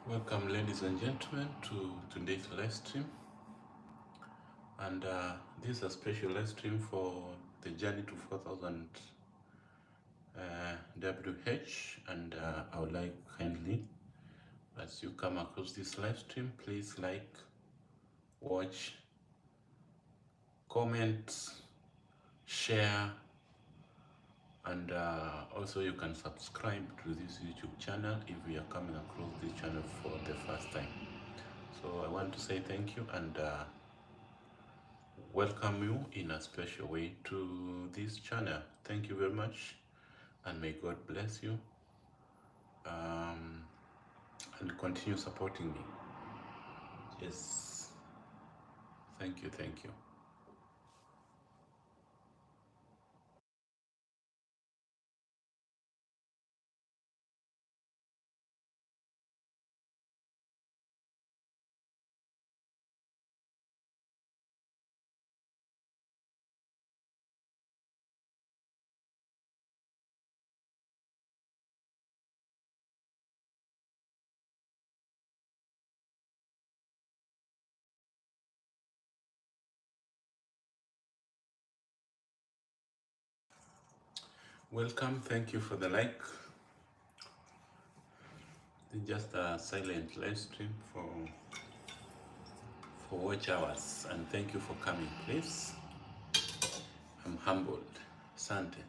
Welcome, ladies and gentlemen, to today's live stream. And this is a special live stream for the journey to 4,000 WH. And I would like kindly, as you come across this live stream, please like, watch, comment, share, and also you can subscribe to this YouTube channel if you are coming across this channel for the first time. So I want to say thank you and welcome you in a special way to this channel. Thank you very much, and may God bless you and continue supporting me. Yes, thank you, thank you. Welcome, thank you for the like. It's just a silent live stream for watch hours, and thank you for coming, please. I'm humbled. Asante.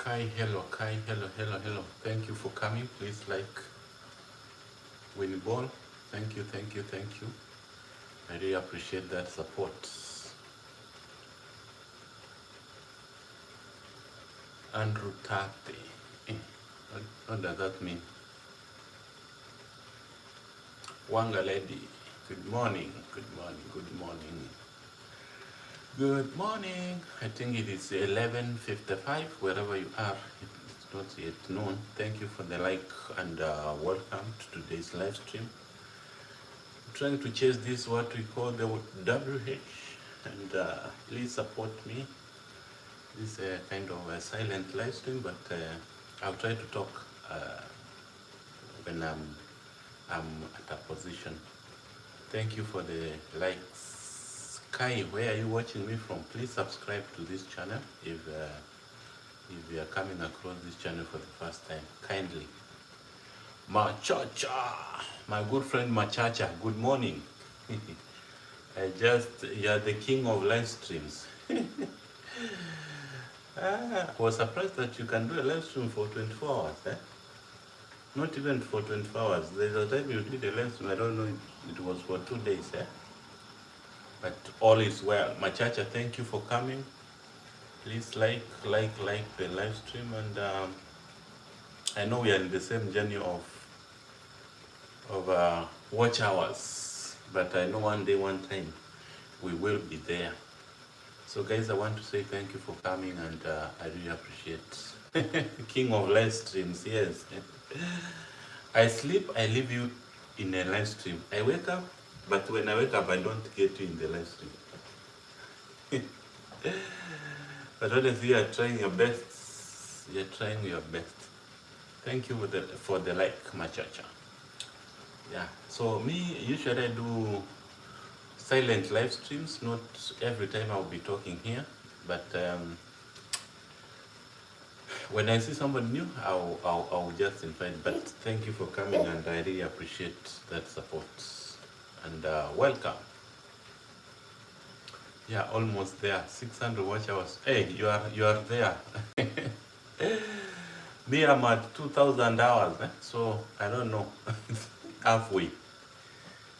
Kai, hello, Kai, hello, hello, hello. Thank you for coming. Please like Winnie Ball. Thank you, thank you, thank you. I really appreciate that support. Andrew Tate. What does that mean? Wanga lady. Good morning, good morning, good morning. Good morning. I think it is 11:55 wherever you are. It's not yet noon. Thank you for the like and welcome to today's live stream. I'm trying to chase this what we call the WH, and please support me. This is a kind of a silent live stream, but I'll try to talk when I'm at a position. Thank you for the likes. Kai, where are you watching me from? Please subscribe to this channel if you are coming across this channel for the first time. Kindly. Machacha, my good friend Machacha, good morning. You are the king of live streams. I was surprised that you can do a live stream for 24 hours. Not even for 24 hours. There's a time you did a live stream, I don't know, it was for 2 days. But all is well. Machacha, thank you for coming. Please like the live stream, and I know we are in the same journey of watch hours, but I know one day, one time, we will be there. So guys, I want to say thank you for coming, and I really appreciate king of live streams. Yes. I sleep, I leave you in a live stream. I wake up, but when I wake up, I don't get you in the live stream. But honestly, you are trying your best. You're trying your best. Thank you for the like, Machacha. Yeah. So me, usually I do silent live streams. Not every time I'll be talking here, but when I see somebody new, I'll just invite. But thank you for coming, and I really appreciate that support. And welcome. Yeah, almost there. 600 watch hours. Hey, you are there. Me, I'm at 2,000 hours. So I don't know, halfway.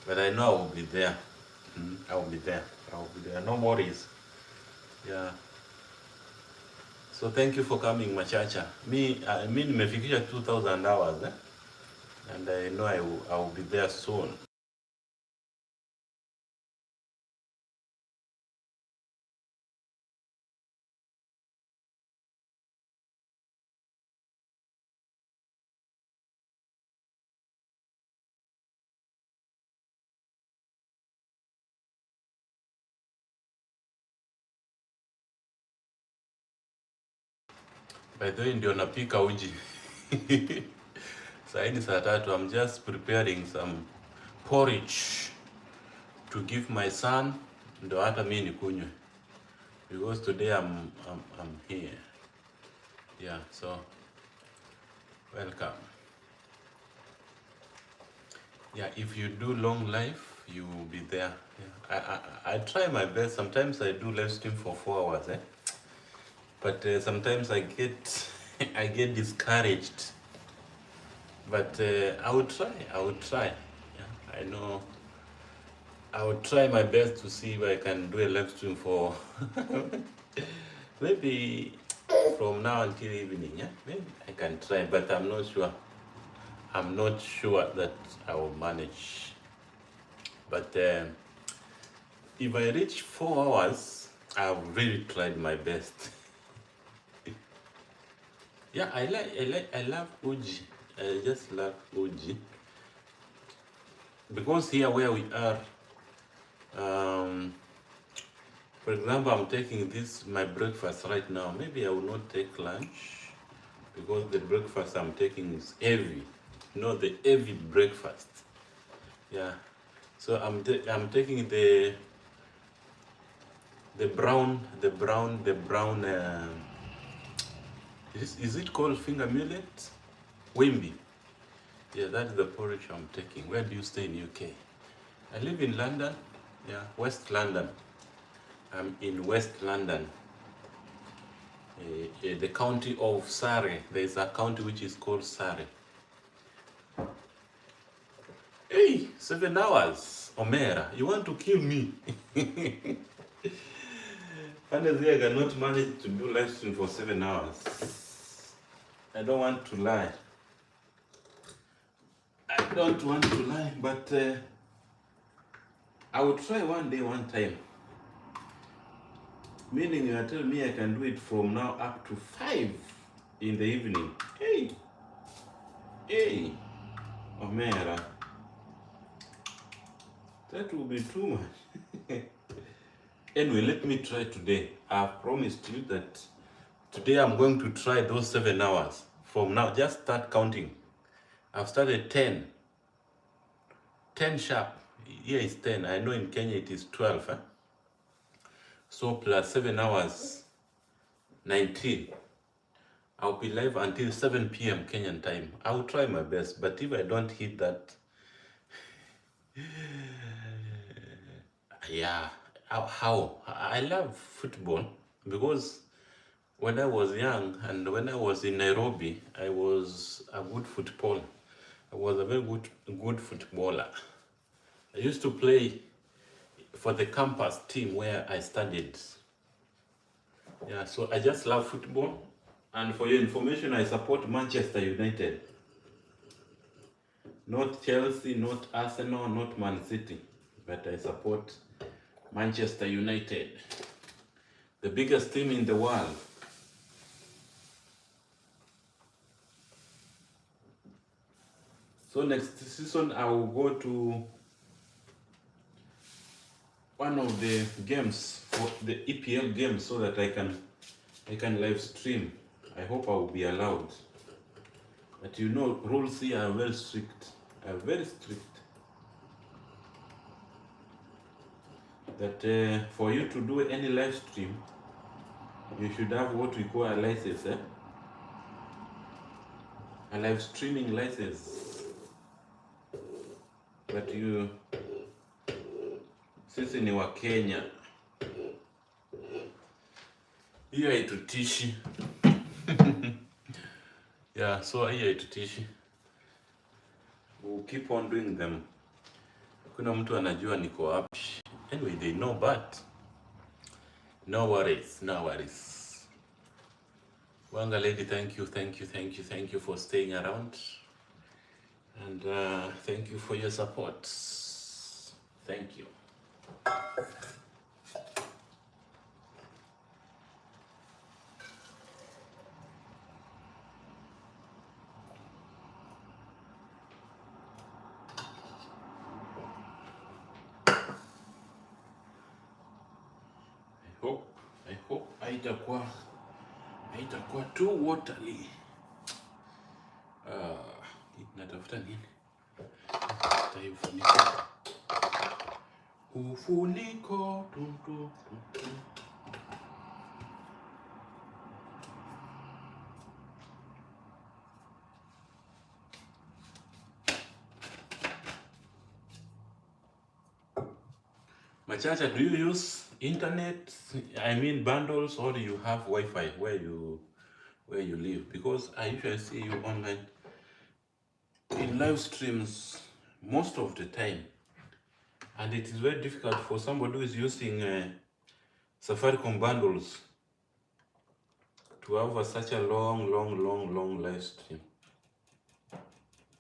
But I know I will be there. I will be there. I will be there. No worries. Yeah. So thank you for coming, Machacha. Me nimefikisha 2,000 hours. And I know I will be there soon. By the way, ndio napika uji. Saa hii ni saa 3. I'm just preparing some porridge to give my son, ndo hata mimi nikunywe, because today I'm here. Yeah, so welcome. Yeah, if you do long live, you will be there. Yeah. I try my best. Sometimes I do live stream for 4 hours, but sometimes I get I get discouraged. But I will try. Yeah, I know. I will try my best to see if I can do a live stream for maybe from now until evening. Yeah, maybe I can try, but I'm not sure. I'm not sure that I will manage. But if I reach 4 hours, I've really tried my best. Yeah, I love uji. I just love uji. Because here where we are, for example, I'm taking this, my breakfast right now. Maybe I will not take lunch because the breakfast I'm taking is heavy. The heavy breakfast. Yeah. So I'm taking the brown. Is it called finger millet? Wimby. Yeah, that's the porridge I'm taking. Where do you stay in UK? I live in London. Yeah, West London. I'm in West London. the county of Surrey. There is a county which is called Surrey. Hey, 7 hours, Omera, you want to kill me? Honestly, I cannot manage to do live stream for 7 hours. I don't want to lie. I don't want to lie, but I will try one day, one time. Meaning you are telling me I can do it from now up to 5 in the evening. Hey, Omera, that will be too much. Anyway, let me try today. I've promised you that today I'm going to try those 7 hours. From now, just start counting. I've started 10 sharp. Here is 10. I know in Kenya it is 12. So plus 7 hours, 19. I'll be live until 7 p.m. Kenyan time. I will try my best, but if I don't hit that, yeah, how? I love football because when I was young and when I was in Nairobi, I was a good footballer. I was a very good footballer. I used to play for the campus team where I studied. Yeah, so I just love football. And for your information, I support Manchester United. Not Chelsea, not Arsenal, not Man City. But I support Manchester United, the biggest team in the world. So next season I will go to one of the games, for the EPL games, so that I can live stream. I hope I will be allowed. But you know, rules here are very strict. Very strict. That for you to do any live stream, you should have what we call a license, a live streaming license. But you, sisi ni wa Kenya, hiyo haitutishi. Yeah, so hiyo haitutishi. We'll keep on doing them. Kuna mtu anajua niko wapi. Anyway, they know, but no worries, no worries. Wanga lady, thank you for staying around. And thank you for your support. Thank you. I hope haitakuwa too watery. Natafuta nini? Ufuniko. Machacha, do you use internet? I mean bundles, or do you have Wi-Fi where you live? Because I usually see you online in live streams most of the time, and it is very difficult for somebody who is using Safaricom bundles to have such a long live stream.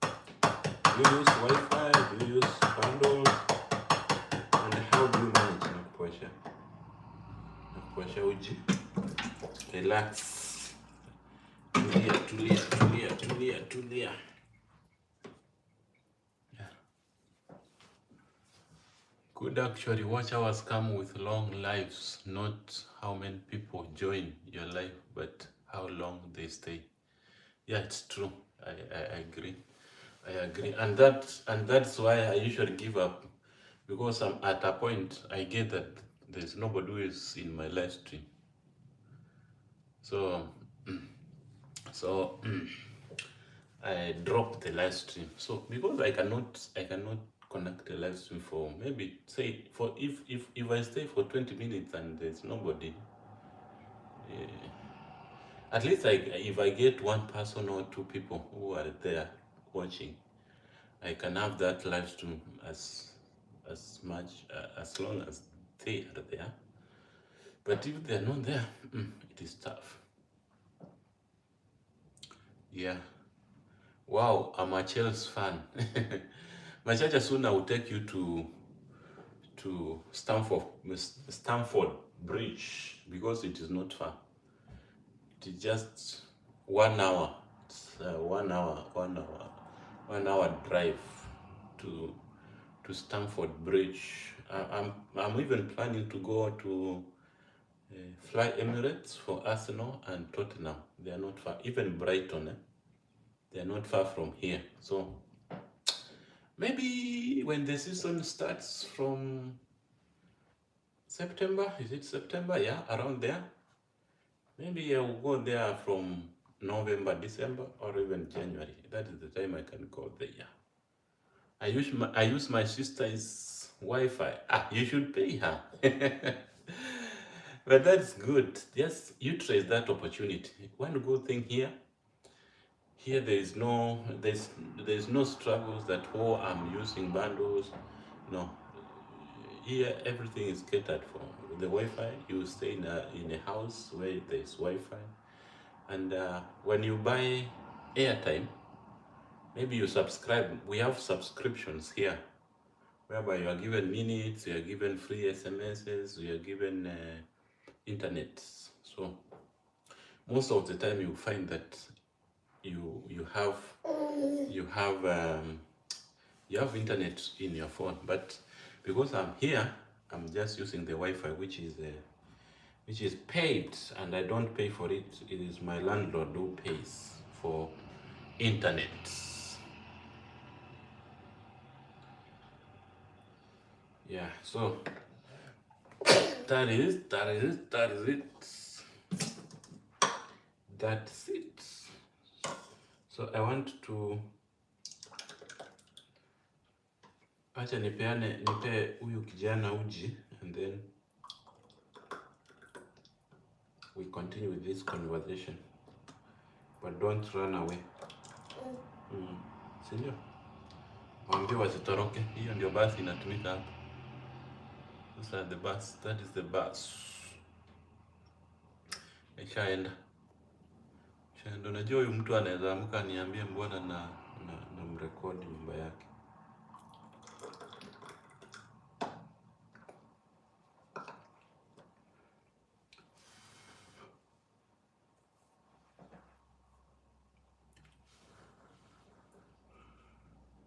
Do you use Wi-Fi? Do you use bundles? And how do you manage? Nakuasha uji. Relax. Tulia. Could actually watch hours come with long lives, not how many people join your life, but how long they stay. Yeah, it's true. I agree. And that's why I usually give up, because I'm at a point I get that there's nobody who is in my live stream. So I drop the live stream. So because I cannot connect the live stream for maybe, say, for if I stay for 20 minutes and there's nobody, At least if I get one person or two people who are there watching, I can have that live stream as much as long as they are there. But if they're not there, it is tough. Yeah. Wow, I'm a Chelsea fan. Machacha, soon I will take you to Stamford Bridge because it is not far. It is just 1 hour. It's 1 hour, 1 hour drive to Stamford Bridge. I'm even planning to go to Fly Emirates for Arsenal and Tottenham. They are not far. Even Brighton, they are not far from here. So maybe when the season starts from September, is it September? Yeah, around there. Maybe I will go there from November, December, or even January. That is the time I can go there. I use my sister's Wi-Fi. You should pay her. But that's good. Just utilize that opportunity. One good thing here there's no struggles that I'm using bundles. No, here everything is catered for. The Wi-Fi, you stay in a house where there's Wi-Fi, and when you buy airtime, maybe you subscribe. We have subscriptions here whereby you are given minutes, you are given free SMSs, you are given internet. So most of the time you find that you have internet in your phone, but because I'm here, I'm just using the Wi-Fi, which is paid, and I don't pay for it. It is my landlord who pays for internet. Yeah, so that is it. That's it. So I want to acha nipe huyu kijana uji, and then we continue with this conversation, but don't run away. Sindio? Waambie wasitoroke. Hiyo ndio basi inatumika hapa. Sasa the bus, that is the bus. Ishaenda. Unajua huyu mtu anaweza amka niambie mbona na mrekodi nyumba yake.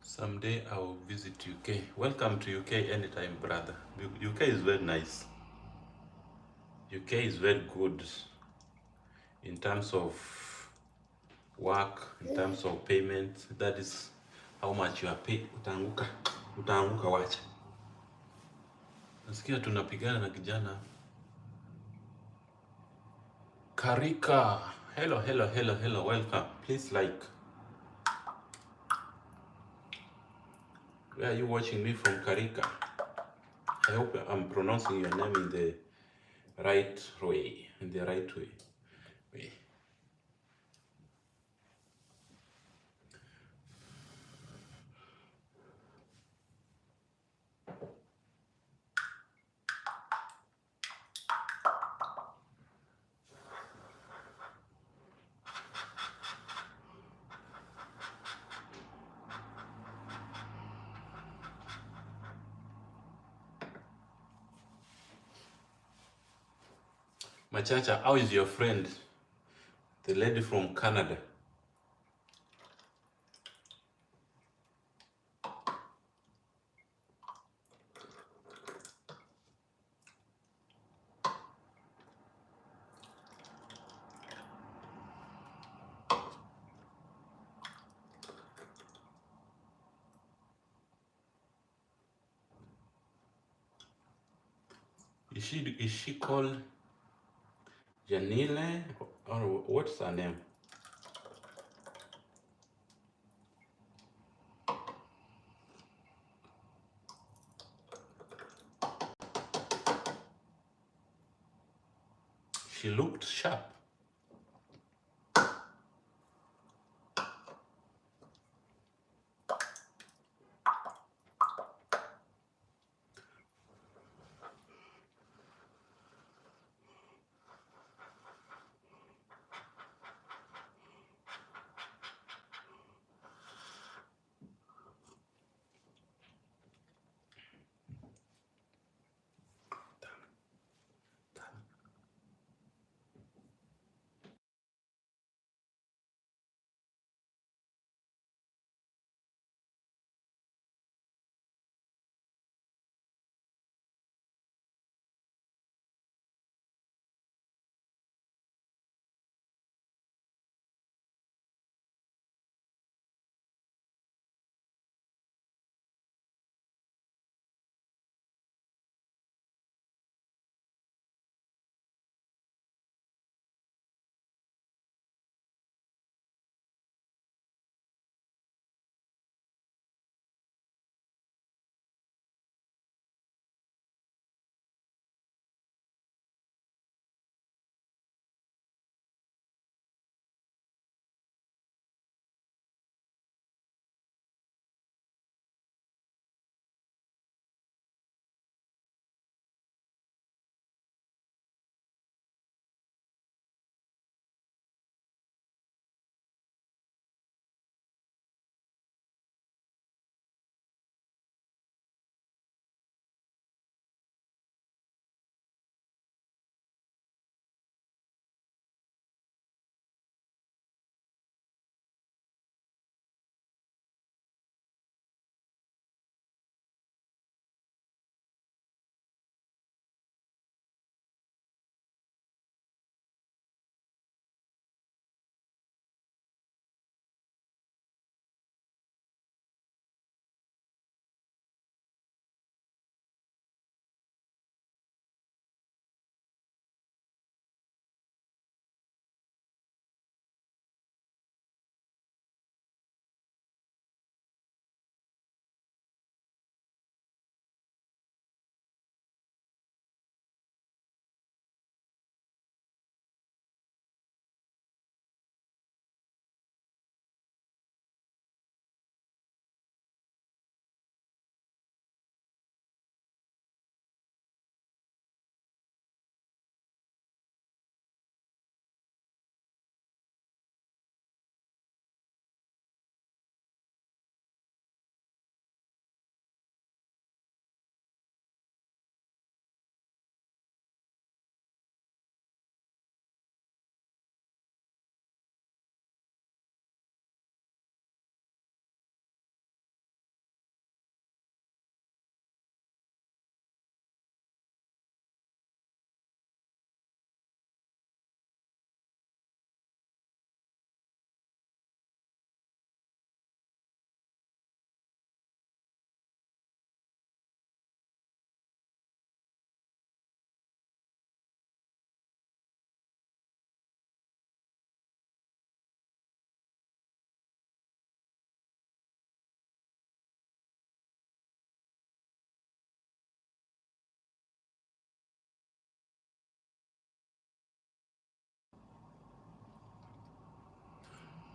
Someday I will visit UK. Welcome to UK anytime, brother. UK is very nice. UK is very good in terms of work, in terms of payment. That is how much you are paid. Utaanguka wacha. Nasikia tunapigana na kijana. Karika. Hello, welcome. Please like. Where are you watching me from, Karika? I hope I'm pronouncing your name in the right way. Machacha, how is your friend? The lady from Canada. Is she called Janile, or what's her name? She looked sharp.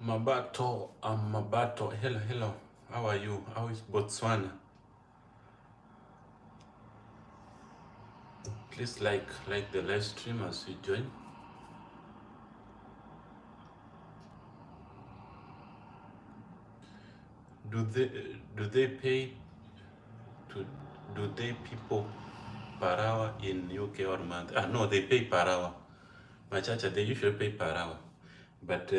Mabato, Mabato. Hello, hello. How are you? How is Botswana? Please like the live stream as you join. Do they pay to do they people per hour in UK or month? No, they pay per hour. Machacha, they usually pay per hour, but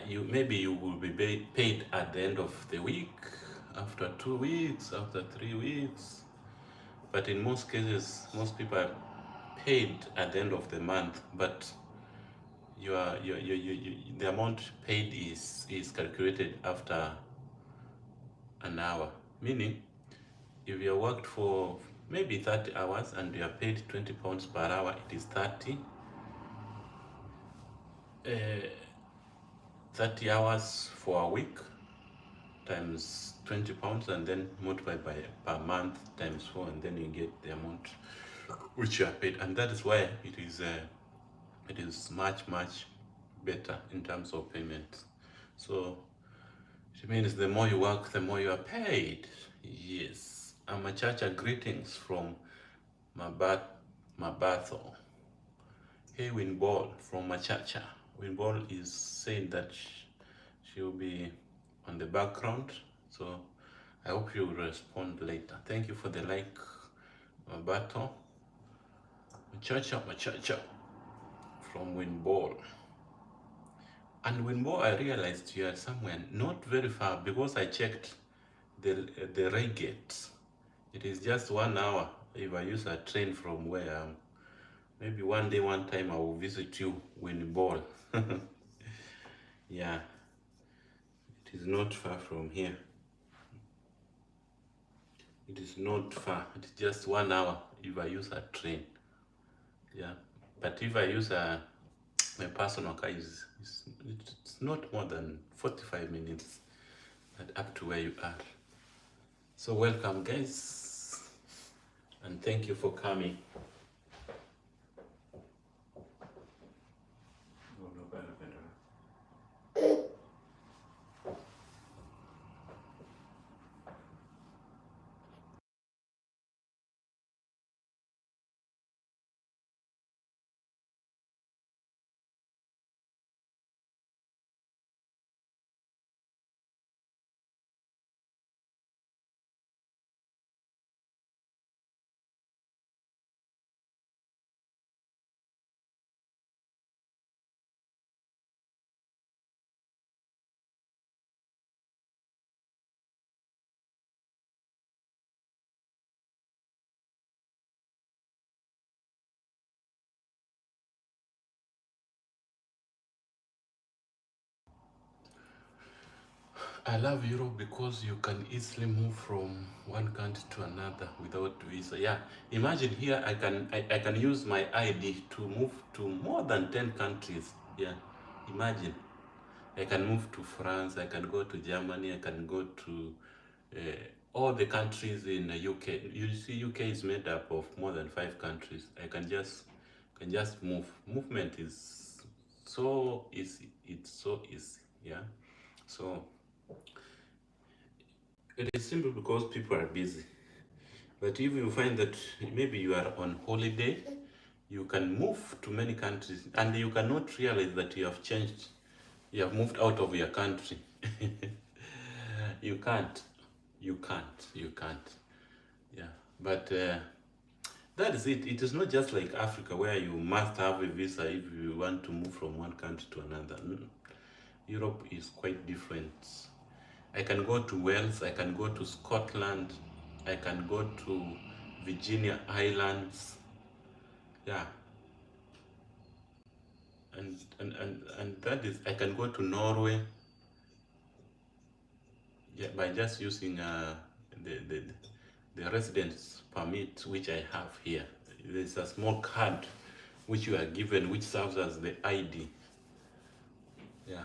you will be paid at the end of the week, after 2 weeks, after 3 weeks. But in most cases, most people are paid at the end of the month, but the amount paid is calculated after an hour. Meaning, if you worked for maybe 30 hours and you are paid £20 per hour, it is 30 hours for a week times £20, and then multiply by per month times 4, and then you get the amount which you are paid. And that is why it is much better in terms of payment. So it means the more you work, the more you are paid. Yes. Amachacha, greetings from Mabatho. Hey, Winball from Machacha. Winball is saying that she will be on the background, so I hope you will respond later. Thank you for the like, Mabato. Machacha from Winball. And Winball, I realized you are somewhere not very far, because I checked the Reigate. It is just 1 hour if I use a train from where I am. Maybe one day, one time, I will visit you, Winball. Yeah, it is not far from here. It is not far. It's just 1 hour if I use a train. Yeah, but if I use my personal car, it's not more than 45 minutes, up to where you are. So welcome, guys, and thank you for coming. I love Europe because you can easily move from one country to another without visa. Yeah, imagine here I can use my ID to move to more than 10 countries. Yeah, imagine. I can move to France, I can go to Germany, I can go to all the countries in the UK. You see, UK is made up of more than 5 countries. I can just move. Movement is so easy. It's so easy. Yeah. So it is simple because people are busy. But if you find that maybe you are on holiday, you can move to many countries, and you cannot realize that you have changed. You have moved out of your country. You can't. You can't. You can't. Yeah. But that is it. It is not just like Africa, where you must have a visa if you want to move from one country to another. Europe is quite different. I can go to Wales, I can go to Scotland, I can go to Virginia Islands. Yeah. And that is, I can go to Norway, yeah, by just using the, the the residence permit which I have here. There's a small card which you are given, which serves as the ID. Yeah.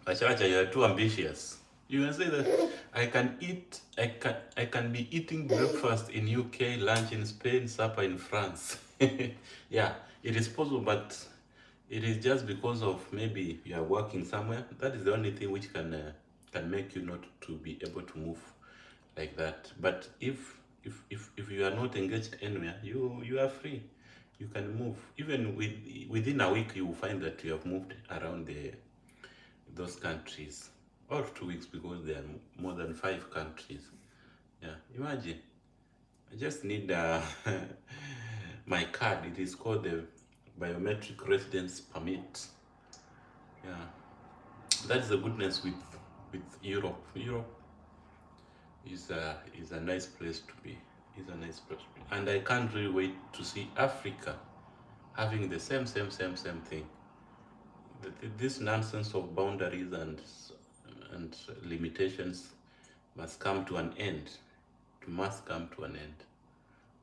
Achacha, you are too ambitious. You can say that I can be eating breakfast in UK, lunch in Spain, supper in France. Yeah, it is possible, but it is just because of maybe you are working somewhere. That is the only thing which can make you not to be able to move like that. But if you are not engaged anywhere, you are free. You can move. Even within a week, you will find that you have moved around those countries, or 2 weeks, because there are more than 5 countries. Yeah, imagine. I just need my card. It is called the biometric residence permit. Yeah, that's the goodness with Europe. Europe is a nice place to be. Is a nice place to be, and I can't really wait to see Africa having the same thing. This nonsense of boundaries and limitations must come to an end. It must come to an end.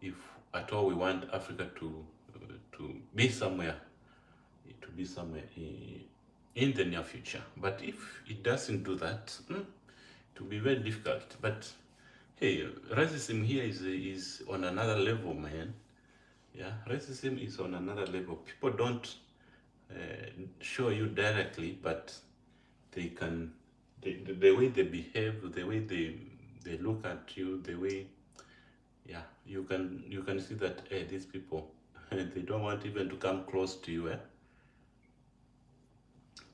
If at all we want Africa to be somewhere, in the near future. But if it doesn't do that, it will be very difficult. But hey, racism here is on another level, man. Yeah, racism is on another level. People don't show you directly, but they can, the way they behave, the way they look at you, the way, yeah, you can see that these people they don't want even to come close to you.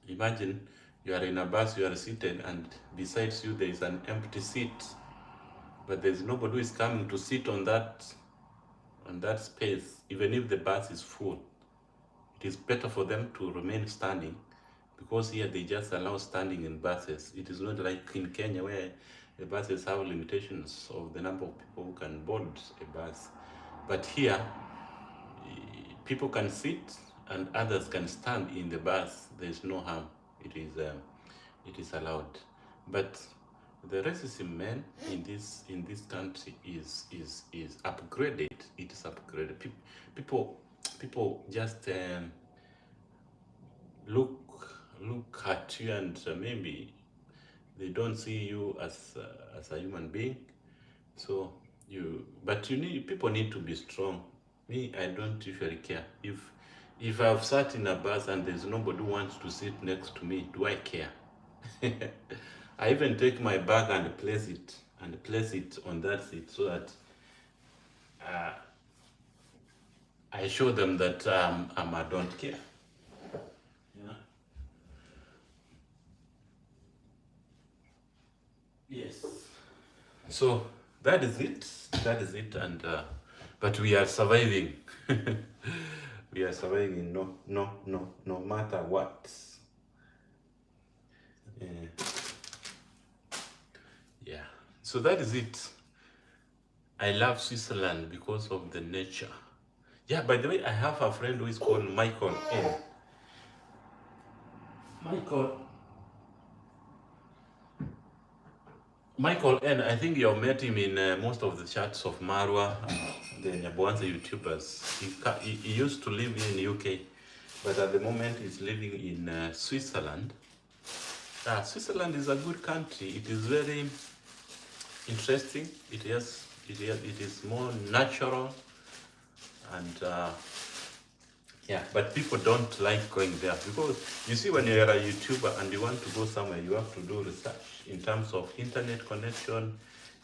Imagine you are in a bus, you are seated, and besides you there is an empty seat, but there's nobody who is coming to sit on that space, even if the bus is full. It is better for them to remain standing, because here they just allow standing in buses. It is not like in Kenya, where the buses have limitations of the number of people who can board a bus. But here, people can sit and others can stand in the bus. There is no harm. It is allowed. But the racism, man, in this country is upgraded. It is upgraded. People just look at you, and maybe they don't see you as a human being. So people need to be strong. Me, I don't usually care. If I've sat in a bus and there's nobody who wants to sit next to me, do I care? I even take my bag and place it on that seat, so that I show them that I don't care. Yeah. Yes. So that is it, and but we are surviving. We are surviving, no matter what. Yeah. So that is it. I love Switzerland because of the nature. Yeah, by the way, I have a friend who is called Michael N. Michael N, I think you have met him in most of the chats of Marwa, the Nyaboanza YouTubers. He used to live here in UK, but at the moment he's living in Switzerland. Switzerland is a good country. It is very interesting. It is more natural, and yeah, but people don't like going there, because you see, when you're a YouTuber and you want to go somewhere, you have to do research in terms of internet connection,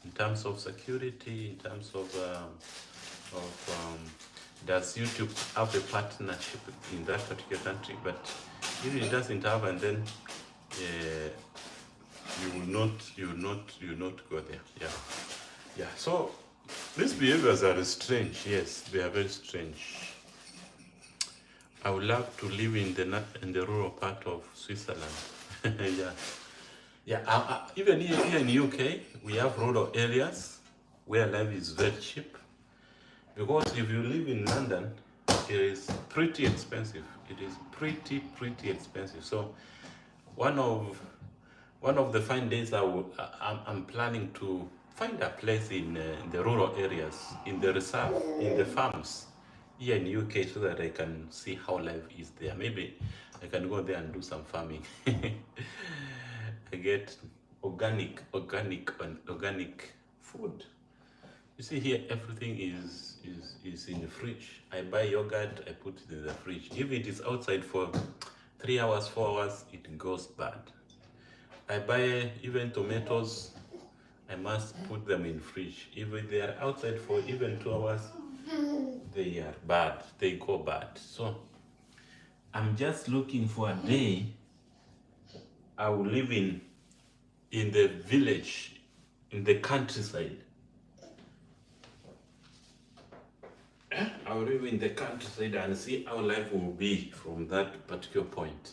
in terms of security, in terms of does YouTube have a partnership in that particular country? But if it doesn't have, and then you will not go there. Yeah. So these behaviors are strange. Yes, they are very strange. I would love to live in the rural part of Switzerland. Yeah. Even here in UK, we have rural areas where life is very cheap. Because if you live in London, it is pretty expensive. It is pretty expensive. So one of the fine days I'm planning to find a place in the rural areas, in the reserve, in the farms. here in UK so that I can see how life is there. Maybe I can go there and do some farming. I get organic food. You see here, everything is in the fridge. I buy yogurt, I put it in the fridge. If it is outside for 3 hours, 4 hours, it goes bad. I buy even tomatoes, I must put them in fridge. If they are outside for even 2 hours, they are bad. They go bad. So I'm just looking for a day I will live in the village, in the countryside. I will live in the countryside and see how life will be from that particular point.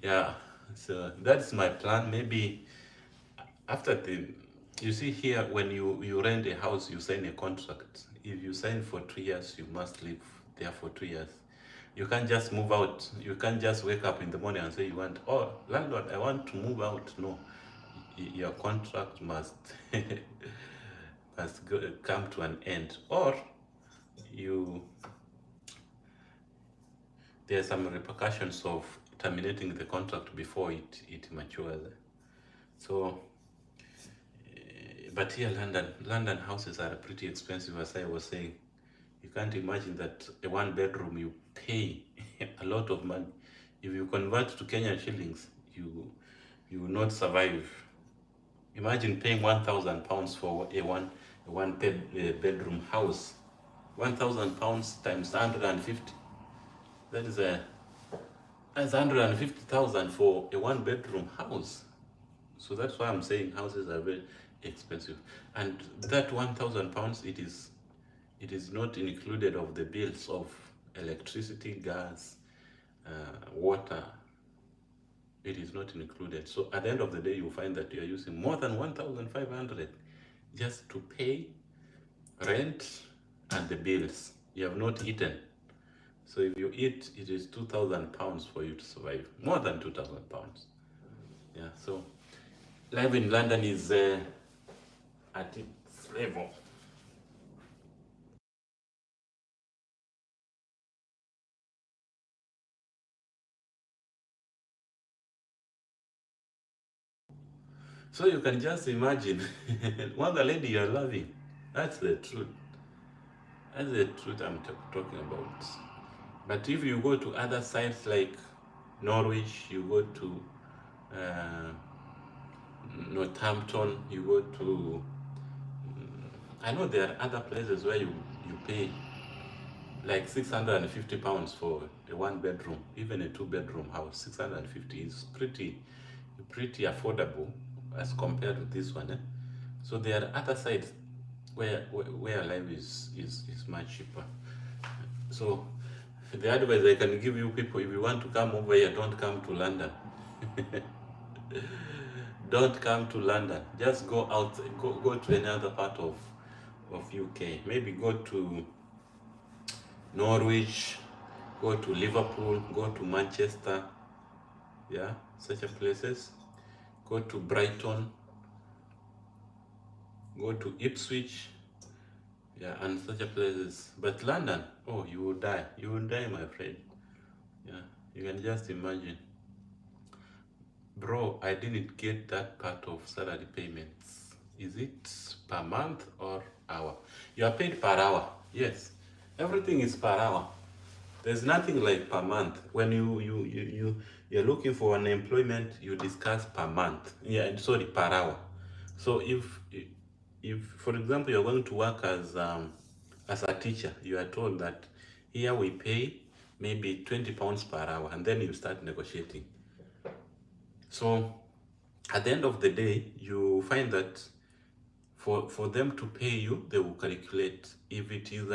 Yeah, so that's my plan. Maybe after you see here, when you rent a house, you sign a contract. If you sign for 2 years, you must live there for 2 years. You can't just move out. You can't just wake up in the morning and say you want, oh, landlord, I want to move out. No, your contract must come to an end, or you there are some repercussions of terminating the contract before it matures. So, but here London houses are pretty expensive, as I was saying. You can't imagine that a one bedroom you pay a lot of money. If you convert to Kenyan shillings, you will not survive. Imagine paying £1,000 for a one bedroom house. £1,000 times 150. That's 150,000 for a one bedroom house. So that's why I'm saying houses are very expensive. And that £1,000, it is not included of the bills of electricity, gas, water. It is not included. So at the end of the day, you find that you are using more than 1,500 just to pay rent and the bills. You have not eaten. So if you eat, it is £2,000 for you to survive. More than £2,000. Yeah. So life in London is at its level. So you can just imagine, one the lady you're loving. That's the truth. That's the truth I'm talking about. But if you go to other sites like Norwich, you go to Northampton, you go to, I know there are other places where you pay like £650 for a one bedroom, even a two bedroom house. 650 is pretty affordable as compared to this one. So there are other sides where life is much cheaper. So the advice I can give you people, if you want to come over here, don't come to London. Don't come to London. Just go out, go to another part of UK. Maybe go to Norwich, go to Liverpool, go to Manchester. Yeah, such a places. Go to Brighton, go to Ipswich. Yeah, and such a places. But London, oh, you will die. You will die, my friend. Yeah, you can just imagine. Bro, I didn't get that part of salary payments. Is it per month or hour? You are paid per hour. Yes, everything is per hour. There's nothing like per month. When you're looking for an employment, you discuss per month. Yeah, sorry, per hour. So if for example you're going to work as a teacher, you are told that here we pay maybe £20 per hour, and then you start negotiating. So at the end of the day, you find that for them to pay you, they will calculate. If it is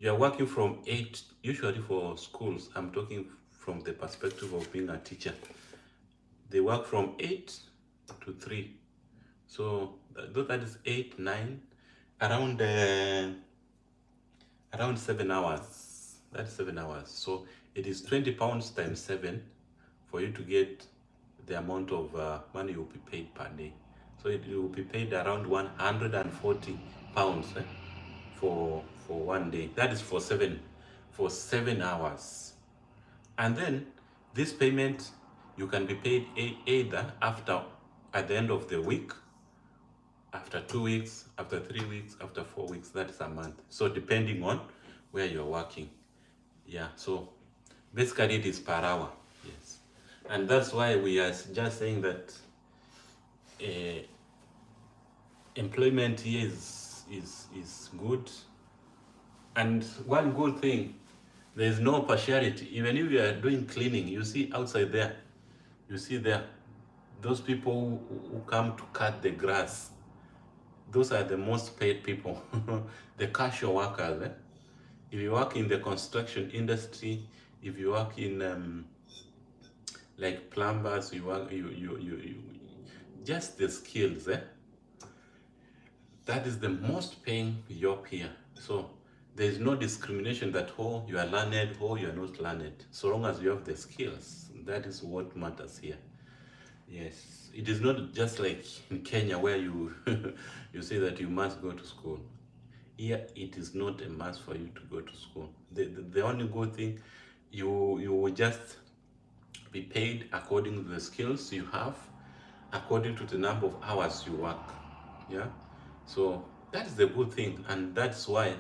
you are working from 8, usually for schools, I'm talking from the perspective of being a teacher, they work from 8 to 3. So that is 8, 9, around 7 hours. That's 7 hours. So it is £20 times 7 for you to get the amount of money you'll be paid per day. So it will be paid around £140 for for one day. That is for 7 hours. And then this payment, you can be paid either at the end of the week, after 2 weeks, after 3 weeks, after 4 weeks. That is a month. So depending on where you're working. Yeah, so basically it is per hour. Yes. And that's why we are just saying that employment here is good. And one good thing, there is no partiality. Even if you are doing cleaning, you see outside there, you see there, those people who come to cut the grass, those are the most paid people, the casual workers. If you work in the construction industry, if you work in like plumbers, you work, you just the skills. That is the most paying job here. So there is no discrimination that, oh, you are learned, oh, you are not learned. So long as you have the skills, that is what matters here. Yes, it is not just like in Kenya where you you say that you must go to school. Here, it is not a must for you to go to school. The only good thing, you will just be paid according to the skills you have, according to the number of hours you work. Yeah, so that is the good thing, and that's why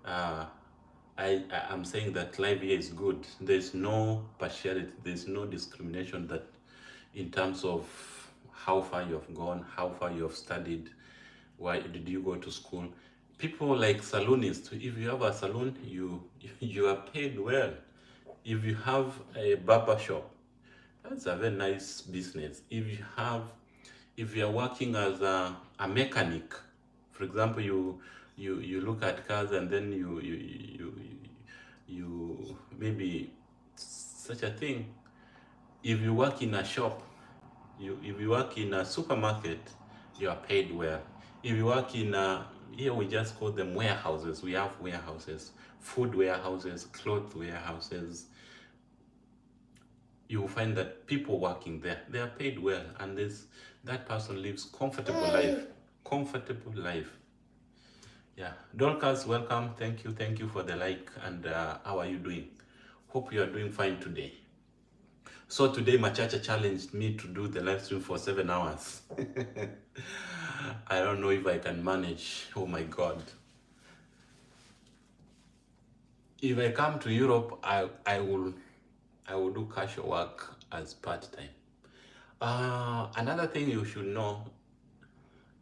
I'm saying that life here is good. There's no partiality, there's no discrimination that in terms of how far you have gone, how far you have studied, why did you go to school. People like saloonists, if you have a salon, you are paid well. If you have a barber shop, that's a very nice business. If you are working as a mechanic, for example, you look at cars and then you maybe such a thing. If you work in a shop, if you work in a supermarket, you are paid well. If you work in here we just call them warehouses. We have warehouses, food warehouses, cloth warehouses. You will find that people working there, they are paid well, and that person lives comfortable life. Comfortable life. Yeah, Dorcas, welcome. Thank you for the like. And how are you doing? Hope you are doing fine today. So today Machacha challenged me to do the live stream for 7 hours. I don't know if I can manage. Oh my God. If I come to Europe, I will do casual work as part-time. Another thing you should know,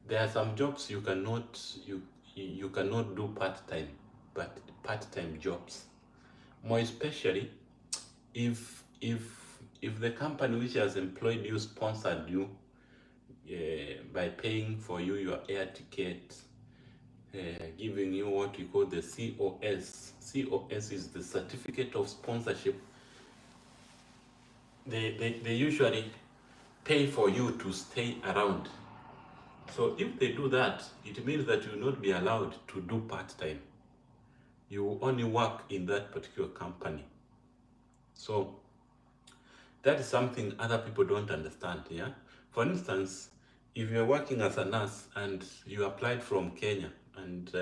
there are some jobs you cannot do part-time, but part-time jobs. More especially if the company which has employed you sponsored you by paying for you your air ticket, giving you what we call the COS. COS is the certificate of sponsorship. They usually pay for you to stay around. So if they do that, it means that you will not be allowed to do part-time. You will only work in that particular company. So that is something other people don't understand. Yeah. For instance, if you're working as a nurse and you applied from Kenya and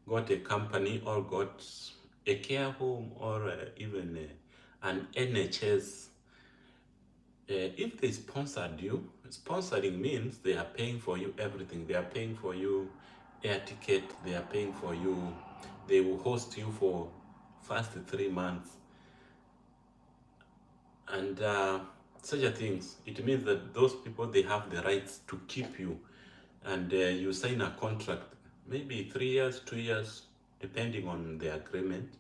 got a company or got a care home or even an NHS, if they sponsored you, sponsoring means they are paying for you everything. They are paying for you air ticket, they are paying for you, they will host you for first 3 months. And such a things, it means that those people, they have the rights to keep you, and you sign a contract, maybe 3 years, 2 years, depending on the agreement.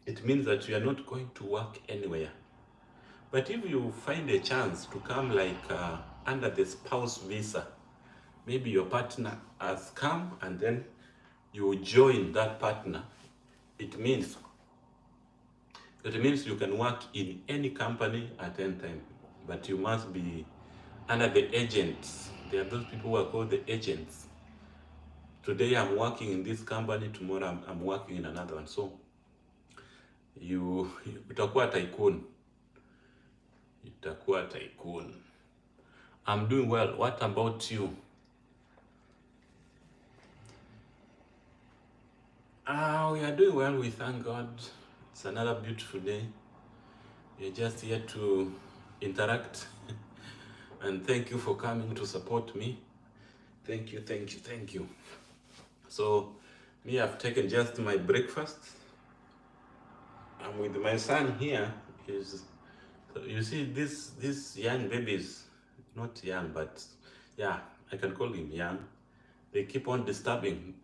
It means that you are not going to work anywhere. But if you find a chance to come like under the spouse visa, maybe your partner has come and then you join that partner, it means you can work in any company at any time, but you must be under the agents. There are those people who are called the agents. Today I'm working in this company, tomorrow I'm working in another one. So utakuwa tycoon. Itakuwa tycoon. I'm doing well. What about you? We are doing well, we thank God. It's another beautiful day. We're just here to interact and thank you for coming to support me. Thank you, thank you, thank you. So, me, I've taken just my breakfast. I'm with my son here. Is You see, this young babies, not young, but yeah, I can call him young. They keep on disturbing.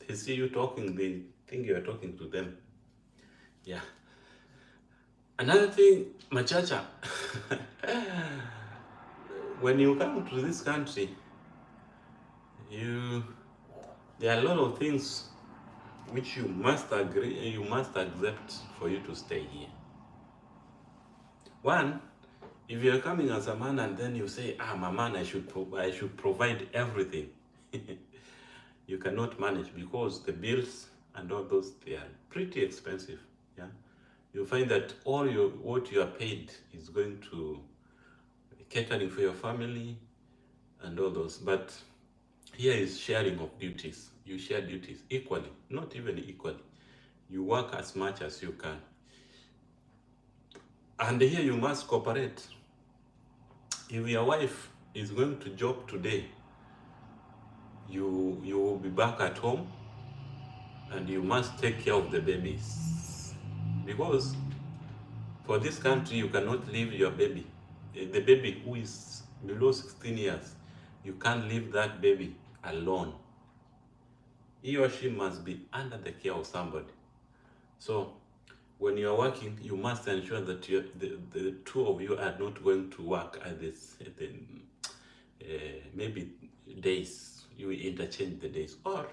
They see you talking, they think you are talking to them. Yeah. Another thing, Machacha, when you come to this country, you there are a lot of things which you must agree, you must accept for you to stay here. One, if you're coming as a man and then you say, I'm a man, I should provide everything. You cannot manage because the bills and all those, they are pretty expensive. Yeah, you find that what you are paid is going to catering for your family and all those. But here is sharing of duties. You share duties equally, not even equally. You work as much as you can. And here you must cooperate. If your wife is going to job today, you will be back at home and you must take care of the babies. Because for this country, you cannot leave your baby. The baby who is below 16 years, you can't leave that baby alone. He or she must be under the care of somebody. So when you are working, you must ensure that the two of you are not going to work at maybe days. You interchange the days. Or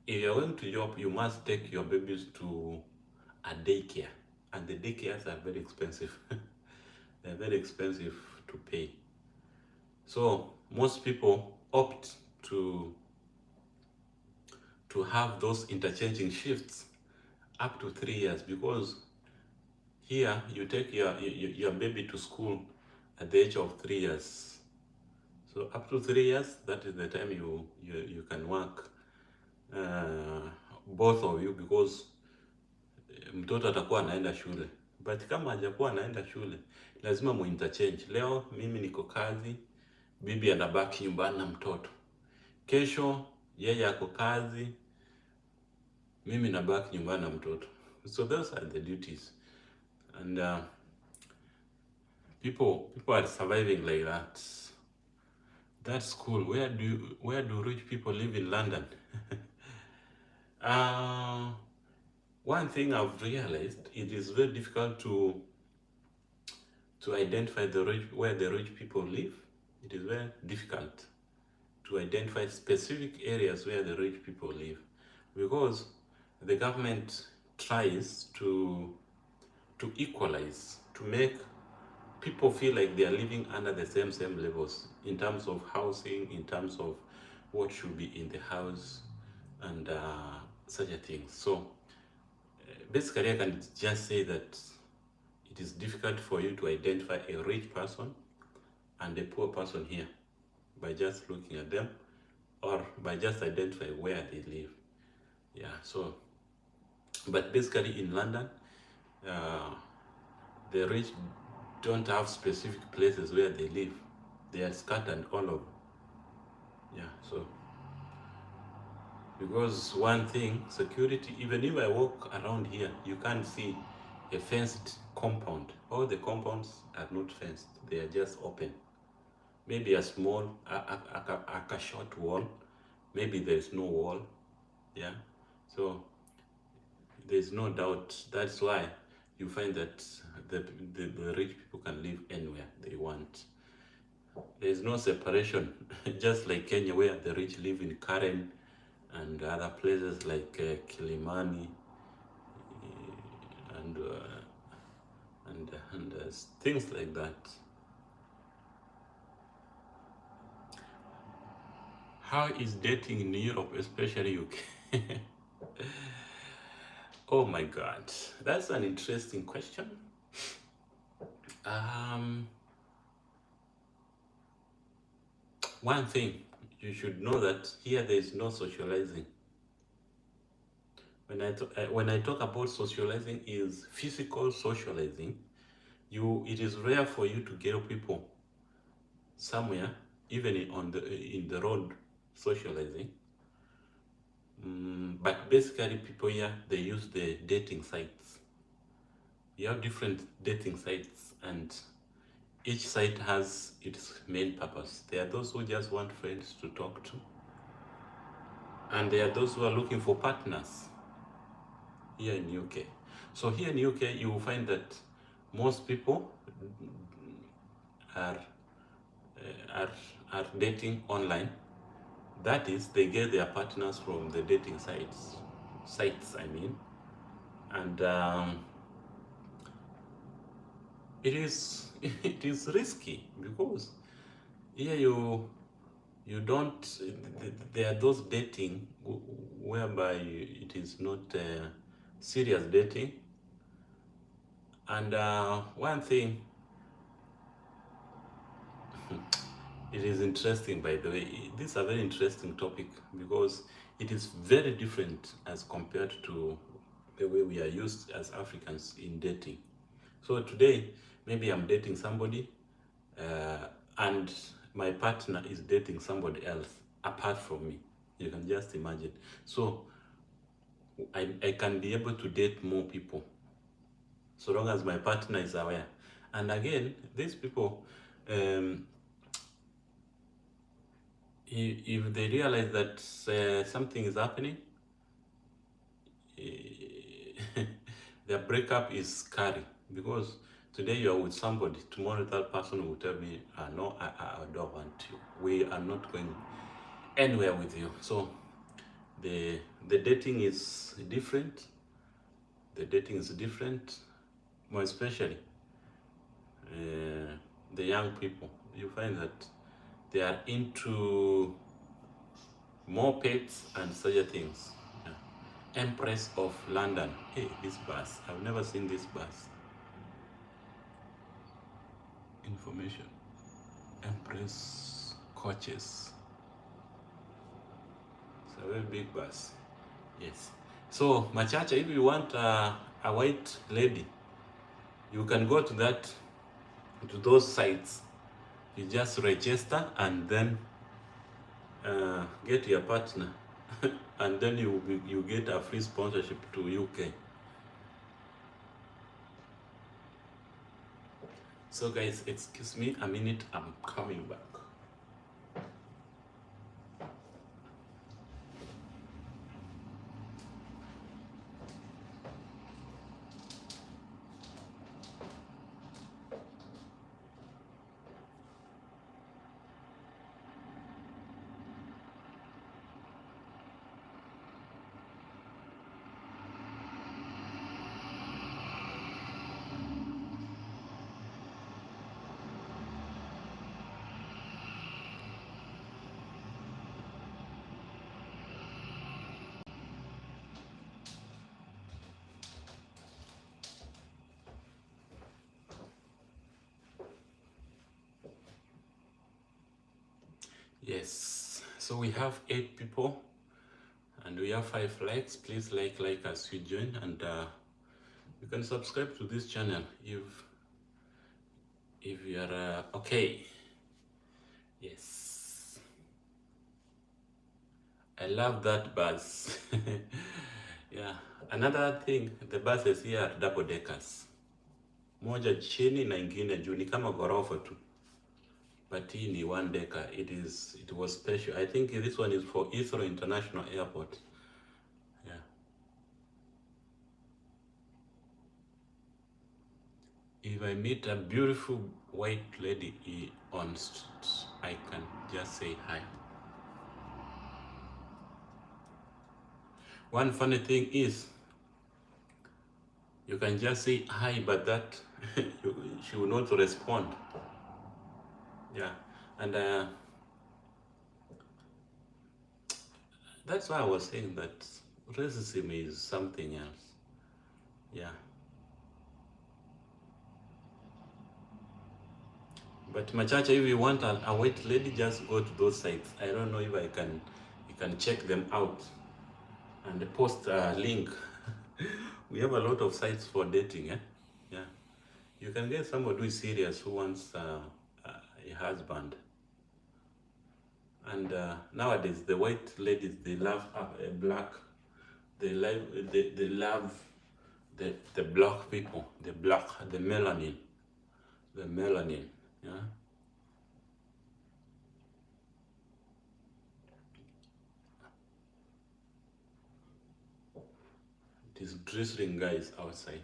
if you're going to job, you must take your babies to a daycare. And the daycares are very expensive. They're very expensive to pay. So most people opt to have those interchanging shifts up to 3 years, because here you take your baby to school at the age of 3 years. So up to 3 years, that is the time you can work, both of you, because mtoto atakuwa anaenda shule. But kama hajakuwa anaenda shule, lazima muinterchange. Leo mimi niko kazi, bibi anabaki nyumbani na mtoto. Kesho yeye ako kazi, mimi nabaki nyumbani na mtoto. So those are the duties. And people are surviving like that. That's cool. Where do rich people live in London? One thing I've realized, it is very difficult to identify where the rich people live. It is very difficult to identify specific areas where the rich people live, because the government tries to equalize, to make people feel like they are living under the same levels in terms of housing, in terms of what should be in the house, and such a thing. So basically, I can just say that it is difficult for you to identify a rich person and a poor person here by just looking at them, or by just identifying where they live. Yeah, so, but basically in London, the rich don't have specific places where they live. They are scattered all over. Yeah, so, because one thing, security, even if I walk around here, you can't see a fenced compound. All the compounds are not fenced, they are just open. Maybe a small, a short wall, maybe there's no wall. Yeah, so there's no doubt. That's why you find that the rich people can live anywhere they want. There's no separation, just like Kenya, where the rich live in Karen and other places like Kilimani and things like that. How is dating in Europe, especially UK? Oh my God, that's an interesting question. One thing, you should know that here there is no socializing. When I talk about socializing, is physical socializing. It is rare for you to get people somewhere, even in the road, socializing. But basically, people here, they use the dating sites. You have different dating sites, and each site has its main purpose. There are those who just want friends to talk to, and there are those who are looking for partners here in UK. So here in UK, you will find that most people are are are dating online. That is, they get their partners from the dating sites. I mean, and it is it is risky because here you don't. There are those dating whereby it is not serious dating, and one thing. It is interesting, by the way. This is a very interesting topic because it is very different as compared to the way we are used as Africans in dating. So today, maybe I'm dating somebody, and my partner is dating somebody else apart from me. You can just imagine. So I can be able to date more people so long as my partner is aware. And again, these people, if they realize that something is happening, their breakup is scary because today you are with somebody, tomorrow that person will tell me, no, I don't want you. We are not going anywhere with you. So the dating is different. The dating is different, more especially the young people. You find that they are into more pets and such things. Yeah. Empress of London. Hey, this bus. I've never seen this bus. Information. Empress coaches. It's a very big bus. Yes. So, Machacha, if you want a white lady, you can go to those sites. You just register and then get your partner, and then you get a free sponsorship to UK. So guys, excuse me a minute, I'm coming back. Yes, so we have 8 people and we have 5 likes. Please like as you join, and you can subscribe to this channel if you are okay. Yes, I love that bus. Yeah, another thing, the buses here are double deckers, moja chini na ingine juu, ni kama ghorofa tu, but hii ni 1 decker. It was special. I think this one is for Heathrow International Airport. Yeah. If I meet a beautiful white lady on street, I can just say hi. One funny thing is, you can just say hi, but that she will not respond. Yeah, and that's why I was saying that racism is something else. Yeah. But Machacha, if you want a white lady, just go to those sites. I don't know if you can check them out and post a link. We have a lot of sites for dating, eh? Yeah. You can get somebody who is serious who wants a husband. And nowadays, the white ladies, they love black. They love the black people, the melanin, yeah. It is drizzling guys outside.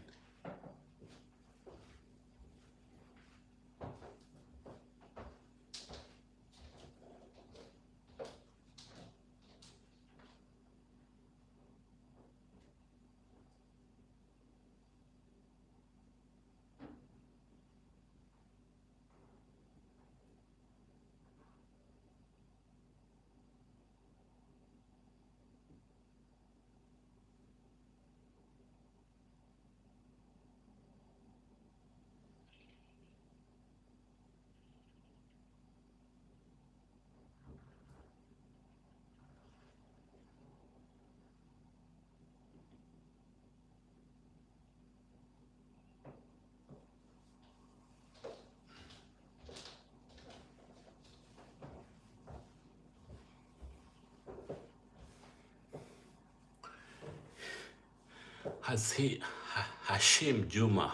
Hashim Juma.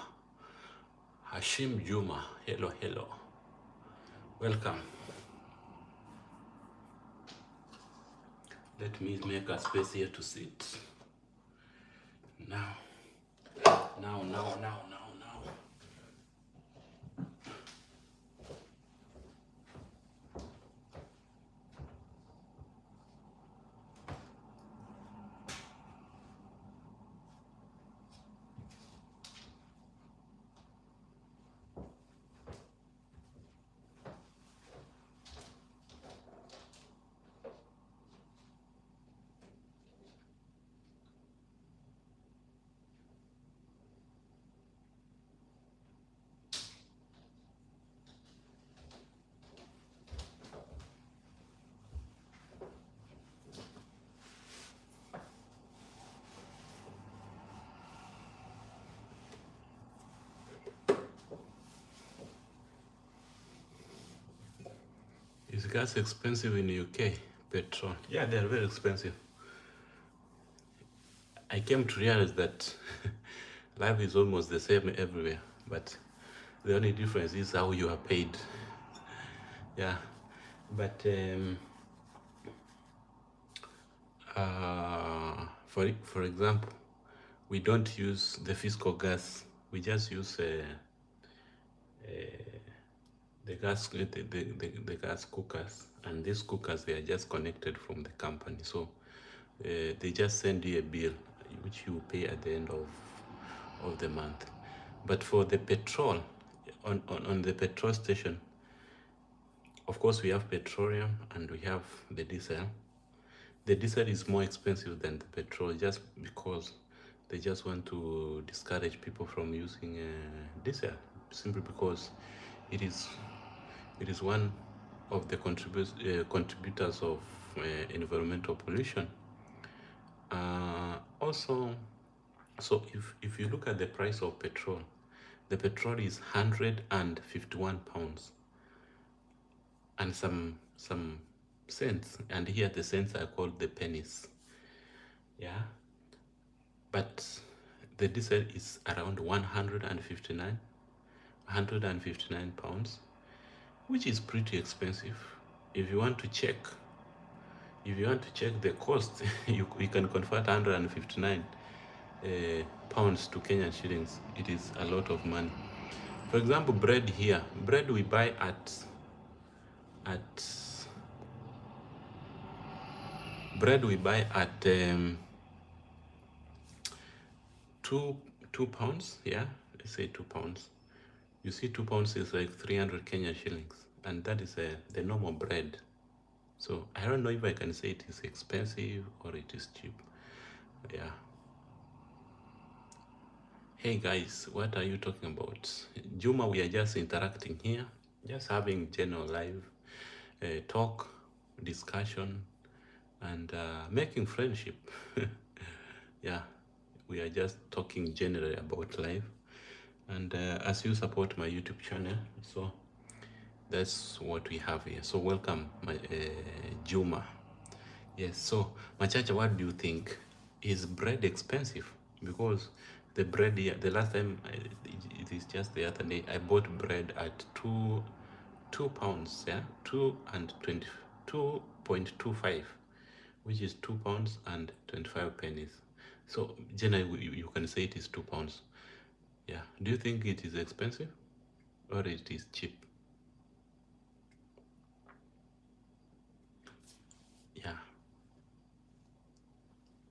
Hashim Juma. Hello, hello. Welcome. Let me make a space here to sit. Now. Is gas expensive in the UK? Petrol. Yeah, they're very expensive. I came to realize that life is almost the same everywhere, but the only difference is how you are paid. Yeah, but for example, we don't use the physical gas. We just use the gas cookers, and these cookers, they are just connected from the company, so they just send you a bill which you pay at the end of the month. But for the petrol, on the petrol station, of course we have petroleum and we have the diesel. The diesel is more expensive than the petrol, just because they just want to discourage people from using diesel, simply because it is one of the contributors of environmental pollution. Also, so if you look at the price of petrol, the petrol is £151 and some cents, and here the cents are called the pennies. Yeah, but the diesel is around 159 £159, which is pretty expensive. If you want to check the cost, you can convert 159 pounds to Kenyan shillings. It is a lot of money. For example, bread here, we buy at two pounds. Yeah, let's say 2 pounds. You see, 2 pounds is like 300 Kenyan shillings, and that is the normal bread. So I don't know if I can say it is expensive or it is cheap. Yeah. Hey guys, what are you talking about? Juma, we are just interacting here, just having general live talk, discussion, and making friendship. Yeah, we are just talking generally about life. And as you support my YouTube channel, so that's what we have here. So welcome, my Juma. Yes. So Machacha, what do you think? Is bread expensive? Because the bread here, the last time it is just the other day, I bought bread at £2, yeah, 2.25, which is £2 and 25 pennies. So generally, you can say it is £2. Yeah. Do you think it is expensive or it is cheap? Yeah.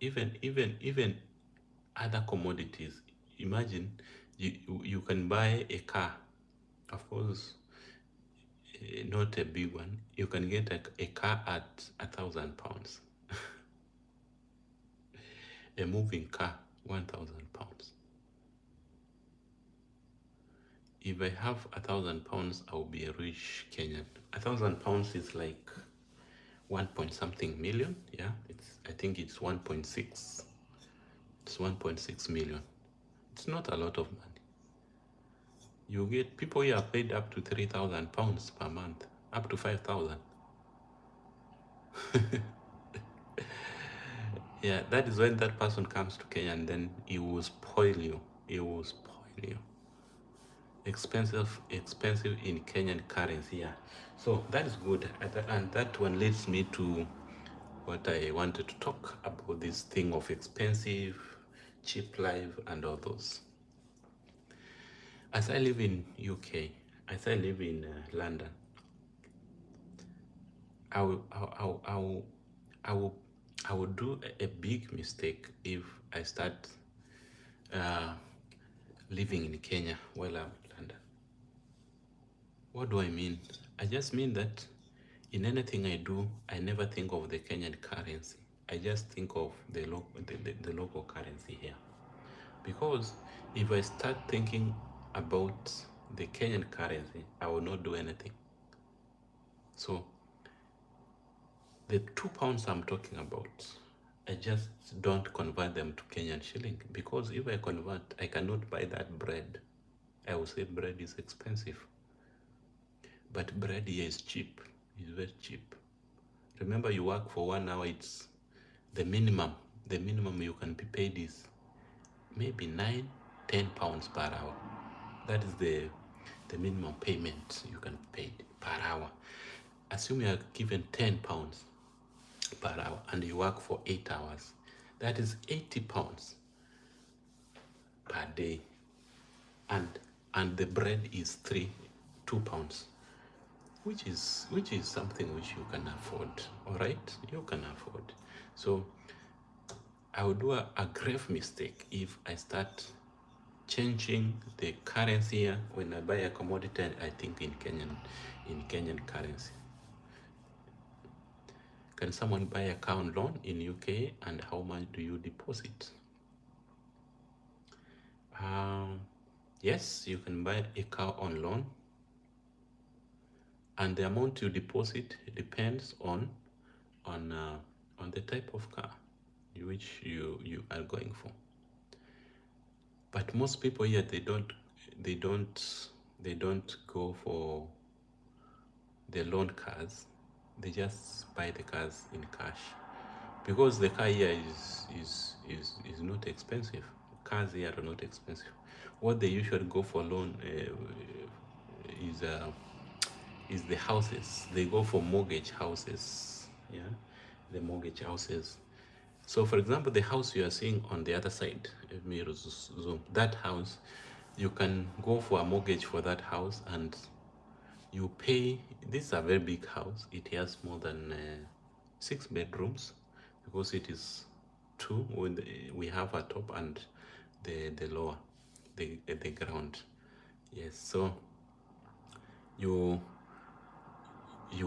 Even other commodities. Imagine you can buy a car, of course, not a big one. You can get a car at £1,000, a moving car, £1,000. If I have £1,000, I will be a rich Kenyan. £1,000 is like 1 point something million. Yeah, I think it's 1.6. It's 1.6 million. It's not a lot of money. You get people here are paid up to £3,000 per month, up to 5,000. Yeah, that is when that person comes to Kenya and then he will spoil you. He will spoil you. Expensive in Kenyan currency. Yeah. So that is good. And that one leads me to what I wanted to talk about, this thing of expensive, cheap life and all those. As I live in UK, as I live in London, I will, I will, I will, I will, I will do a big mistake if I start uh, living in Kenya while I'm in London. What do I mean? I just mean that in anything I do, I never think of the Kenyan currency. I just think of the local currency here. Because if I start thinking about the Kenyan currency, I will not do anything. So the £2 I'm talking about, I just don't convert them to Kenyan shilling, because if I convert, I cannot buy that bread. I will say bread is expensive, but bread here is cheap. It's very cheap. Remember, you work for 1 hour, it's the minimum. The minimum you can be paid is maybe £9-10 per hour. That is the minimum payment you can be paid per hour. Assume you are given £10 per hour and you work for 8 hours. That is £80 per day, and the bread is £2, which is something which you can afford. All right, you can afford. So I would do a grave mistake if I start changing the currency here. When I buy a commodity, I think in Kenyan currency. Can someone buy a car on loan in UK, and how much do you deposit? Yes, you can buy a car on loan, and the amount you deposit depends on the type of car which you are going for. But most people here, they don't go for the loan cars. They just buy the cars in cash, because the car here is not expensive. Cars here are not expensive. What they usually go for loan is the houses. They go for mortgage houses. Yeah, the mortgage houses. So for example, the house you are seeing on the other side, let me zoom, that house, you can go for a mortgage for that house, and you pay. This is a very big house. It has more than 6 bedrooms, because it is 2 when we have a top and the lower, the ground. Yes. So you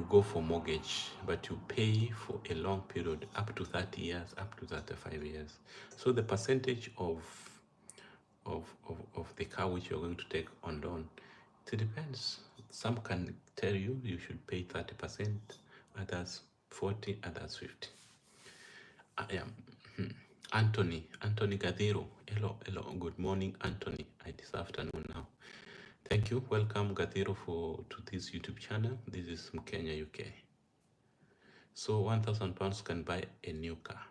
go for mortgage, but you pay for a long period, up to 30 years, up to 35 years. So the percentage of the car which you're going to take on loan, it depends. Some can tell you should pay 30%, others 40, others 50. Anthony Gathiro. Hello, good morning, Anthony. This afternoon now. Thank you. Welcome, Gathiro, to this YouTube channel. This is Mkenya, UK. So £1,000 can buy a new car.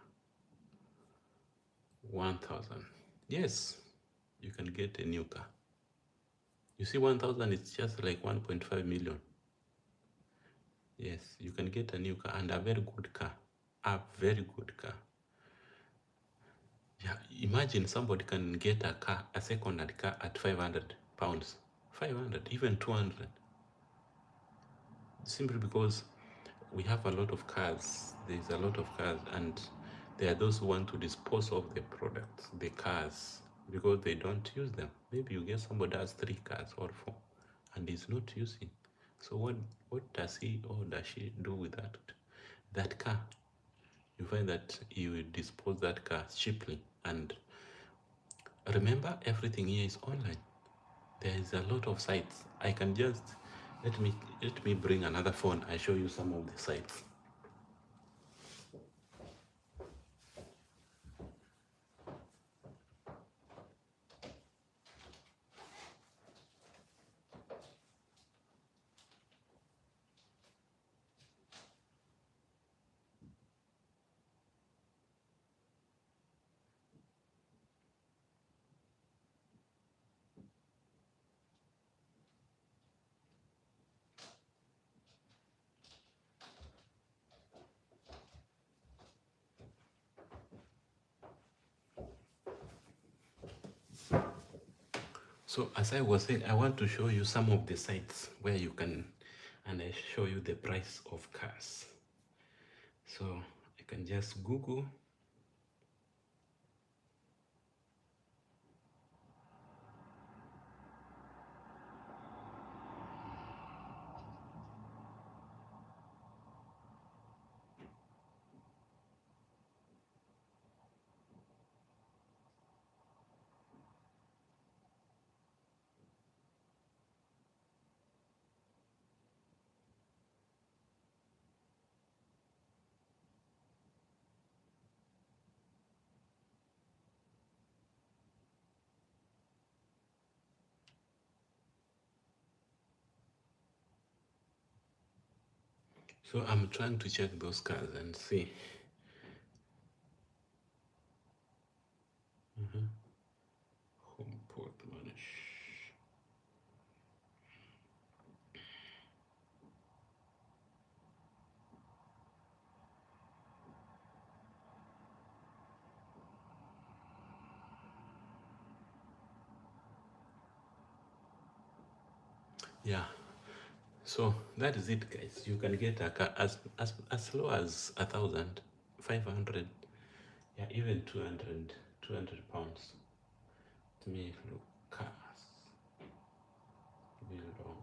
1,000. Yes, you can get a new car. You see, 1,000 is just like 1.5 million. Yes, you can get a new car, and a very good car. A very good car. Yeah, imagine somebody can get a car, a second-hand car at £500. 500, even 200. Simply because we have a lot of cars. There's a lot of cars, and there are those who want to dispose of the products, the cars, because they don't use them. Maybe you get somebody has 3 cars or 4 and is not using. So what does he or does she do with that car? You find that you will dispose that car cheaply. And remember, everything here is online. There is a lot of sites. I can just let me bring another phone. I show you some of the sites. So as I was saying, I want to show you some of the sites where you can, and I show you the price of cars. So I can just Google. So I'm trying to check those cars and see. Homeport manage. Yeah. So that is it, guys. You can get a car as low as 1,000, 500, yeah, even 200 pounds. Let me look cars below.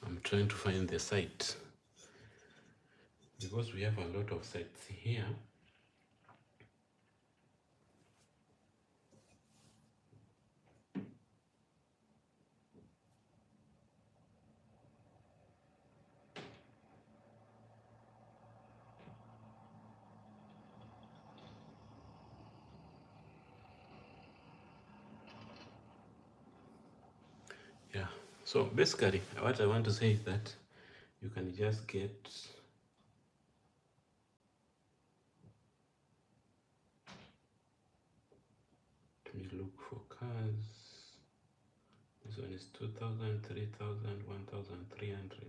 I'm trying to find the site because we have a lot of sites here. Yeah. So basically, what I want to say is that you can just get me look for cars. This one is 2,000, 3,000, 1,300.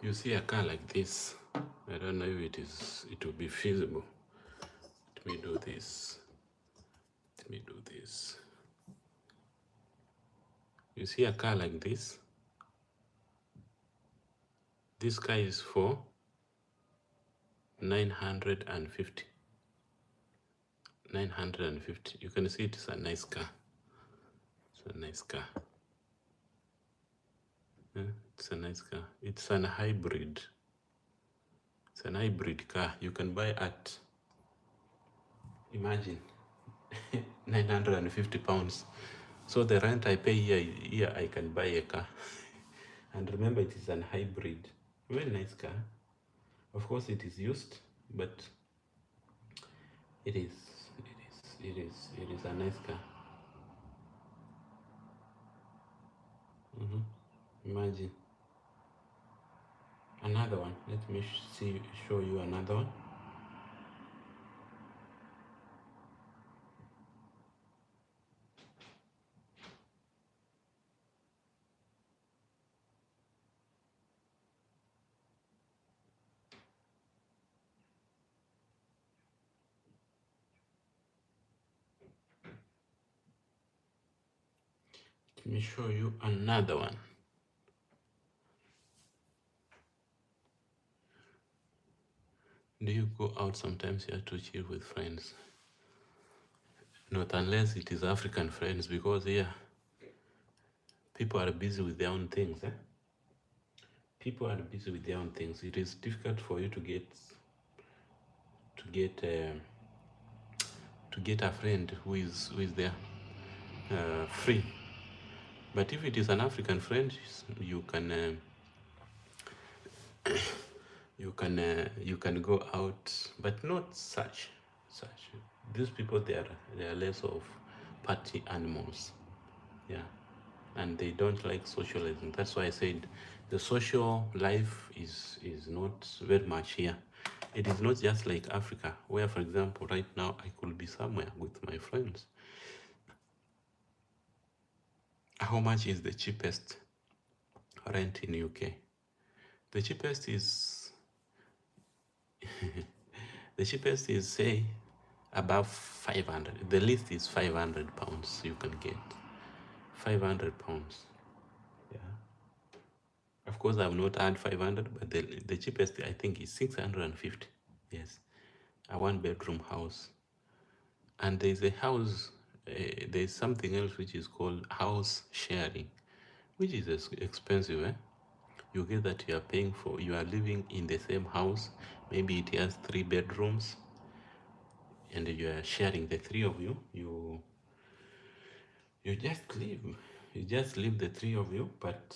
You see a car like this. I don't know if it will be feasible. Let me do this. Let me do this. You see a car like this. This car is for 950. 950. You can see it's a nice car. It's a nice car. It's a nice car. It's an hybrid. It's an hybrid car. You can buy at, imagine, 950 pounds. So the rent I pay here I can buy a car. And remember, it is an hybrid. Very nice car. Of course, it is used, but it is a nice car. Imagine. Another one. Let me show you another one. Let me show you another one. Do you go out sometimes here to chill with friends? Not unless it is African friends, because here people are busy with their own things. People are busy with their own things. It is difficult for you to get a friend who is there free. But if it is an African friend, you can you can go out, but not such. These people, they are less of party animals, yeah, and they don't like socializing. That's why I said the social life is not very much here. It is not just like Africa, where, for example, right now I could be somewhere with my friends. How much is the cheapest rent in UK? The cheapest is the cheapest is, say, above 500. The least is 500 pounds. You can get 500 pounds. Yeah. Of course, I've not had 500, but the cheapest I think is 650. Yes, a one-bedroom house. And there's a house. There's something else which is called house sharing, which is expensive. You get that you are paying for. You are living in the same house. Maybe it has 3 bedrooms, and you are sharing, the 3 of you. You just live. You just live, the 3 of you, but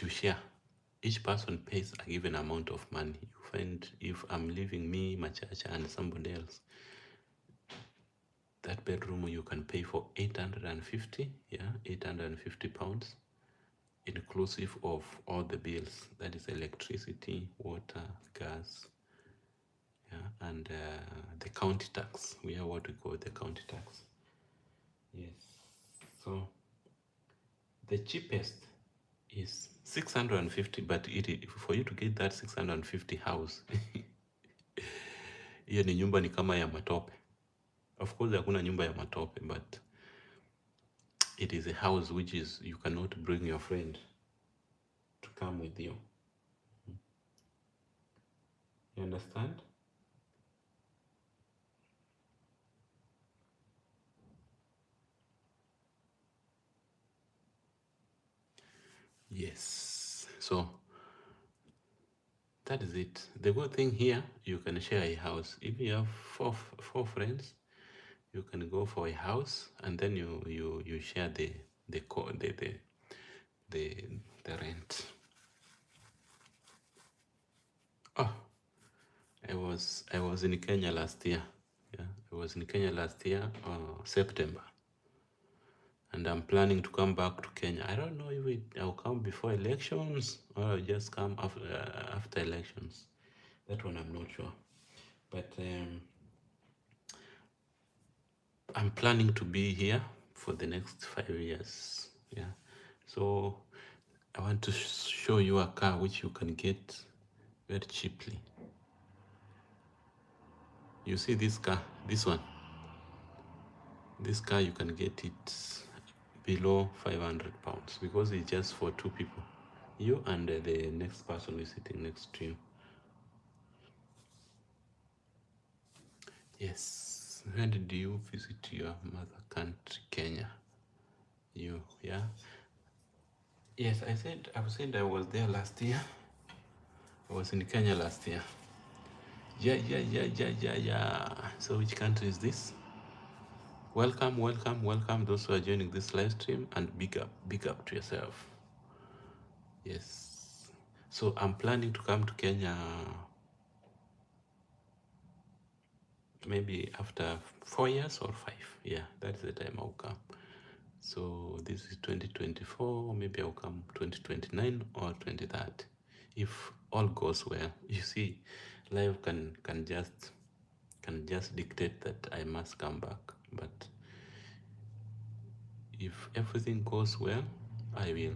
you share. Each person pays a given amount of money. You find, if I'm living, me, Machacha, and somebody else, that bedroom you can pay for 850. Yeah, 850 pounds, inclusive of all the bills. That is electricity, water, gas, yeah, and the county tax. We have what we call the county tax. Yes. So the cheapest is 650, but for you to get that 650 house, hiyo ni nyumba ni kama ya matope. Of course hakuna nyumba ya matope, but it is a house which is, you cannot bring your friend to come with you. You understand? Yes. So that is it. The good thing here, you can share a house. If you have four friends, you can go for a house, and then you share the rent. Oh, I was in Kenya last year. Yeah, I was in Kenya last year, September, and I'm planning to come back to Kenya. I don't know if I'll come before elections or I'll just come after elections. That one I'm not sure, but I'm planning to be here for the next 5 years. Yeah. So I want to show you a car which you can get very cheaply. You see this car, this one. This car you can get it below 500 pounds because it's just for two people, you and the next person who is sitting next to you. Yes. When did you visit your mother country, Kenya? You, yeah. Yes, I said I was there last year. I was in Kenya last year. Yeah. So which country is this? Welcome those who are joining this live stream, and big up to yourself. Yes. So I'm planning to come to Kenya maybe after 4 years or 5. Yeah, that's the time I'll come. So this is 2024, maybe I'll come 2029 or 2030 if all goes well. You see, life can just dictate that I must come back, but if everything goes well, I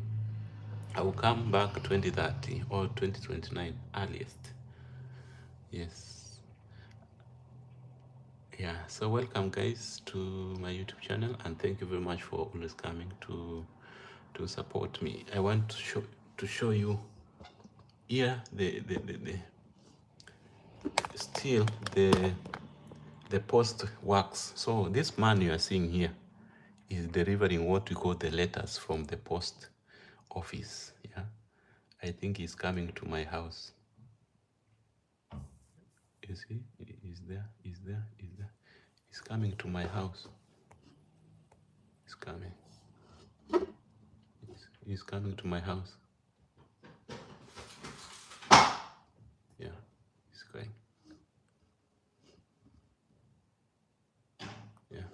will come back 2030 or 2029 earliest. Yes. Yeah, so welcome guys to my YouTube channel, and thank you very much for always coming to support me. I want to show you here the still the post works. So this man you are seeing here is delivering what we call the letters from the post office. Yeah, I think he's coming to my house. You see, he's there. He's coming to my house. He's coming. He's coming to my house. Yeah, he's going. Yeah.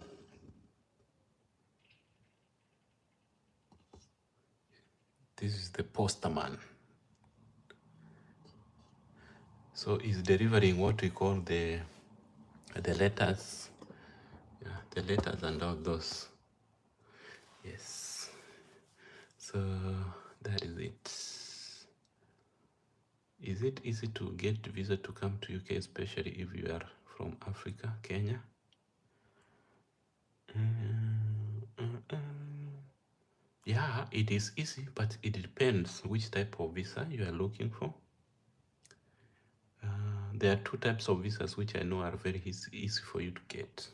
This is the postman. So he's delivering what we call the letters. Yeah, the letters and all those. Yes. So that is it. Is it easy to get visa to come to UK, especially if you are from Africa, Kenya? Yeah, it is easy, but it depends which type of visa you are looking for. There are two types of visas which I know are very easy for you to get.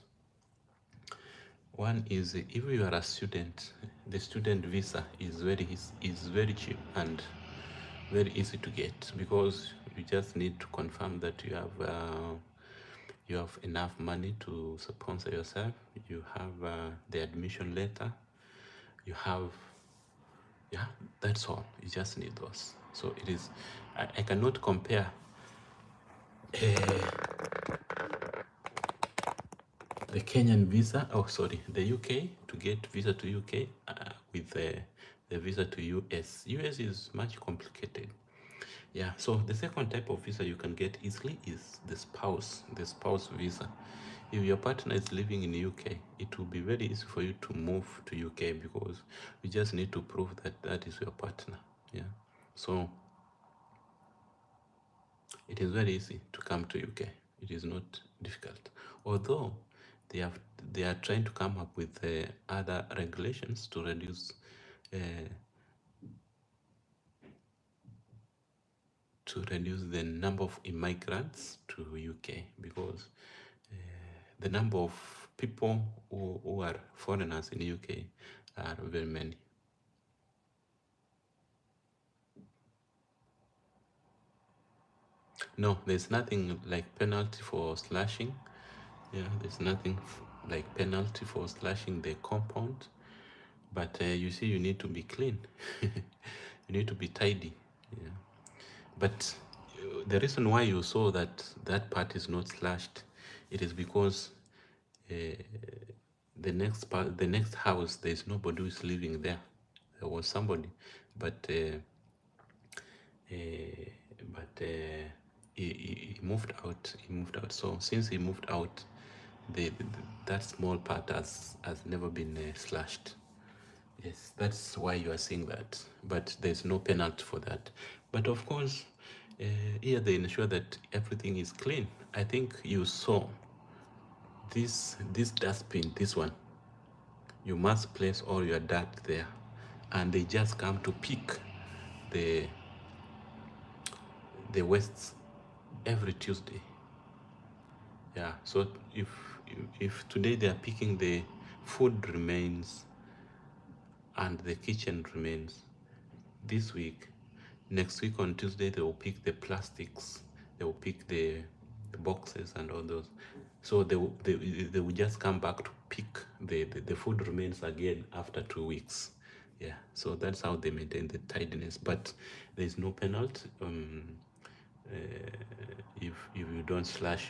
One is if you are a student, the student visa is very cheap and very easy to get, because you just need to confirm that you have enough money to sponsor yourself. You have the admission letter. You have, yeah, that's all. You just need those. So it is. I cannot compare the Kenyan visa, the UK, to get visa to UK with the visa to US. US is much complicated. Yeah, so the second type of visa you can get easily is the spouse visa. If your partner is living in the UK, it will be very easy for you to move to UK, because you just need to prove that that is your partner. Yeah, so it is very easy to come to UK. It is not difficult, although they are trying to come up with other regulations to reduce the number of immigrants to UK, because the number of people who are foreigners in the UK are very many. No, there's nothing like penalty for slashing. Yeah, there's nothing like penalty for slashing the compound. But you see, you need to be clean. You need to be tidy. Yeah. But the reason why you saw that part is not slashed, it is because the next house, there is nobody who is living there. There was somebody, but he moved out. So since he moved out, that small part has never been slashed. Yes, that's why you are seeing that. But there's no penalty for that. But of course, here they ensure that everything is clean. I think you saw this dustbin, this one. You must place all your dirt there, and they just come to pick the wastes every Tuesday. Yeah. So if today they are picking the food remains and the kitchen remains, this week, next week on Tuesday they will pick the plastics, they will pick the boxes and all those. So they will just come back to pick the food remains again after 2 weeks. Yeah, so that's how they maintain the tidiness, but there's no penalty if you don't slash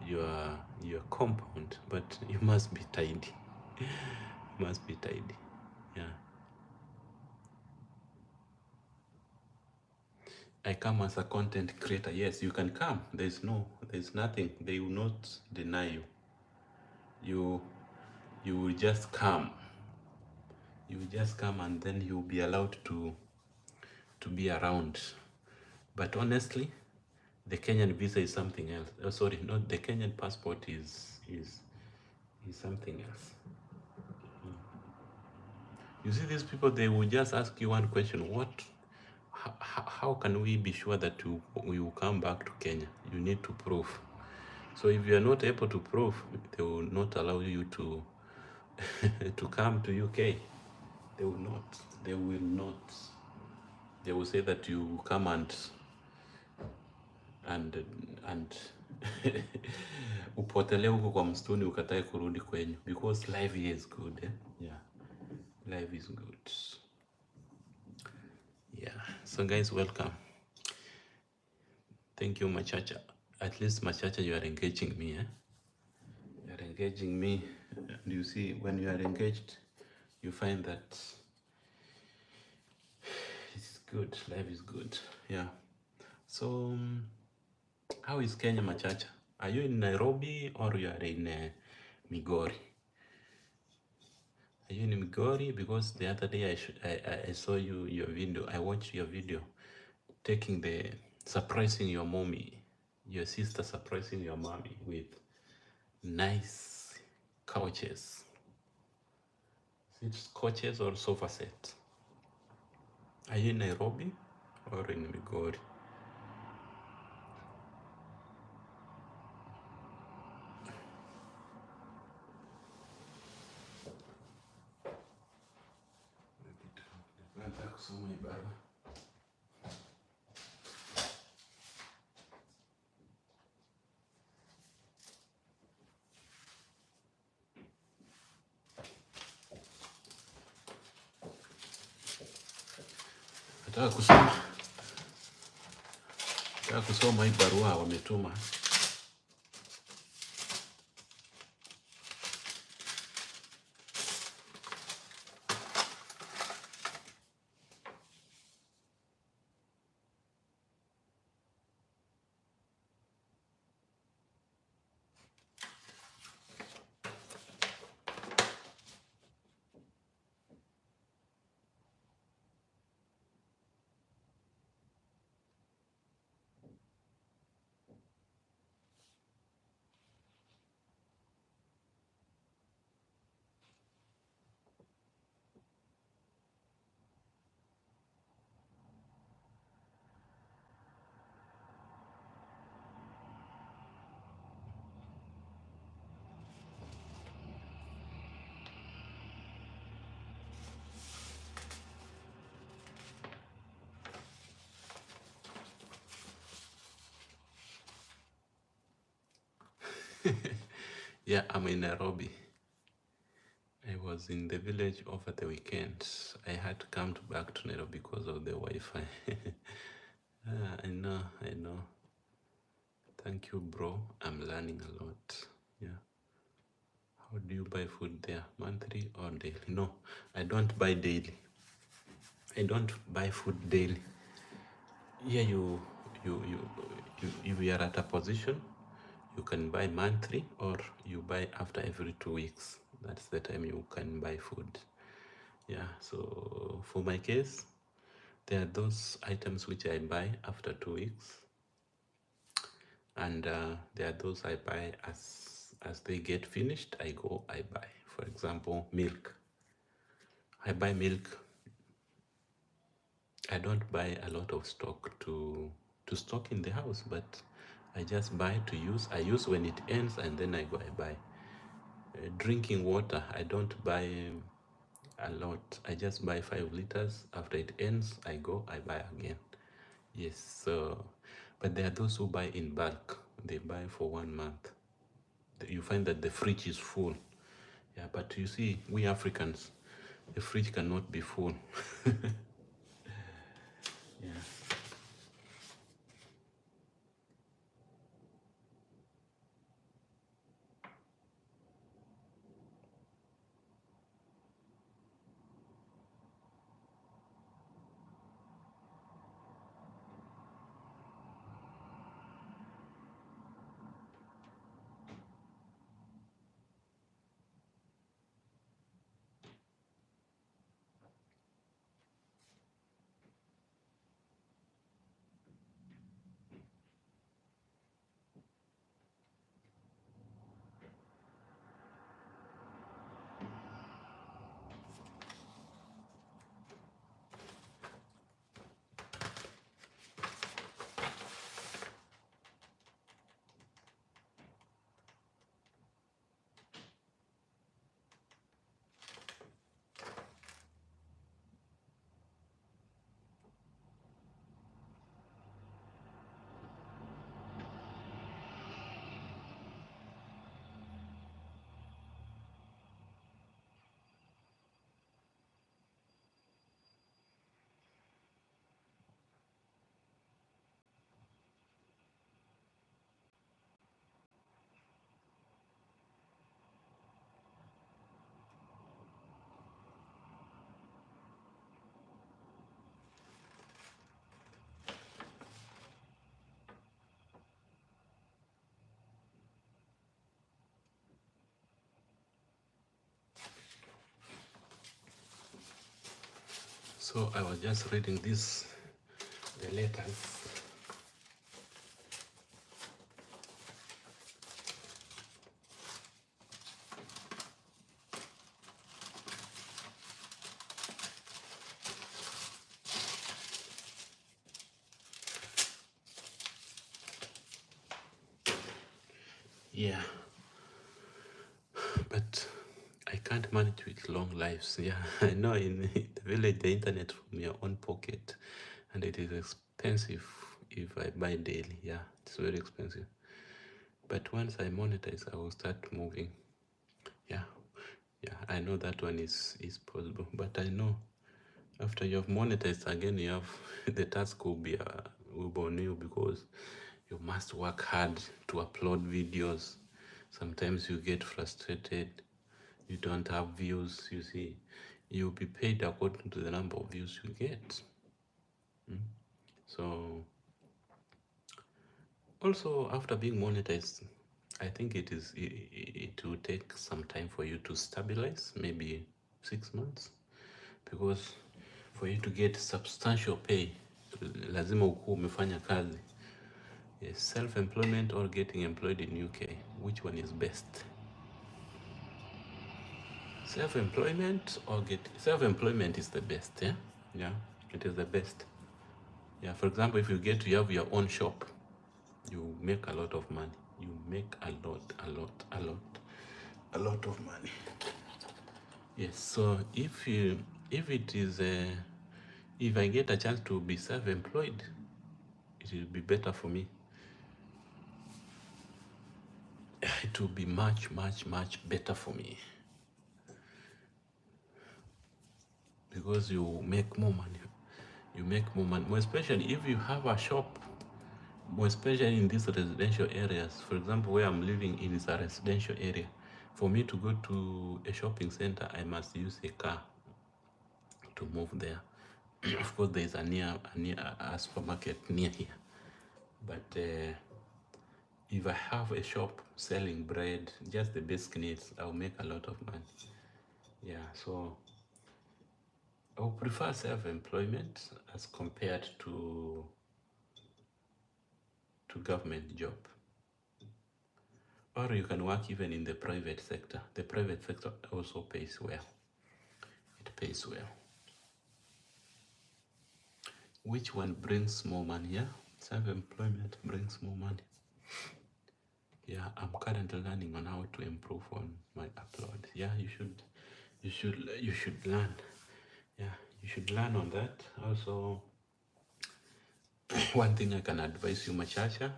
your compound, but you must be tidy. You must be tidy. Yeah. I come as a content creator. Yes, you can come. There's nothing. They will not deny you. You will just come. You will just come, and then you'll be allowed to be around. But honestly, the Kenyan visa is something else. Oh, sorry, not the Kenyan passport is something else. You see, these people, they will just ask you one question: how can we be sure that you will come back to Kenya? You need to prove. So if you are not able to prove, they will not allow you to to come to UK. They will not. They will not. They will say that you come and upotelee huko kwa msituni ukatae kurudi kwenyu, because life here is good. Yeah, life is good. Yeah. So guys, welcome. Thank you, Machacha. At least Machacha, you are engaging me. You are engaging me, and you see, when you are engaged, you find that it's good. Life is good. Yeah. So, how is Kenya, Machacha? Are you in Nairobi or you are in Migori? Are you in Migori? Because the other day I saw your video. I watched your video taking surprising your mommy, your sister surprising your mommy with nice couches. Is it couches or sofa set? Are you in Nairobi or in Migori? Nataka kusoma ibada. Nataka kusoma hii barua wametuma. Yeah, I'm in Nairobi. I was in the village over the weekend. I had to come back to Nairobi because of the Wi-Fi. I know. Thank you, bro. I'm learning a lot. Yeah. How do you buy food there? Monthly or daily? No, I don't buy daily. I don't buy food daily. Here if you are at a position, you can buy monthly or you buy after every 2 weeks. That's the time you can buy food. Yeah, so for my case, there are those items which I buy after 2 weeks, and there are those I buy as they get finished. I buy. For example, milk. I buy milk. I don't buy a lot of stock to stock in the house, but I just buy to use. I use when it ends, and then I go. I buy. Drinking water. I don't buy a lot. I just buy 5 liters. After it ends, I go. I buy again. Yes. So, but there are those who buy in bulk. They buy for 1 month. You find that the fridge is full. Yeah, but you see, we Africans, the fridge cannot be full. Yeah. So I was just reading the letters. Yeah, but I can't manage with long lives. Yeah, I know in the village the internet from your own pocket, and it is expensive if I buy daily. Yeah, it's very expensive. But once I monetize, I will start moving. Yeah, yeah, I know that one is possible. But I know after you have monetized again, you have the task will be on you, because you must work hard to upload videos. Sometimes you get frustrated, you don't have views. You see, you'll be paid according to the number of views you get. So also, after being monetized, I think it will take some time for you to stabilize, maybe 6 months, because for you to get substantial pay, lazima ukuwe umefanya kazi. Yes, self-employment or getting employed in UK, which one is best? Self-employment is the best. Yeah, it is the best. Yeah, for example, if you have your own shop, you make a lot of money. You make a lot of money. Yes. So if it is if I get a chance to be self-employed, it will be better for me. It will be much better for me, because you make more money. You make more money, more especially if you have a shop, more especially in these residential areas. For example, where I'm living in is a residential area. For me to go to a shopping center, I must use a car to move there. Of course, there is a supermarket near here, but if I have a shop selling bread, just the basic needs, I'll make a lot of money. Yeah, so I would prefer self-employment as compared to government job. Or you can work even in the private sector. The private sector also pays well. It pays well. Which one brings more money? Yeah, self-employment brings more money. Yeah, I'm currently learning on how to improve on my upload. Yeah, you should learn. Yeah, you should learn on that. Also, one thing I can advise you, Machacha,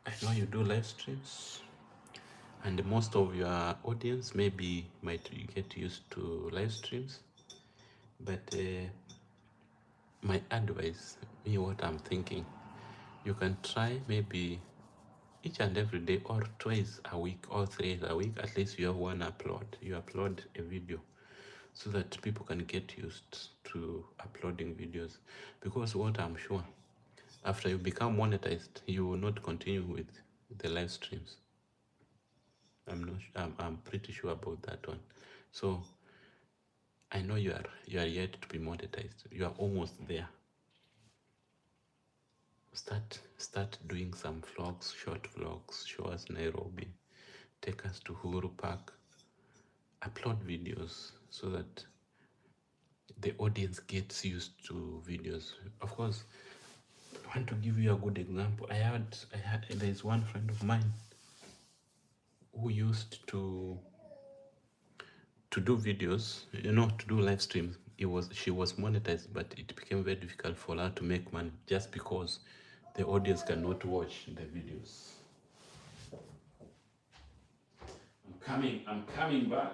I know you do live streams, and most of your audience maybe might get used to live streams, but my advice, me what I'm thinking, you can try maybe each and every day or twice a week or 3 days a week, at least you have one upload. You upload a video so that people can get used to uploading videos. Because what I'm sure, after you become monetized, you will not continue with the live streams. I'm pretty sure about that one. So I know you are yet to be monetized. You are almost there. Start doing some vlogs, short vlogs. Show us Nairobi, take us to Uhuru Park, upload videos so that the audience gets used to videos. Of course, I want to give you a good example. There's one friend of mine who used to do videos, to do live streams. She was monetized, but it became very difficult for her to make money just because the audience cannot watch the videos. I'm coming back.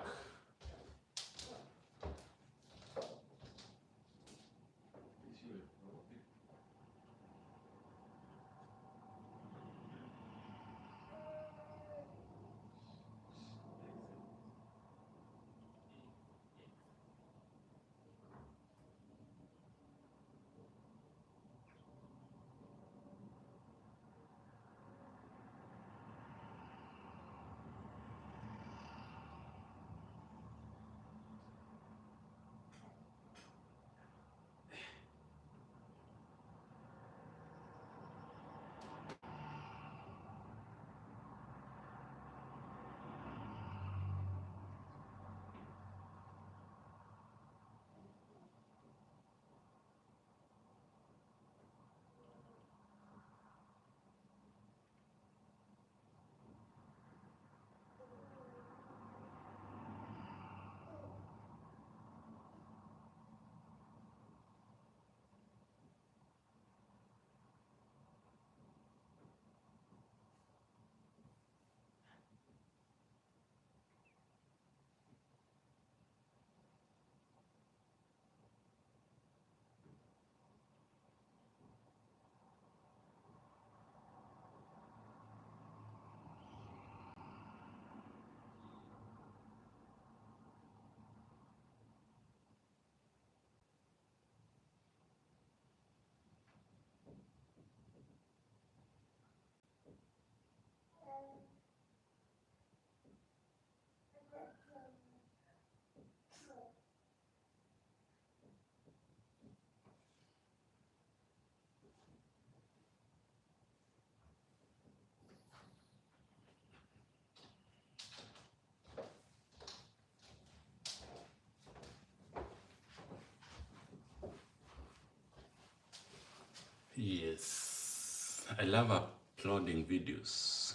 Yes, I love uploading videos.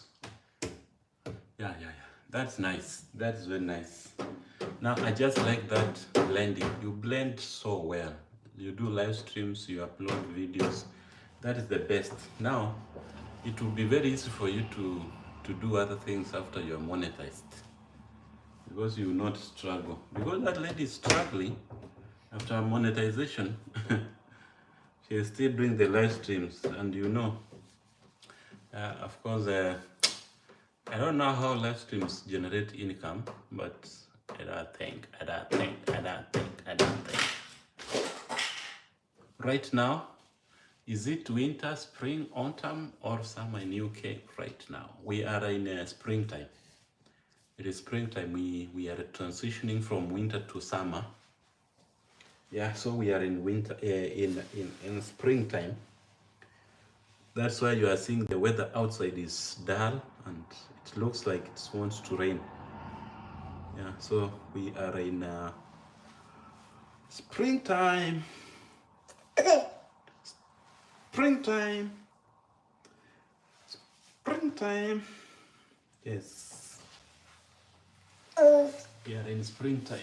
Yeah. That's nice. That's very nice. Now, I just like that blending. You blend so well. You do live streams, you upload videos. That is the best. Now, it will be very easy for you to do other things after you're monetized. Because you will not struggle. Because that lady is struggling after monetization. She is still doing the live streams, and of course, I don't know how live streams generate income, but I don't think. Right now, is it winter, spring, autumn, or summer in UK right now? We are in springtime. It is springtime. We are transitioning from winter to summer. Yeah, so we are in winter, in springtime. That's why you are seeing the weather outside is dull and it looks like it wants to rain. Yeah, so we are in springtime. Springtime. Springtime. Yes. We are in springtime.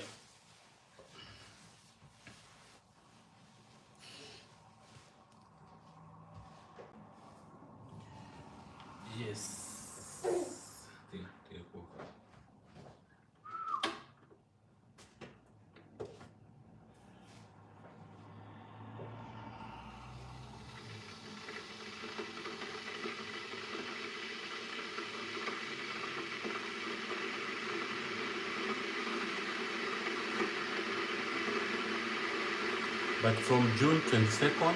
Yes. But from June 22nd,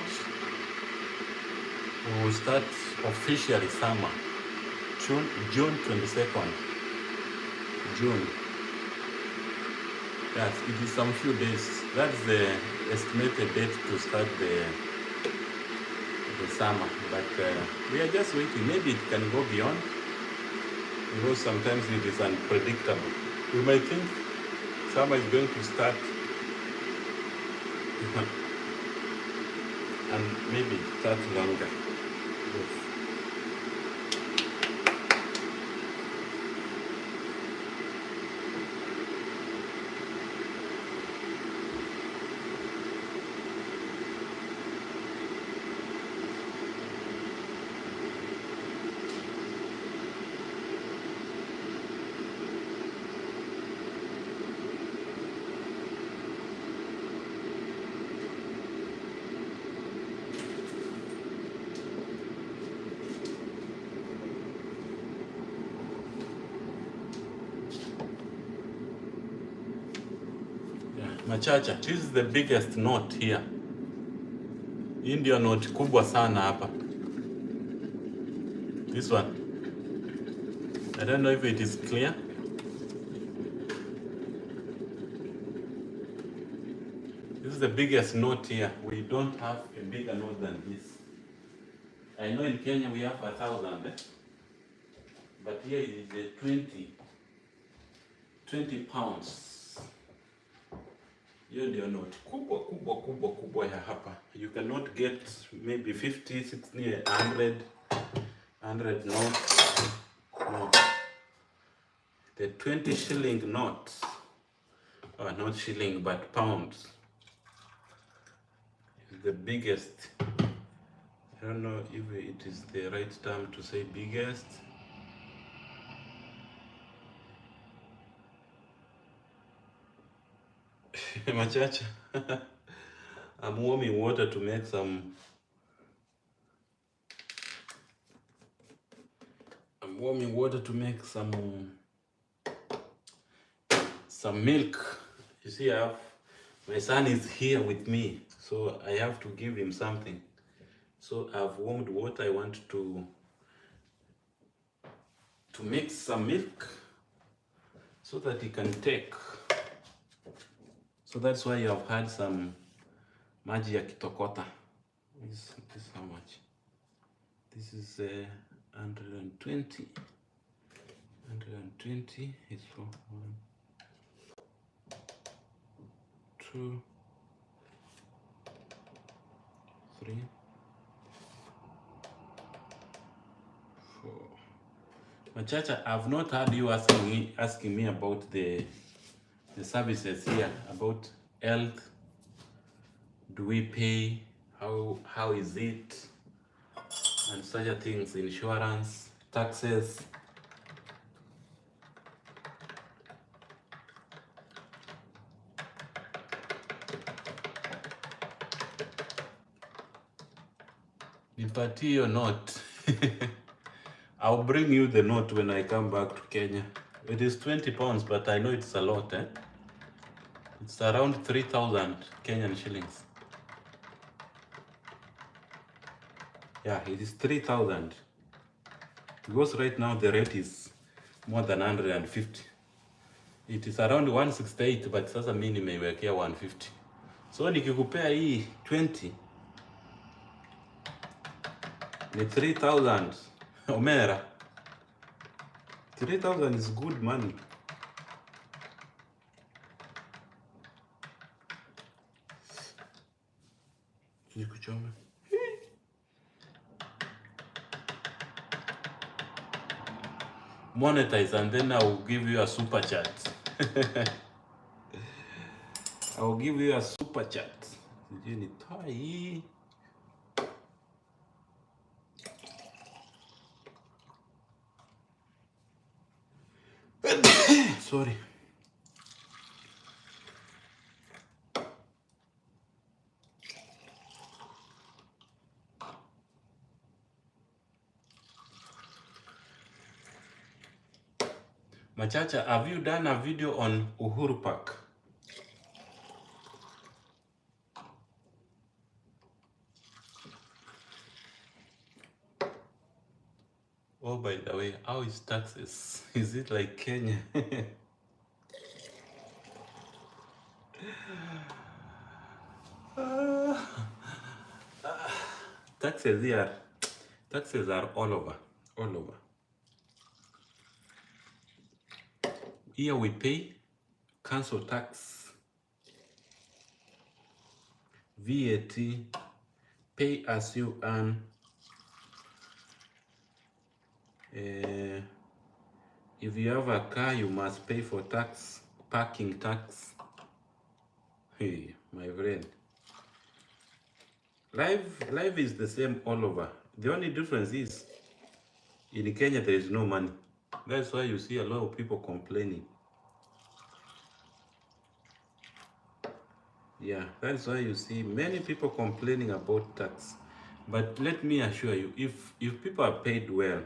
we will start officially summer. June 22nd. June. Yes, it is some few days. That's the estimated date to start the summer. But we are just waiting. Maybe it can go beyond, because sometimes it is unpredictable. We might think summer is going to start and maybe start longer. Yes. Machacha, this is the biggest knot here. Hii ndio knot kubwa sana hapa. This one. I don't know if it is clear. This is the biggest knot here. We don't have a bigger knot than this. I know in Kenya we have 1,000, but here it is 20 pounds. Hiyo ndio note kubwa ya hapa. You cannot get maybe 50, 60, 100 notes. No. The 20 shilling notes, not shilling but pounds, is the biggest. I don't know if it is the right term to say biggest. Machacha, I'm warming water to make some. I'm warming water to make some milk. You see, my son is here with me, so I have to give him something. So I've warmed water. I want to mix some milk so that he can take. So that's why you have had some maji ya kitokota. This is how much? This is 120. 120 is for 1, 2, 3, 4. Machacha, I've not heard you asking me about the services here, about health. Do we pay? How is it? And such things, insurance, taxes. Nipatie your note. I'll bring you the note when I come back to Kenya. It is 20 pounds, but I know it's a lot, eh? It's around 3,000 Kenyan shillings. Yeah, it is 3,000. Because right now the rate is more than 150. It is around 168, but sasa mimi nimeiwekea 150. So nikikupea hii 20 ni 3000 Omera. 3000 is good money. Nikuchome. Monetize and then I will give you a super chat. I will give you a super chat. Sijui nitoa hii. Sorry. Machacha, have you done a video on Uhuru Park? Oh, by the way, how is taxes? Is it like Kenya? Taxes are all over. Here we pay council tax, VAT, pay as you earn. If you have a car, you must pay for tax, parking tax. Hey, my friend. Life is the same all over. The only difference is, in Kenya there is no money. That's why you see a lot of people complaining. Yeah, that's why you see many people complaining about tax. But let me assure you, if people are paid well,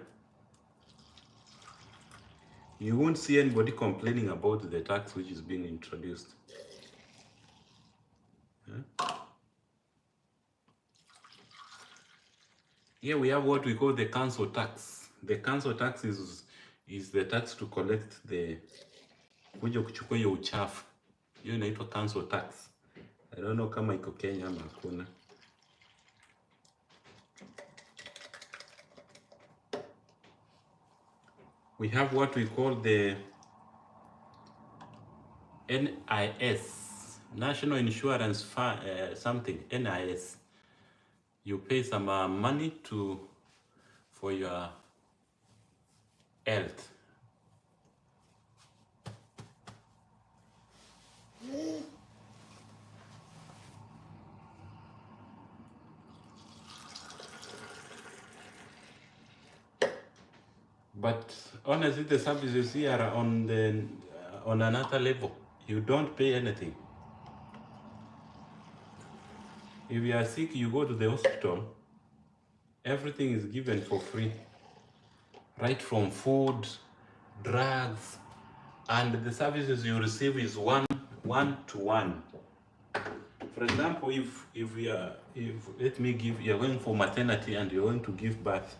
you won't see anybody complaining about the tax which is being introduced. Huh? Here we have what we call the council tax. The council tax is the tax to collect the kuja kuchukua hiyo uchafu. Hiyo inaitwa council tax. I don't know kama iko Kenya ama hakuna. We have what we call the NIS, National Insurance Fund, something, NIS. You pay some money for your health. But honestly, the services here are on another level. You don't pay anything. If you are sick, you go to the hospital. Everything is given for free, right from food, drugs, and the services you receive is one-to-one. For example, if let me give, you're going for maternity and you're going to give birth.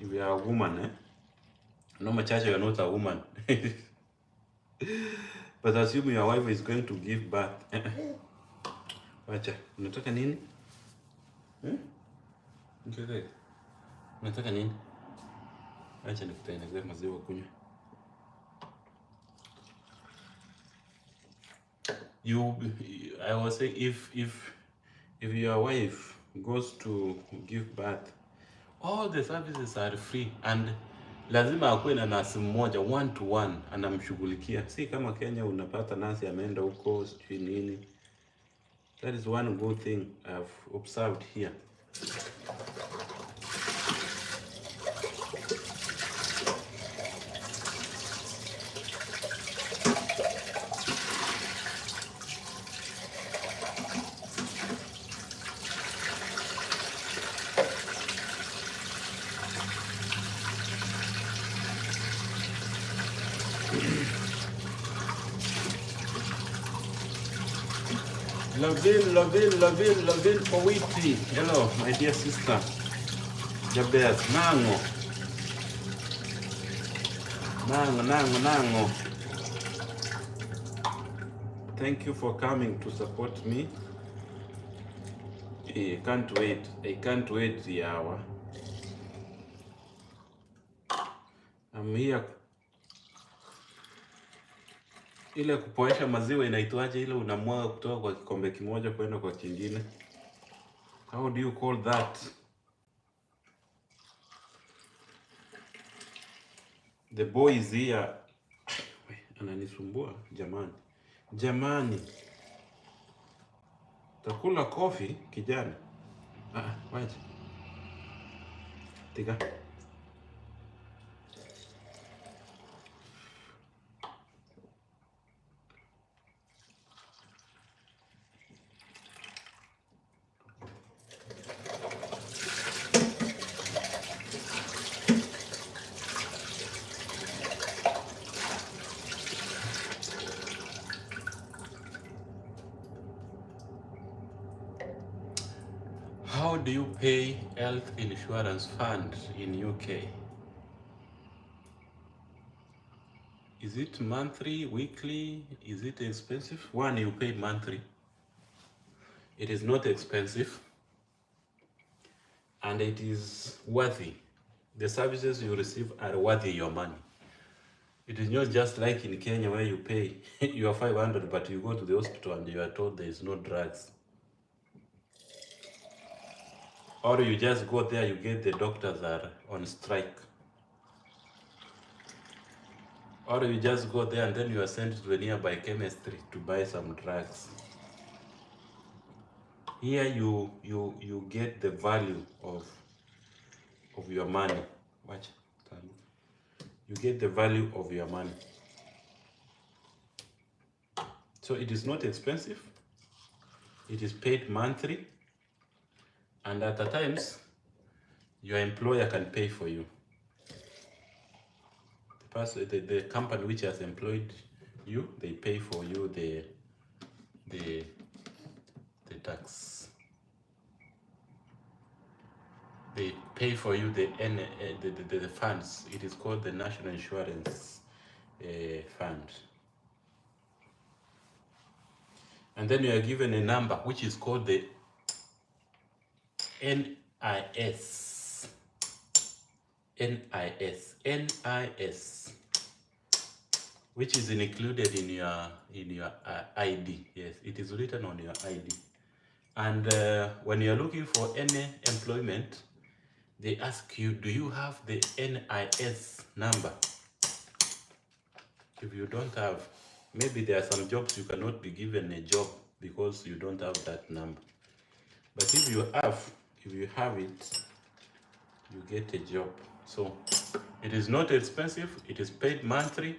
If you are a woman, no Machacha, you're not a woman. But assume your wife is going to give birth. Wacha, unataka nini? Okay. Unataka nini? Acha nikutengenezee maziwa kunywa. I was saying, if your wife goes to give birth, all the services are free and lazima akuwe na nasi mmoja one-to-one anamshughulikia. Si kama Kenya unapata nasi ameenda huko sijui nini. That is one good thing I've observed here. Lovin Owiti. Hello, my dear sister. Jabez, nango. Thank you for coming to support me. I can't wait. I can't wait the hour. I'm here. Ile kupoesha maziwa inaitwaje? Ile unamwaga kutoka kwa kikombe kimoja kwenda kwa kingine. How do you call that? The boy is here. Ananisumbua jamani. Jamani. Takula coffee kijana. Wacha. Tika. How do you pay health insurance fund in UK? Is it monthly, weekly? Is it expensive? One, you pay monthly. It is not expensive and it is worthy. The services you receive are worthy your money. It is not just like in Kenya where you pay you are 500 but you go to the hospital and you are told there is no drugs. Or you just go there, you get the doctors are on strike. Or you just go there and then you are sent to a nearby chemistry to buy some drugs. Here you get the value of your money. Watch. You get the value of your money. So it is not expensive. It is paid monthly. And at the times, your employer can pay for you. The company which has employed you, they pay for you the tax. They pay for you the funds. It is called the National Insurance Fund. And then you are given a number which is called the NIS, which is included in your ID. Yes, it is written on your ID. And when you are looking for any employment, they ask you, do you have the NIS number? If you don't have, maybe there are some jobs you cannot be given a job because you don't have that number. But if you have it, you get a job. So it is not expensive. It is paid monthly.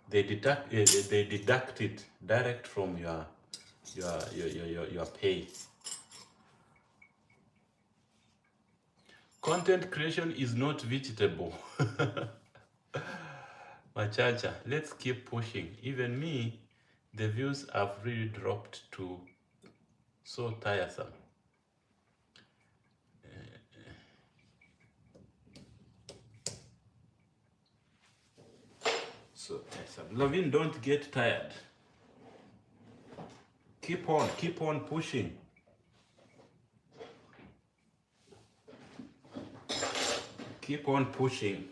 They deduct it direct from your pay. Content creation is not vegetable. Machacha, let's keep pushing. Even me, the views have really dropped to so tiresome. So tiresome. Lavin, don't get tired. Keep on pushing. Keep on pushing.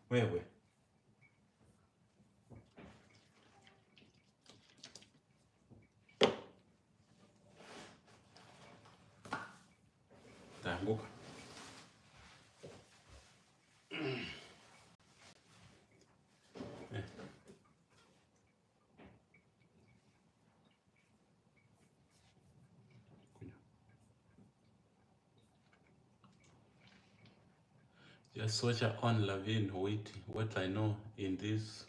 Wewe. Taanguka. Just search on Lavin Wait. What I know in this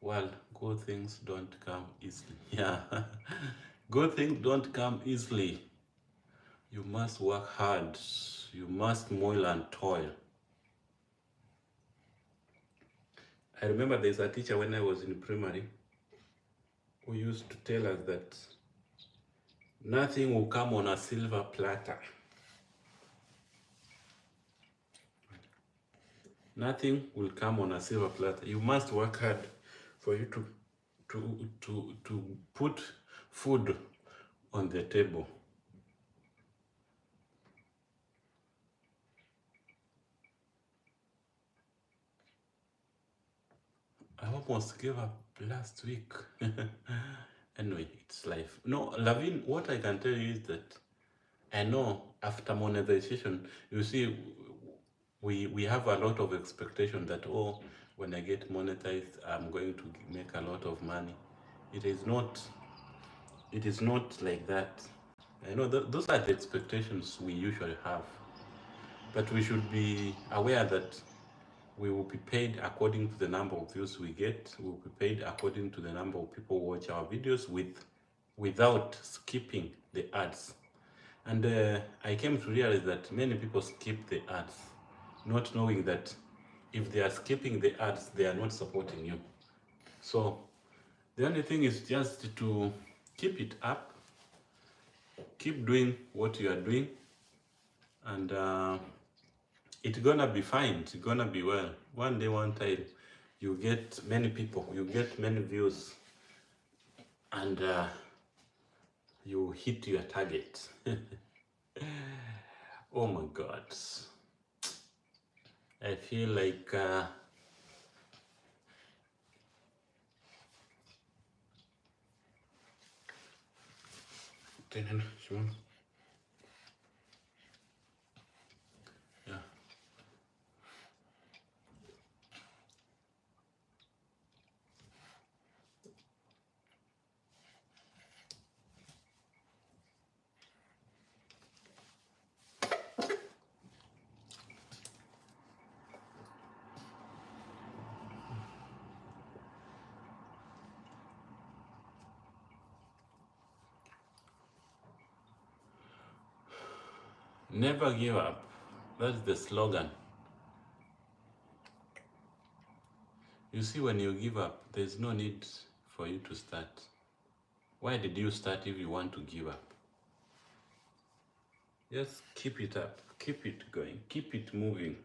world, good things don't come easily. Yeah. Good things don't come easily. You must work hard. You must moil and toil. I remember there's a teacher when I was in primary who used to tell us that nothing will come on a silver platter. Nothing will come on a silver platter. You must work hard for you to put food on the table. I almost gave up last week. Anyway, it's life. No, Lavin, what I can tell you is that I know after monetization, you see, we have a lot of expectation that, oh, when I get monetized, I'm going to make a lot of money. It is not like that. I know those are the expectations we usually have, but we should be aware that we will be paid according to the number of views we get. We will be paid according to the number of people who watch our videos without skipping the ads. And I came to realize that many people skip the ads, not knowing that if they are skipping the ads, they are not supporting you. So the only thing is just to keep it up, keep doing what you are doing, and it's gonna be fine, it's gonna be well. One day, one time, you get many people, you get many views, and you hit your target. Oh my God. I feel like yeah. Never give up. That's the slogan. You see, when you give up, there's no need for you to start. Why did you start if you want to give up? Just keep it up, keep it going, keep it moving.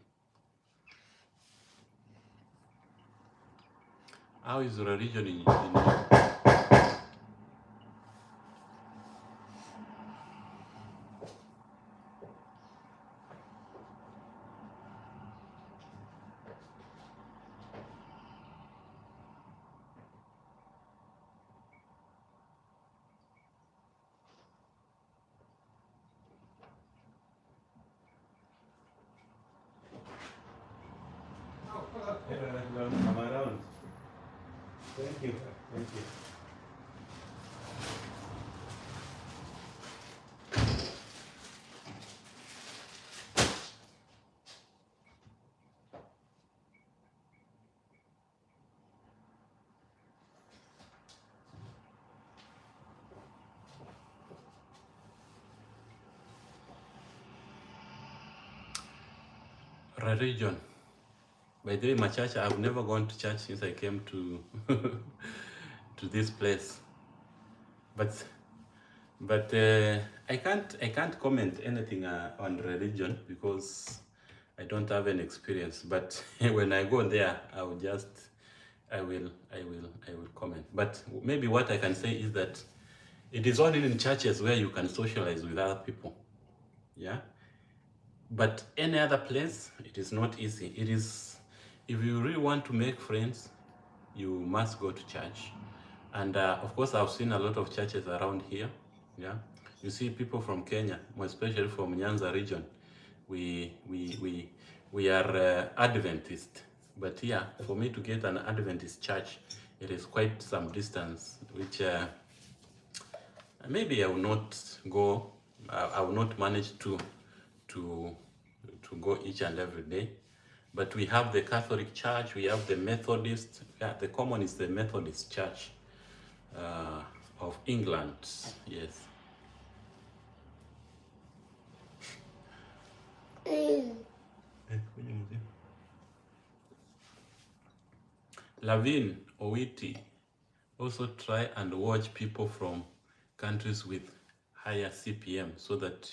How is religion in you? I'm around. Thank you. Thank you. Religion. By the way, my church, I've never gone to church since I came to to this place. But I can't comment anything on religion because I don't have any experience. But when I go there, I will comment. But maybe what I can say is that it is only in churches where you can socialize with other people. Yeah. But any other place, it is not easy. It is, if you really want to make friends, you must go to church. And of course, I've seen a lot of churches around here. Yeah, you see people from Kenya, especially from Nyanza region. We are Adventist, but yeah, for me to get an Adventist church, it is quite some distance, which maybe I will not go. I will not manage to go each and every day. But we have the Catholic Church, we have the Methodist. Yeah, the common is the Methodist Church of England. Yes. Lavin Owiti, also try and watch people from countries with higher CPM so that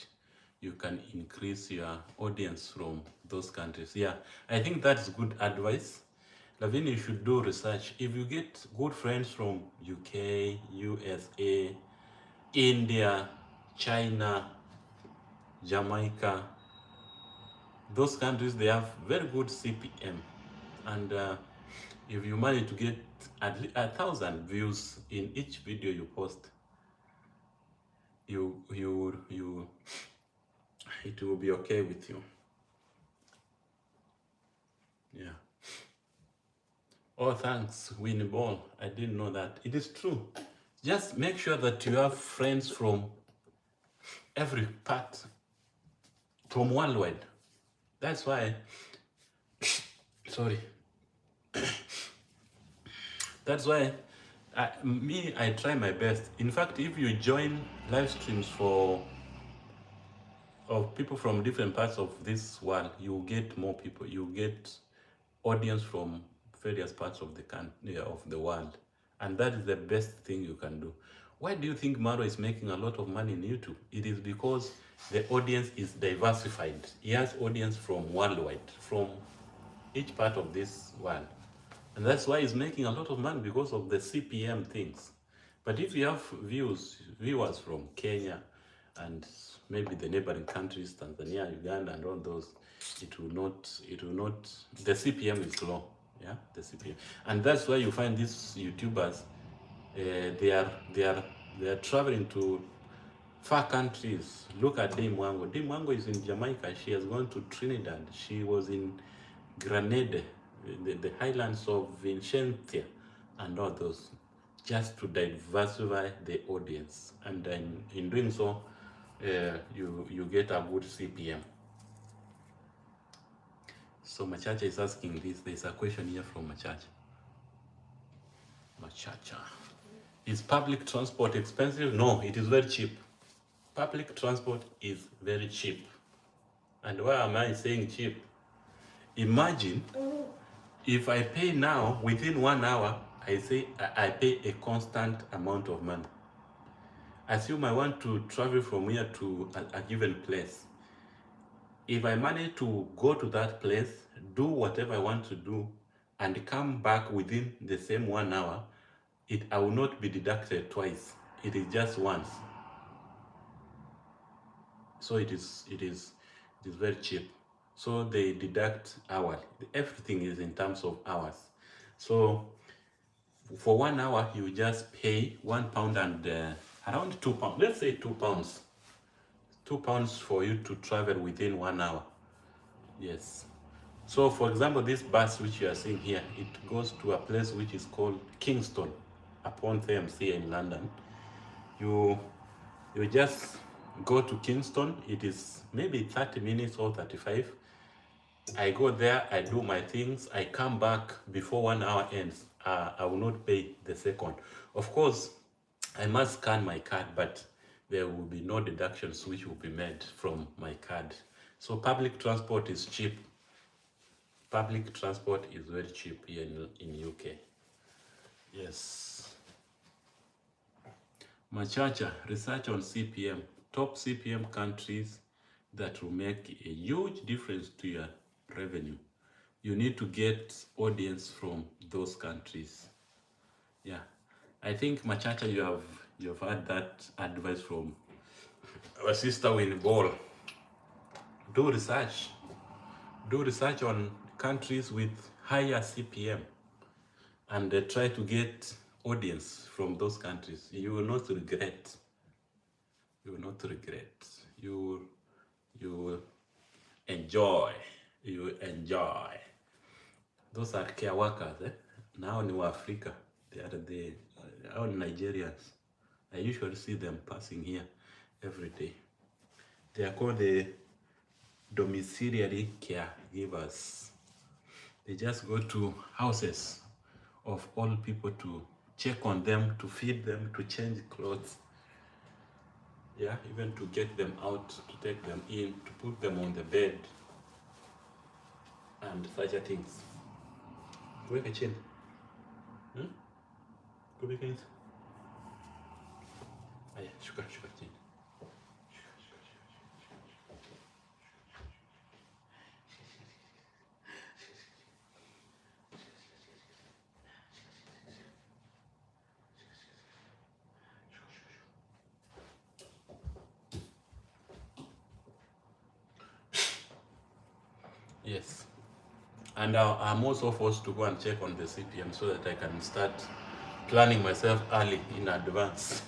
you can increase your audience from those countries. Yeah, I think that's good advice. Lavin, you should do research. If you get good friends from UK, USA, India, China, Jamaica, those countries, they have very good CPM. And if you manage to get at least 1,000 views in each video you post, you it will be okay with you. Yeah. Oh, thanks, Winnie Ball. I didn't know that. It is true. Just make sure that you have friends from every part, from worldwide. That's why, sorry. That's why I try my best. In fact, if you join live streams of people from different parts of this world, you get more people. You get audience from various parts of the world, and that is the best thing you can do. Why do you think Maro is making a lot of money in YouTube? It is because the audience is diversified. He has audience from worldwide, from each part of this world. And that's why he's making a lot of money, because of the CPM things. But if you have viewers from Kenya and maybe the neighboring countries, Tanzania, Uganda, and all those, it will not, the CPM is low, yeah, the CPM. And that's why you find these YouTubers, they are traveling to far countries. Look at Dame Wango. Dame Wango is in Jamaica. She has gone to Trinidad. She was in Grenada, the highlands of Vicentia, and all those, just to diversify the audience. And then in doing so, you get a good CPM. So Machacha is asking this. There's a question here from Machacha. Machacha, is public transport expensive? No, it is very cheap. Public transport is very cheap. And why am I saying cheap? Imagine if I pay now, within 1 hour, I pay a constant amount of money. Assume I want to travel from here to a given place. If I manage to go to that place, do whatever I want to do, and come back within the same 1 hour, I will not be deducted twice. It is just once. So it is very cheap. So they deduct hourly. Everything is in terms of hours. So for 1 hour, you just pay £1 and around £2. Let's say £2. £2 for you to travel within 1 hour. Yes. So for example, this bus which you are seeing here, it goes to a place which is called Kingston upon Thames here in London. You just go to Kingston. It is maybe 30 minutes or 35. I go there, I do my things, I come back before 1 hour ends. I will not pay the second. Of course, I must scan my card, but there will be no deductions which will be made from my card. So public transport is cheap. Public transport is very cheap here in UK. Yes. Machacha, research on CPM. Top CPM countries that will make a huge difference to your revenue. You need to get audience from those countries. Yeah, I think Machacha, you've had that advice from our sister Winnie Ball. Do research on countries with higher CPM, and try to get audience from those countries. You will not regret. You will not regret. You will enjoy. You enjoy. Those are care workers, eh? Now in Africa, they are Nigerians. I usually see them passing here every day. They are called the domiciliary caregivers. They just go to houses of all people to check on them, to feed them, to change clothes. Yeah, even to get them out, to take them in, to put them on the bed. and such a things. Weka chini. Kubika hizi. Aya, shuka chini. Yes. And I'm also forced to go and check on the CPM so that I can start planning myself early in advance.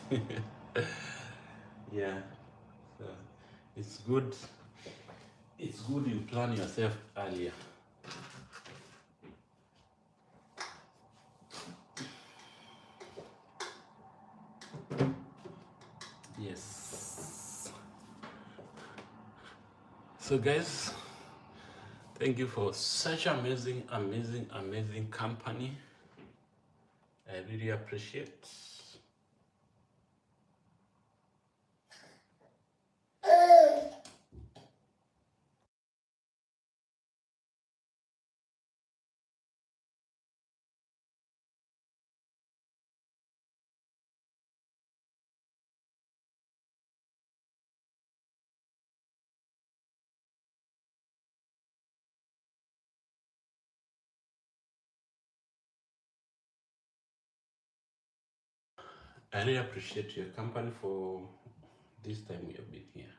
Yeah. So it's good. It's good you plan yourself earlier. Yes. So guys, thank you for such amazing company. I really appreciate. I really appreciate your company for this time we have been here.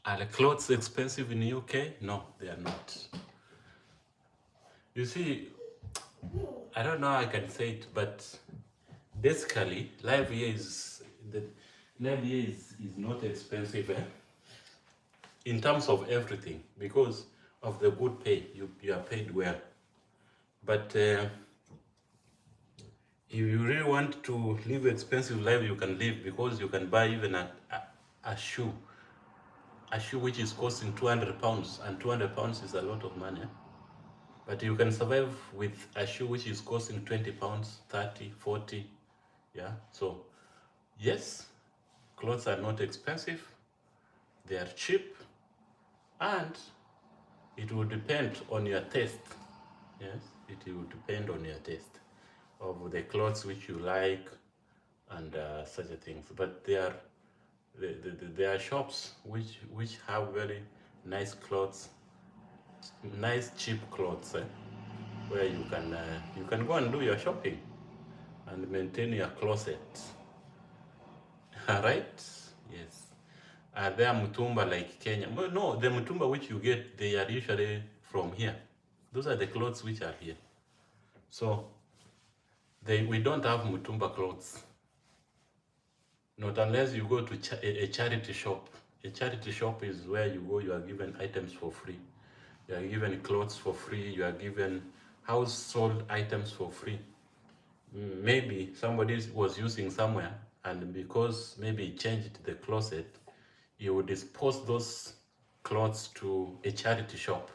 Are the clothes expensive in the UK? No, they are not. You see, I don't know how I can say it, but basically, life here is not expensive in terms of everything because of the good pay. You are paid well, but if you really want to live expensive life, you can live because you can buy even a shoe which is costing £200, and £200 is a lot of money. But you can survive with a shoe which is costing £20, 30, 40. Yeah. So yes, clothes are not expensive. They are cheap, and it will depend on your taste. Yes, it will depend on your taste of the clothes which you like and such things. But there are shops which have very nice clothes, nice cheap clothes, where you can go and do your shopping and maintain your closet. All right? Yes. Are there mutumba like Kenya? Well, no, the mutumba which you get, they are usually from here. Those are the clothes which are here. So we don't have mutumba clothes. Not unless you go to a charity shop. A charity shop is where you go, you are given items for free. You are given clothes for free. You are given household items for free. Maybe somebody was using somewhere, and because maybe he changed the closet, he would dispose those clothes to a charity shop,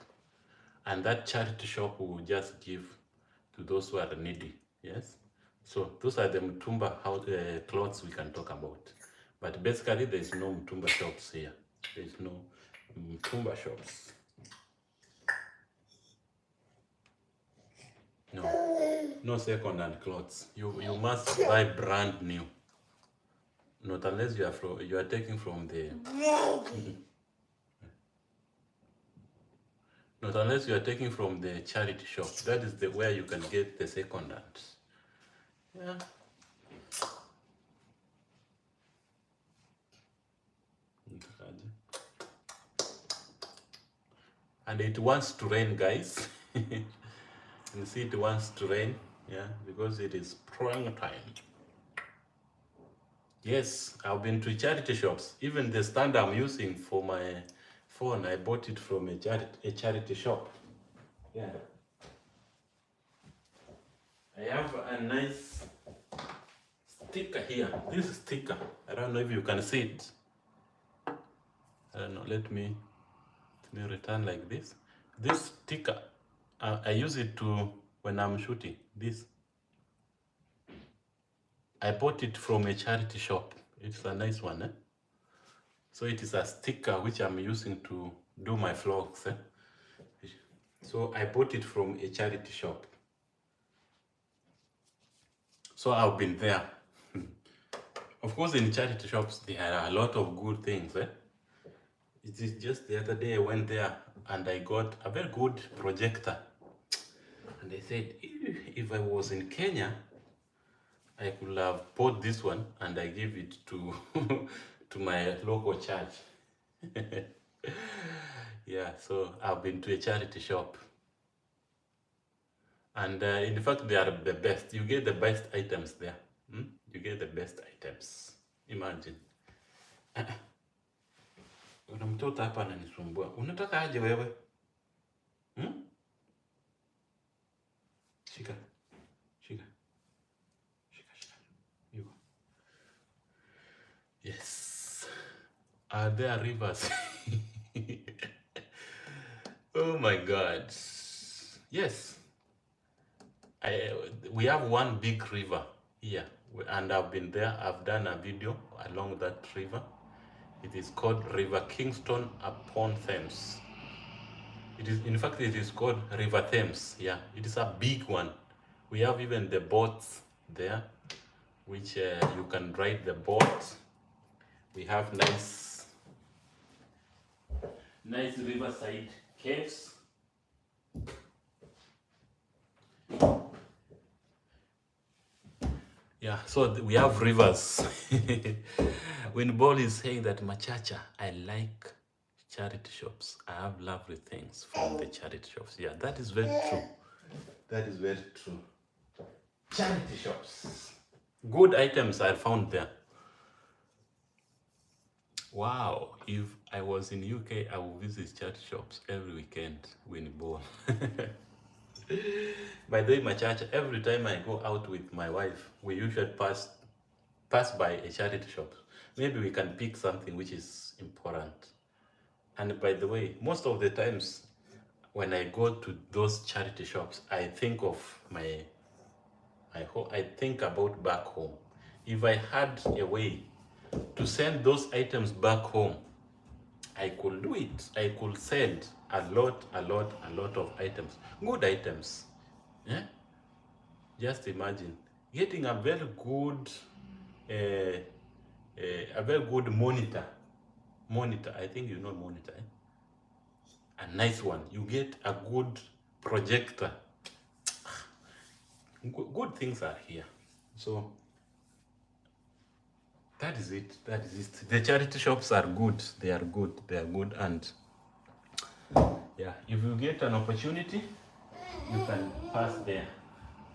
and that charity shop will just give to those who are needy. Yes. So those are the Mutumba clothes we can talk about. But basically, there is no Mutumba shops here. There is no Mutumba shops. No second-hand clothes. You must buy brand new. Not unless you are taking from the not unless you are taking from the charity shop. That is where you can get the second-hand. Yeah. And it wants to rain, guys. You see, it wants to rain, yeah, because it is spring time. Yes, I've been to charity shops. Even the stand I'm using for my phone, I bought it from a charity shop. Yeah. I have a nice sticker here. This sticker, I don't know if you can see it. I don't know, let me return like this. This sticker, I use it to when I'm shooting. This, I bought it from a charity shop. It's a nice one, eh? So it is a sticker which I'm using to do my vlogs, eh? So I bought it from a charity shop. So I've been there. Of course, in charity shops, there are a lot of good things, eh? It is just the other day I went there and I got a very good projector. And they said, if I was in Kenya, I could have bought this one and I give it to to my local church. Yeah, so I've been to a charity shop. And in fact, they are the best. You get the best items there. You get the best items. Imagine. Una mtoto hapa ananisumbua. Unataka aje wewe? Shika. Shika. Shika, shika. You. Yes. Are there rivers? Oh my God. Yes. We have one big river here, and I've been there. I've done a video along that river. It is called River Kingston upon Thames. It is, in fact, it is called River Thames. Yeah, it is a big one. We have even the boats there, which you can ride the boat. We have nice riverside caves. Yeah, so we have rivers. When Ball is saying that, Machacha, I like charity shops. I have lovely things from the charity shops. Yeah, that is very true. That is very true. Charity shops. Good items are found there. Wow, if I was in UK, I would visit charity shops every weekend when Ball. By the way, Machacha, every time I go out with my wife, we usually pass by a charity shop. Maybe we can pick something which is important. And by the way, most of the times when I go to those charity shops, I think of I think about back home. If I had a way to send those items back home, I could do it. I could send a lot of items, good items. Yeah? Just imagine getting a very good monitor. I think you know monitor. A nice one. You get a good projector. Good things are here. So that is it. That is it. The charity shops are good. They are good. They are good. And yeah, if you get an opportunity, you can pass there.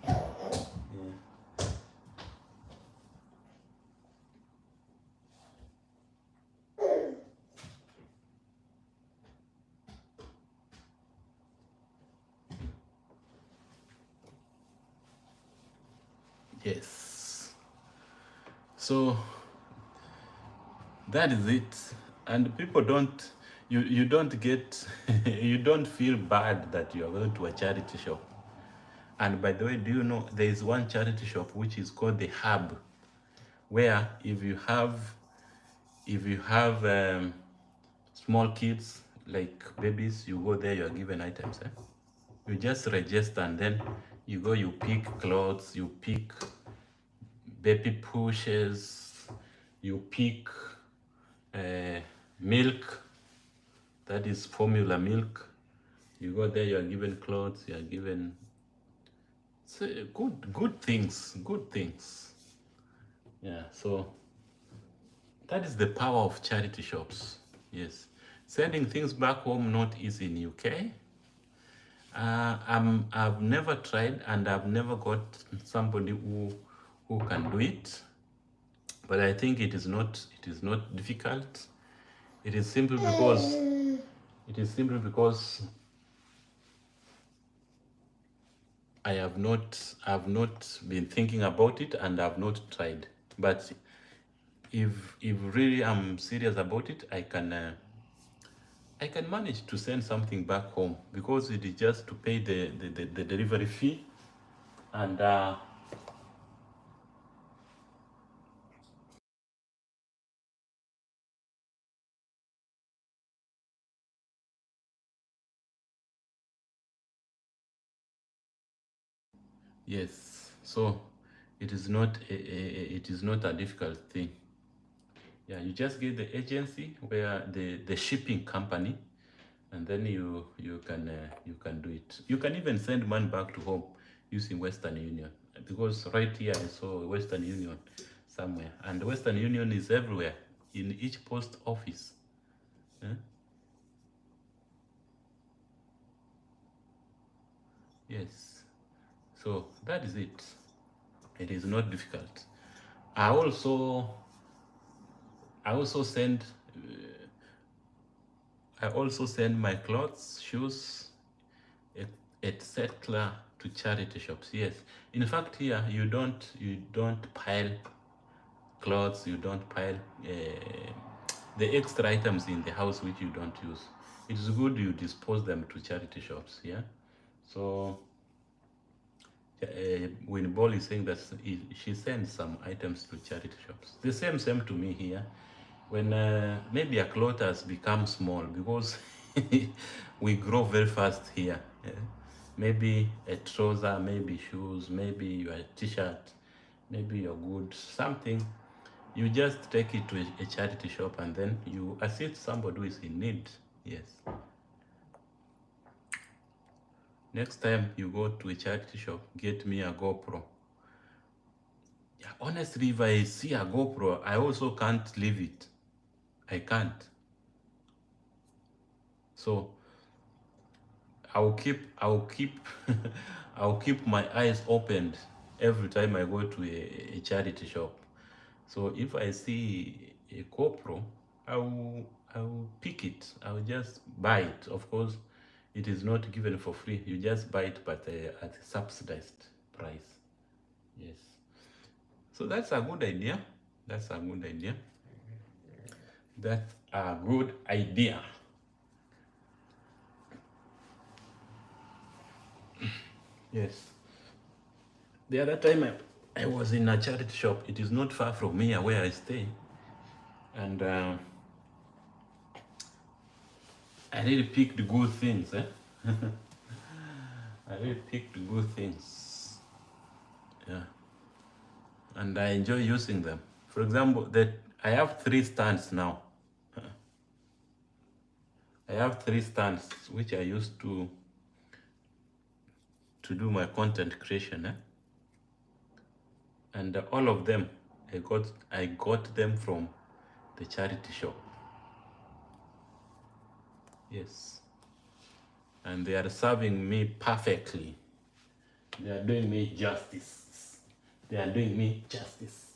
Yeah. Yes. So that is it. And people don't, you don't get, you don't feel bad that you are going to a charity shop. And by the way, do you know there is one charity shop which is called the Hub, where if you have small kids like babies, you go there, you are given items. You just register and then you go, you pick clothes, you pick baby pushes, you pick milk, that is formula milk. You go there, you are given clothes, you are given good things. Yeah, so that is the power of charity shops. Yes, sending things back home not easy in UK. I've never tried, and I've never got somebody who can do it. But I think it is not difficult. It is simple because It is simply because I've not been thinking about it and I've not tried. But if really I'm serious about it, I can manage to send something back home, because it is just to pay the delivery fee, and yes, so it is not a difficult thing. Yeah, you just get the agency where the shipping company, and then you can do it. You can even send money back to home using Western Union, because right here I saw Western Union somewhere, and Western Union is everywhere in each post office. Eh? Yes, so that is it. It is not difficult. I also I also send I also send my clothes, shoes, etc. to charity shops. Yes, in fact, here you don't pile clothes, you don't pile the extra items in the house which you don't use. It is good you dispose them to charity shops. Yeah, so when Ball is saying that she sends some items to charity shops, the same to me here. When maybe a cloth has become small, because we grow very fast here. Maybe a trouser, maybe shoes, maybe your t-shirt, maybe your goods, something. You just take it to a charity shop and then you assist somebody who is in need. Yes. Next time you go to a charity shop, get me a GoPro. Yeah, honestly, if I see a GoPro, I also can't leave it. I can't. So I'll keep I'll keep my eyes opened every time I go to a charity shop. So if I see a GoPro, I will pick it. I'll just buy it. Of course, it is not given for free. You just buy it, but at a subsidized price. Yes. So that's a good idea. That's a good idea. That's a good idea. Yes. The other time I was in a charity shop. It is not far from here where I stay, and I really picked good things. I really picked good things. Yeah, and I enjoy using them. For example, that I have three stands now. I have three stands which I used to do my content creation, and all of them I got them from the charity shop. Yes, and they are serving me perfectly. They are doing me justice. They are doing me justice.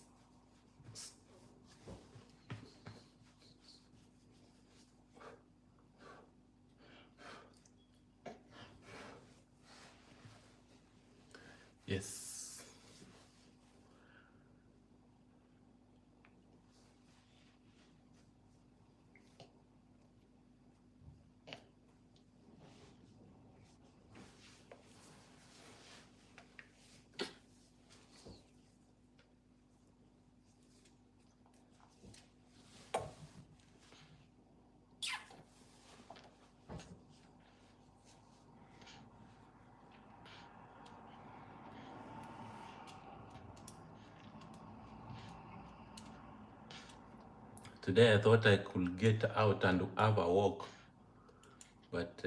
Yes. Today I thought I could get out and have a walk, but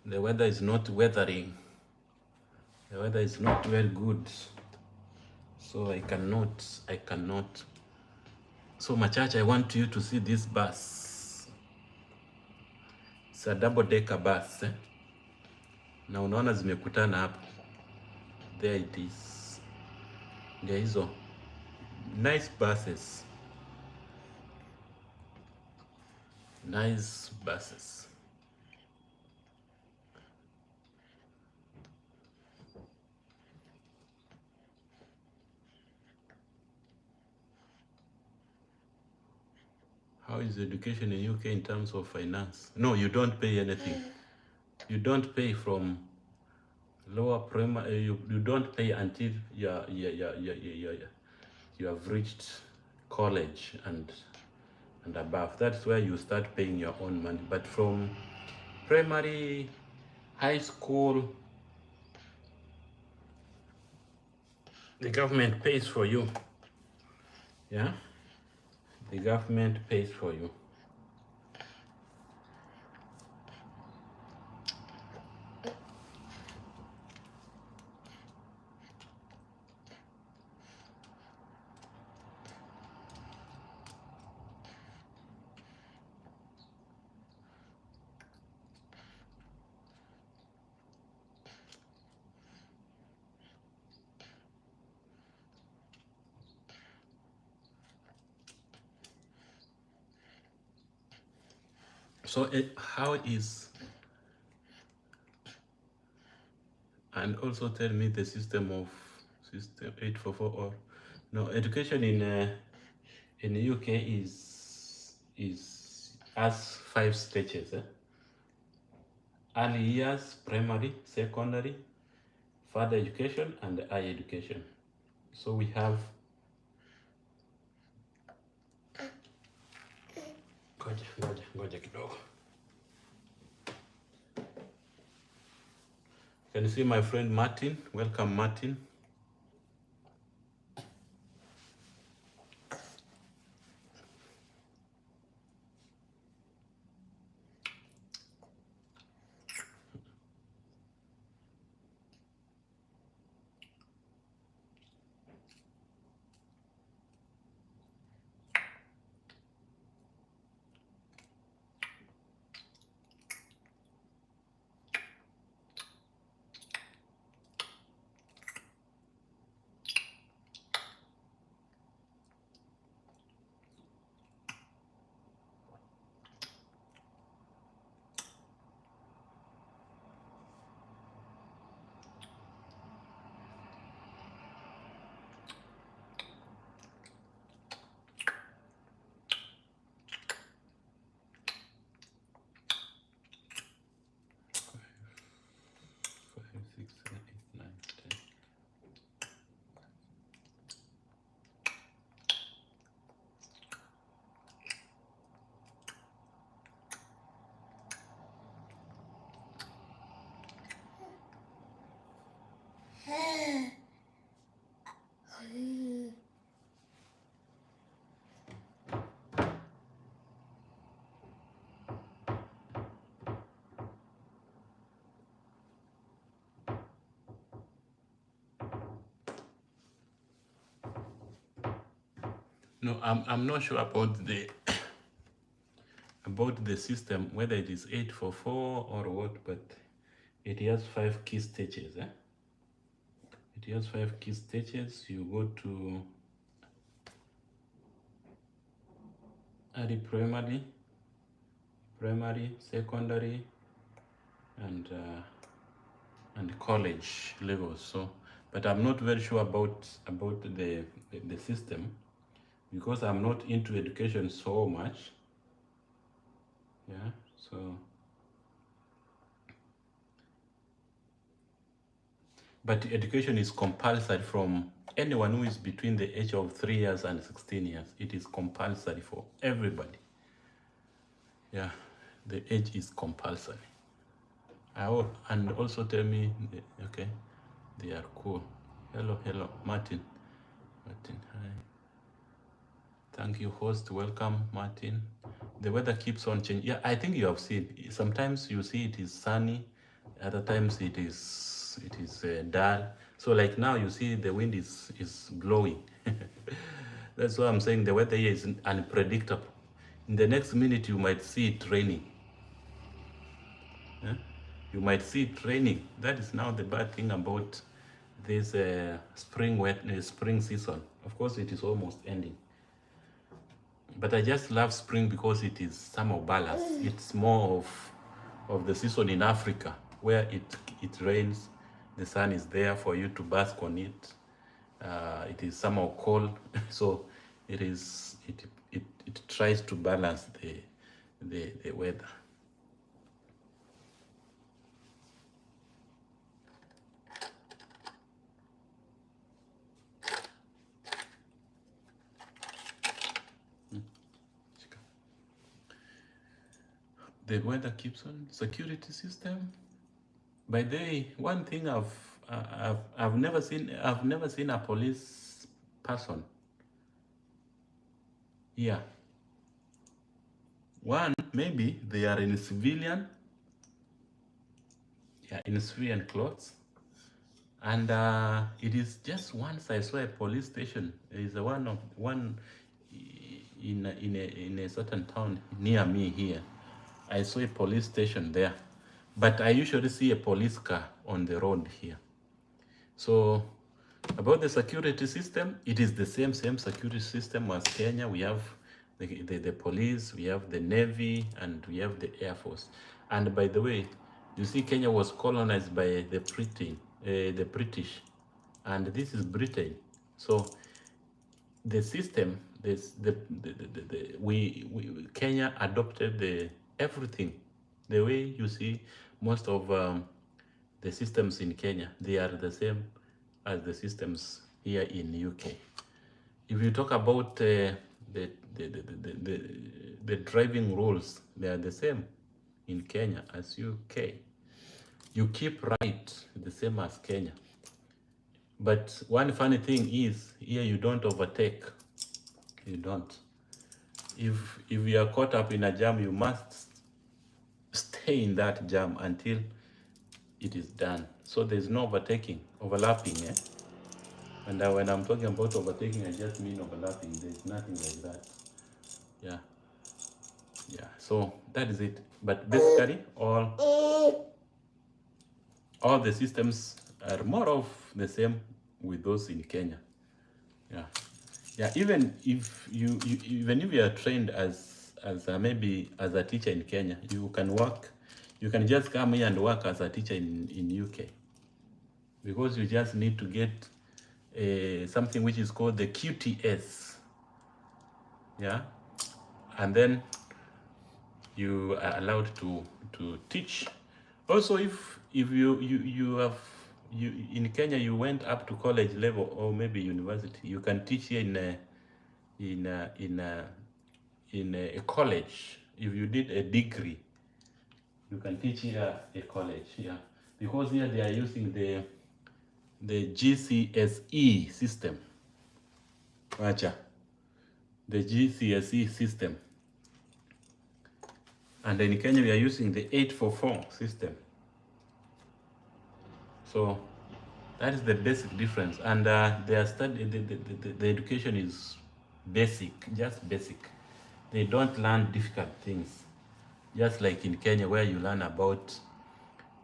the weather is not weathering. The weather is not very good, so I cannot. I cannot. So Machach, I want you to see this bus. It's a double decker bus, na unaona zimekutana hapo. There it is. Ndio hizo nice buses. Nice buses. How is education in UK in terms of finance? No, you don't pay anything. You don't pay from lower primary. You don't pay until you have reached college and above. That's where you start paying your own money. But from primary, high school, the government pays for you. Yeah, the government pays for you. So how is, and also tell me the system 844 or no education in the UK is has 5 stages. Early years, primary, secondary, further education, and higher education. So we have ngoja kidogo. Can you see my friend Martin? Welcome, Martin. No, I'm not sure about the system, whether it is 844 or what, but it has 5 key stages. It has 5 key stages. You go to early primary, secondary, and college levels. So, but I'm not very sure about the system, because I'm not into education so much. Yeah, so but education is compulsory from anyone who is between the age of 3 years and 16 years. It is compulsory for everybody. Yeah, the age is compulsory. And also tell me, okay, they are cool. Hello, Martin. Hi. Thank you, host. Welcome, Martin. The weather keeps on changing. Yeah, I think you have seen. Sometimes you see it is sunny, other times it is dull. So like now, you see the wind is blowing. That's why I'm saying the weather here is unpredictable. In the next minute, you might see it raining. Yeah? You might see it raining. That is now the bad thing about this spring season. Of course, it is almost ending. But I just love spring because it is summer balance. It's more of the season in Africa where it rains, the sun is there for you to bask on it. It is summer cold, so it tries to balance the weather. The weather keeps on. Security system. By the way, one thing I've never seen a police person. Yeah. One, maybe they are in civilian. Yeah, in civilian clothes. And it is just once I saw a police station. There is one in a certain town near me here. I saw a police station there, but I usually see a police car on the road here. So about the security system, it is the same security system as Kenya. We have the police, we have the Navy, and we have the Air Force. And by the way, you see, Kenya was colonized by the British, and this is Britain. So the system, Kenya adopted everything. The way you see most of the systems in Kenya, they are the same as the systems here in UK. If you talk about the driving rules, they are the same in Kenya as UK. You keep right the same as Kenya. But one funny thing is, here you don't overtake. You don't. If you are caught up in a jam, you must stay in that jam until it is done. So there's no overlapping. And when I'm talking about overtaking, I just mean overlapping. There's nothing like that. Yeah. So that is it. But basically, all the systems are more of the same with those in Kenya. Yeah. Even if you are trained as maybe as a teacher in Kenya, you can just come here and work as a teacher in UK, because you just need to get something which is called the QTS. Yeah. And then you are allowed to teach. Also, if you have in Kenya you went up to college level or maybe university, you can teach here in a college. If you did a degree, you can teach here a college. Yeah, because here they are using the GCSE system. The GCSE system. And in Kenya we are using the 844 system. So that is the basic difference. And their study, the education is basic, just basic. They don't learn difficult things, just like in Kenya, where you learn about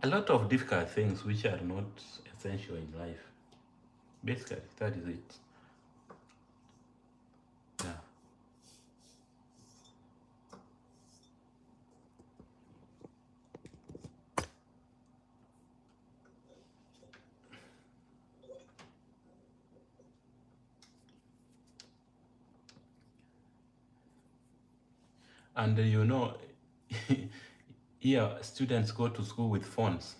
a lot of difficult things which are not essential in life. Basically, that is it. Yeah. And you know, here students go to school with phones,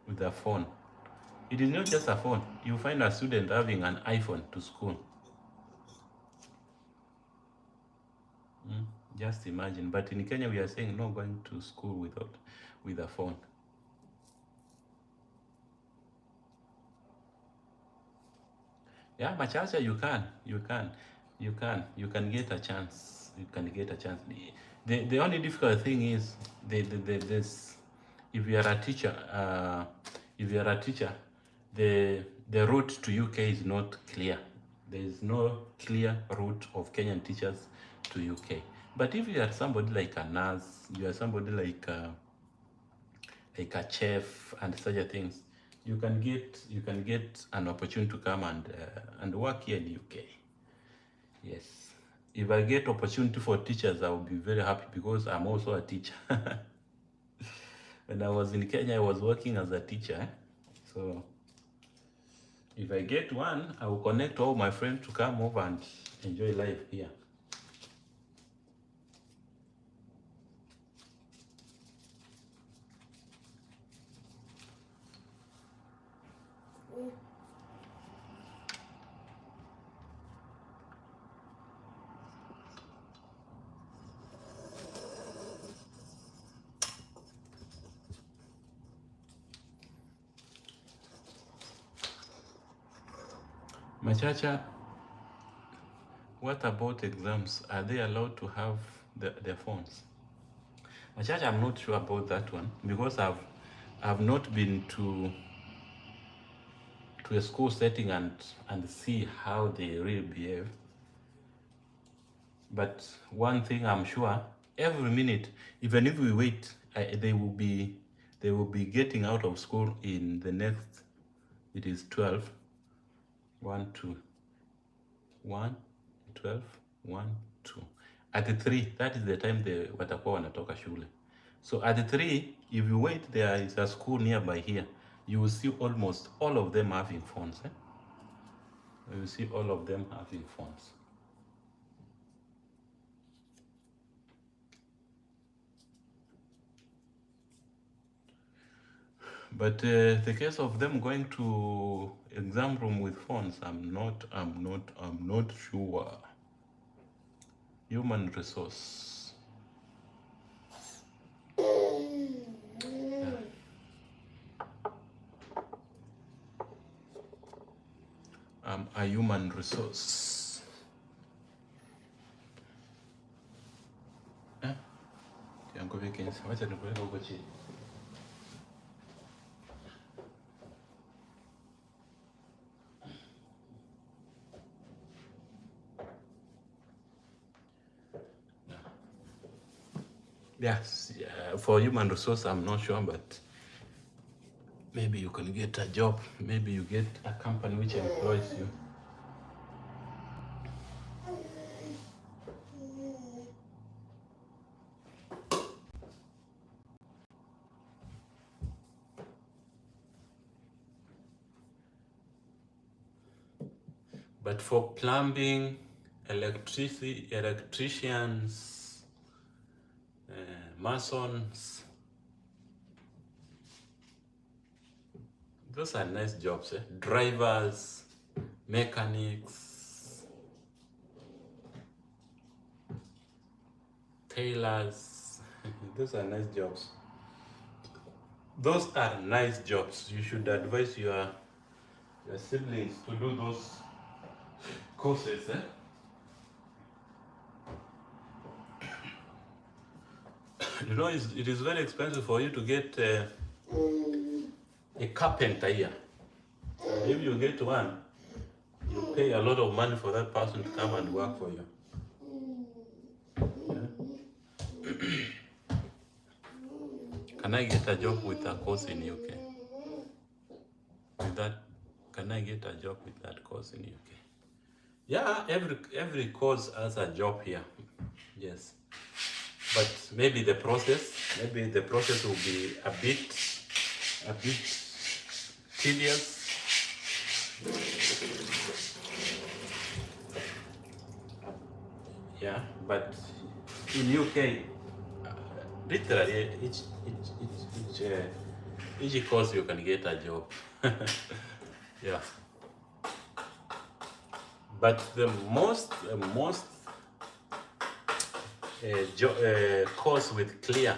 with their phone. It is not just a phone. You find a student having an iPhone to school. Just imagine. But in Kenya, we are saying no going to school with a phone. Yeah, Machacha, you can get a chance. You can get a chance. The only difficult thing is this. If you are a teacher, the route to UK is not clear. There is no clear route of Kenyan teachers to UK. But if you are somebody like a nurse, you are somebody like a chef and such things, you can get an opportunity to come and work here in UK. Yes. if I get opportunity for teachers, I will be very happy because I'm also a teacher. When I was in Kenya, I was working as a teacher. So if I get one, I will connect all my friends to come over and enjoy life here. Machacha, what about exams? Are they allowed to have their phones? Machacha, I'm not sure about that one because I've not been to a school setting and see how they really behave. But one thing I'm sure, every minute, even if we wait, they will be getting out of school in the next, it is 12, 1, 2, 1, 12, 1, 2. At the 3, that is the time they watakuwa wanatoka shule. So at the 3, if you wait, there is a school nearby here. You will see almost all of them having phones. You will see all of them having phones. But the case of them going to exam room with phones, I'm not sure. Human resource. Yeah. I'm a human resource. Kiango vacancy. Wacha nikuweka huko chini. Yes, for human resource, I'm not sure, but maybe you can get a job. Maybe you get a company which employs you. But for plumbing, electricians, masons, those are nice jobs. Drivers, mechanics, tailors, those are nice jobs. Those are nice jobs. You should advise your siblings to do those courses. You know, it is very expensive for you to get a carpenter here. If you get one, you pay a lot of money for that person to come and work for you. Yeah. Can I get a job with a course in UK? With that, can I get a job with that course in UK? Yeah, every course has a job here. Yes. But maybe the process will be a bit tedious. Yeah, but in UK, literally each course you can get a job. Yeah. But the most course with clear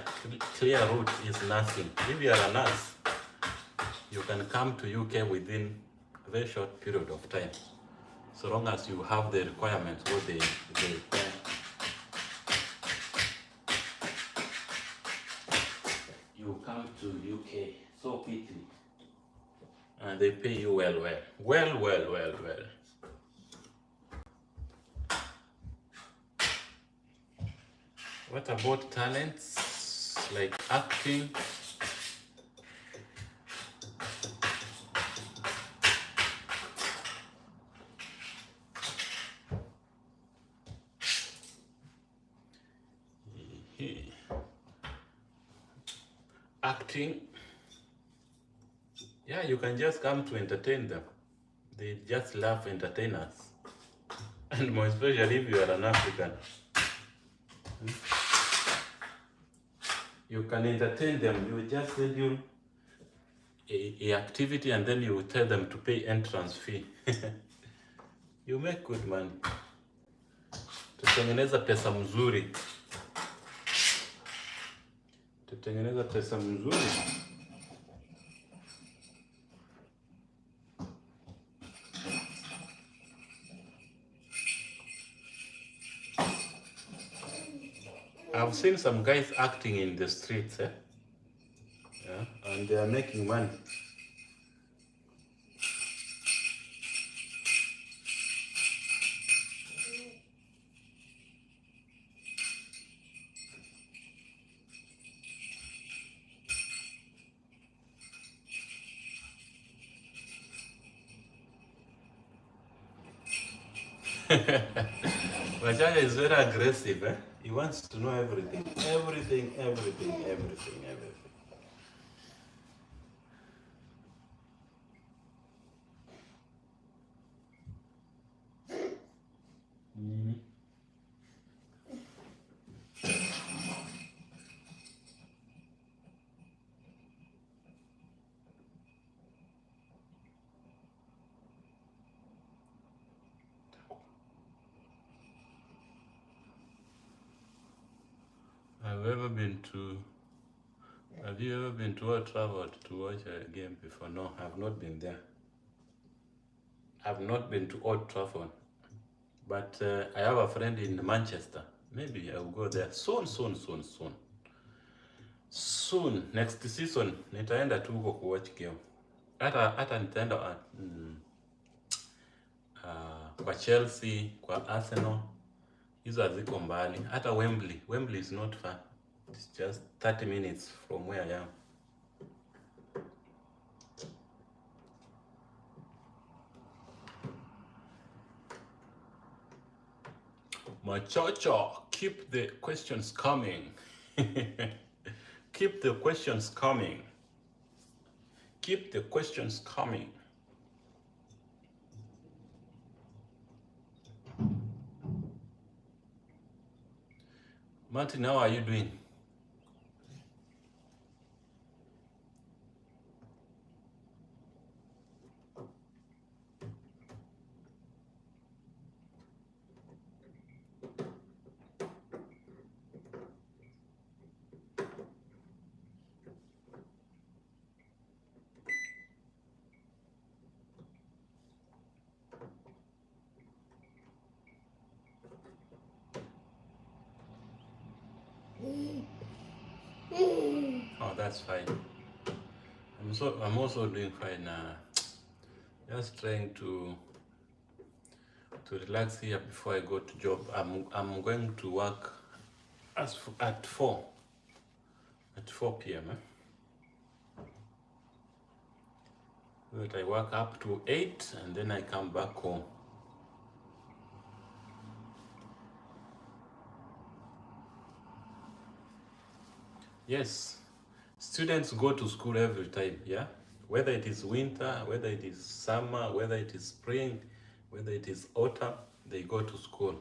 route is nursing. If you are a nurse, you can come to UK within a very short period of time, so long as you have the requirements what they require. You come to UK so quickly, and they pay you well. What about talents like acting? Acting, yeah, you can just come to entertain them. They just love entertainers. And more especially if you are an African. You can entertain them. You just schedule a activity and then you tell them to pay entrance fee. You make good money. Tutengeneza pesa mzuri. Tutengeneza pesa mzuri. I've seen some guys acting in the streets, yeah, and they are making money. Machacha is very aggressive, eh? He wants to know everything. Everything. Have you ever been to Old Trafford to watch a game before? No, I've not been there. I've not been to Old Trafford. But I have a friend in Manchester. Maybe I'll go there soon. Soon, next season, nitaenda tu huko kuwatch game. Hata nitaenda kwa Chelsea, kwa Arsenal. Hizo haziko mbali. Hata Wembley. Wembley is not far. It's just 30 minutes from where I am. Machocho, keep the questions coming. Keep the questions coming. Keep the questions coming. Martin, how are you doing? Oh, that's fine. I'm also doing fine. Just trying to relax here before I go to job. I'm going to work at 4 p.m. That I work up to 8 and then I come back home. Yes, students go to school every time, yeah? Whether it is winter, whether it is summer, whether it is spring, whether it is autumn, they go to school.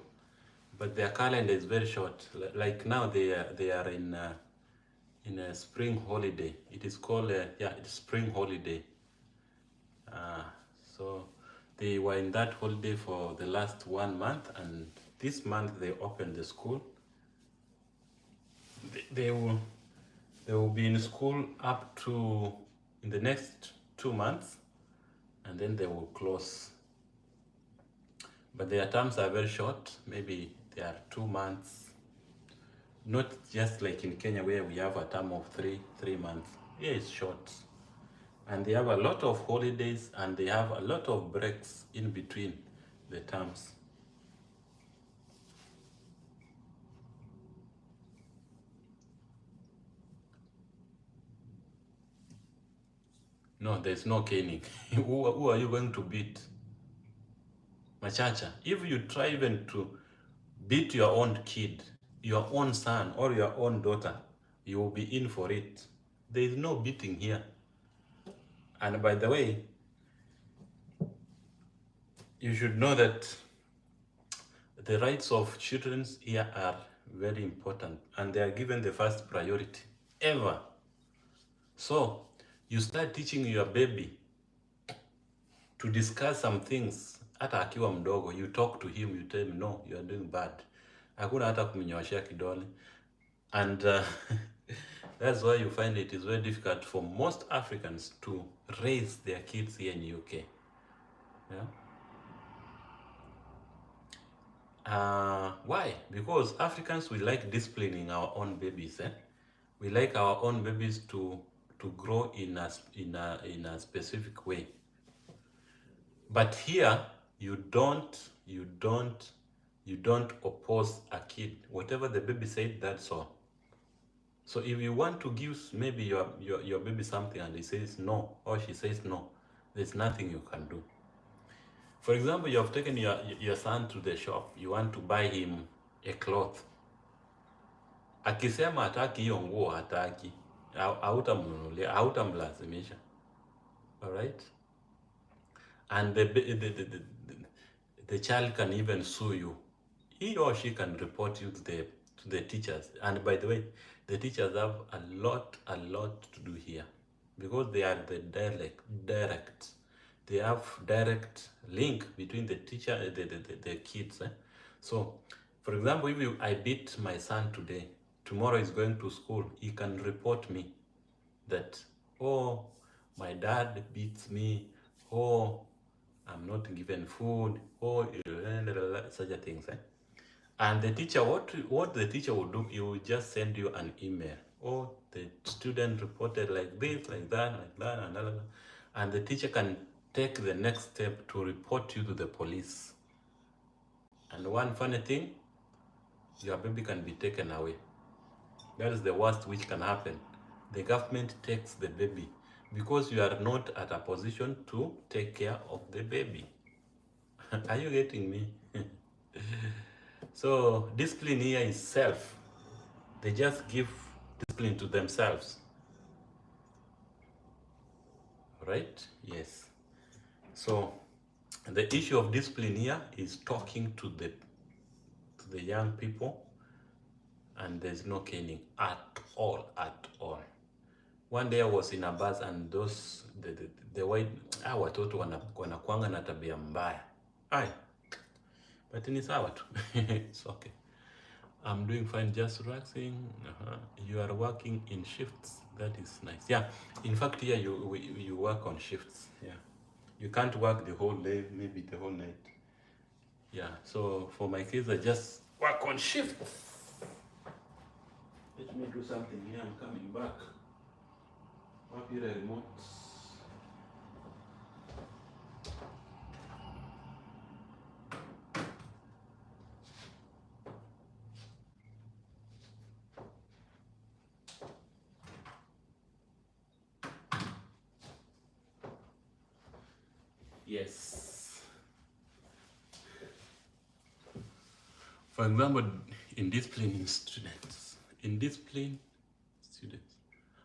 But their calendar is very short. Like now they are in a spring holiday. It is called, it's spring holiday. So they were in that holiday for the last 1 month, and this month they opened the school. They will be in school up to in the next 2 months, and then they will close. But their terms are very short. Maybe they are 2 months. Not just like in Kenya where we have a term of three months. Here it's short. And they have a lot of holidays and they have a lot of breaks in between the terms. No, there's no caning. Who are you going to beat? Machacha, if you try even to beat your own kid, your own son or your own daughter, you will be in for it. There is no beating here. And by the way, you should know that the rights of children here are very important and they are given the first priority ever. So you start teaching your baby to discuss some things. Hata akiwa mdogo, you talk to him, you tell him no, you are doing bad. Hakuna hata kumnyoshea kidole. And that's why you find it is very difficult for most Africans to raise their kids here in UK. Yeah. Why? Because Africans, we like disciplining our own babies. We like our own babies to grow in a specific way. But here, you don't oppose a kid. Whatever the baby said, that's all. So if you want to give maybe your baby something and he says no, or she says no, there's nothing you can do. For example, you have taken your son to the shop, you want to buy him a cloth. Akisema hataki hiyo nguo, hataki, hautamnunulia, hautamlazimisha. All right? And the child can even sue you. He or she can report you to the teachers. And by the way, the teachers have a lot to do here because they are the direct. They have direct link between the teacher and the kids. So, for example, if I beat my son today, tomorrow he's going to school, he can report me that, oh, my dad beats me, oh, I'm not given food, oh, such a things. And the teacher, what the teacher will do, he will just send you an email. Oh, the student reported like this, like that, and the teacher can take the next step to report you to the police. And one funny thing, your baby can be taken away. That is the worst which can happen. The government takes the baby because you are not at a position to take care of the baby. Are you getting me? So discipline here is self. They just give discipline to themselves. Right? Yes. So the issue of discipline here is talking to the young people, and there's no caning at all. One day I was in a bus and the white watoto wanakuanga na tabia mbaya. But ni sawa tu. It's okay. I'm doing fine, just relaxing. You are working in shifts. That is nice. Yeah. In fact, here you work on shifts. Yeah. You can't work the whole day, maybe the whole night. Yeah. So for my kids, I just work on shifts. Let me do something here. I'm coming back. Happy remote. Yes. For example, in disciplining students,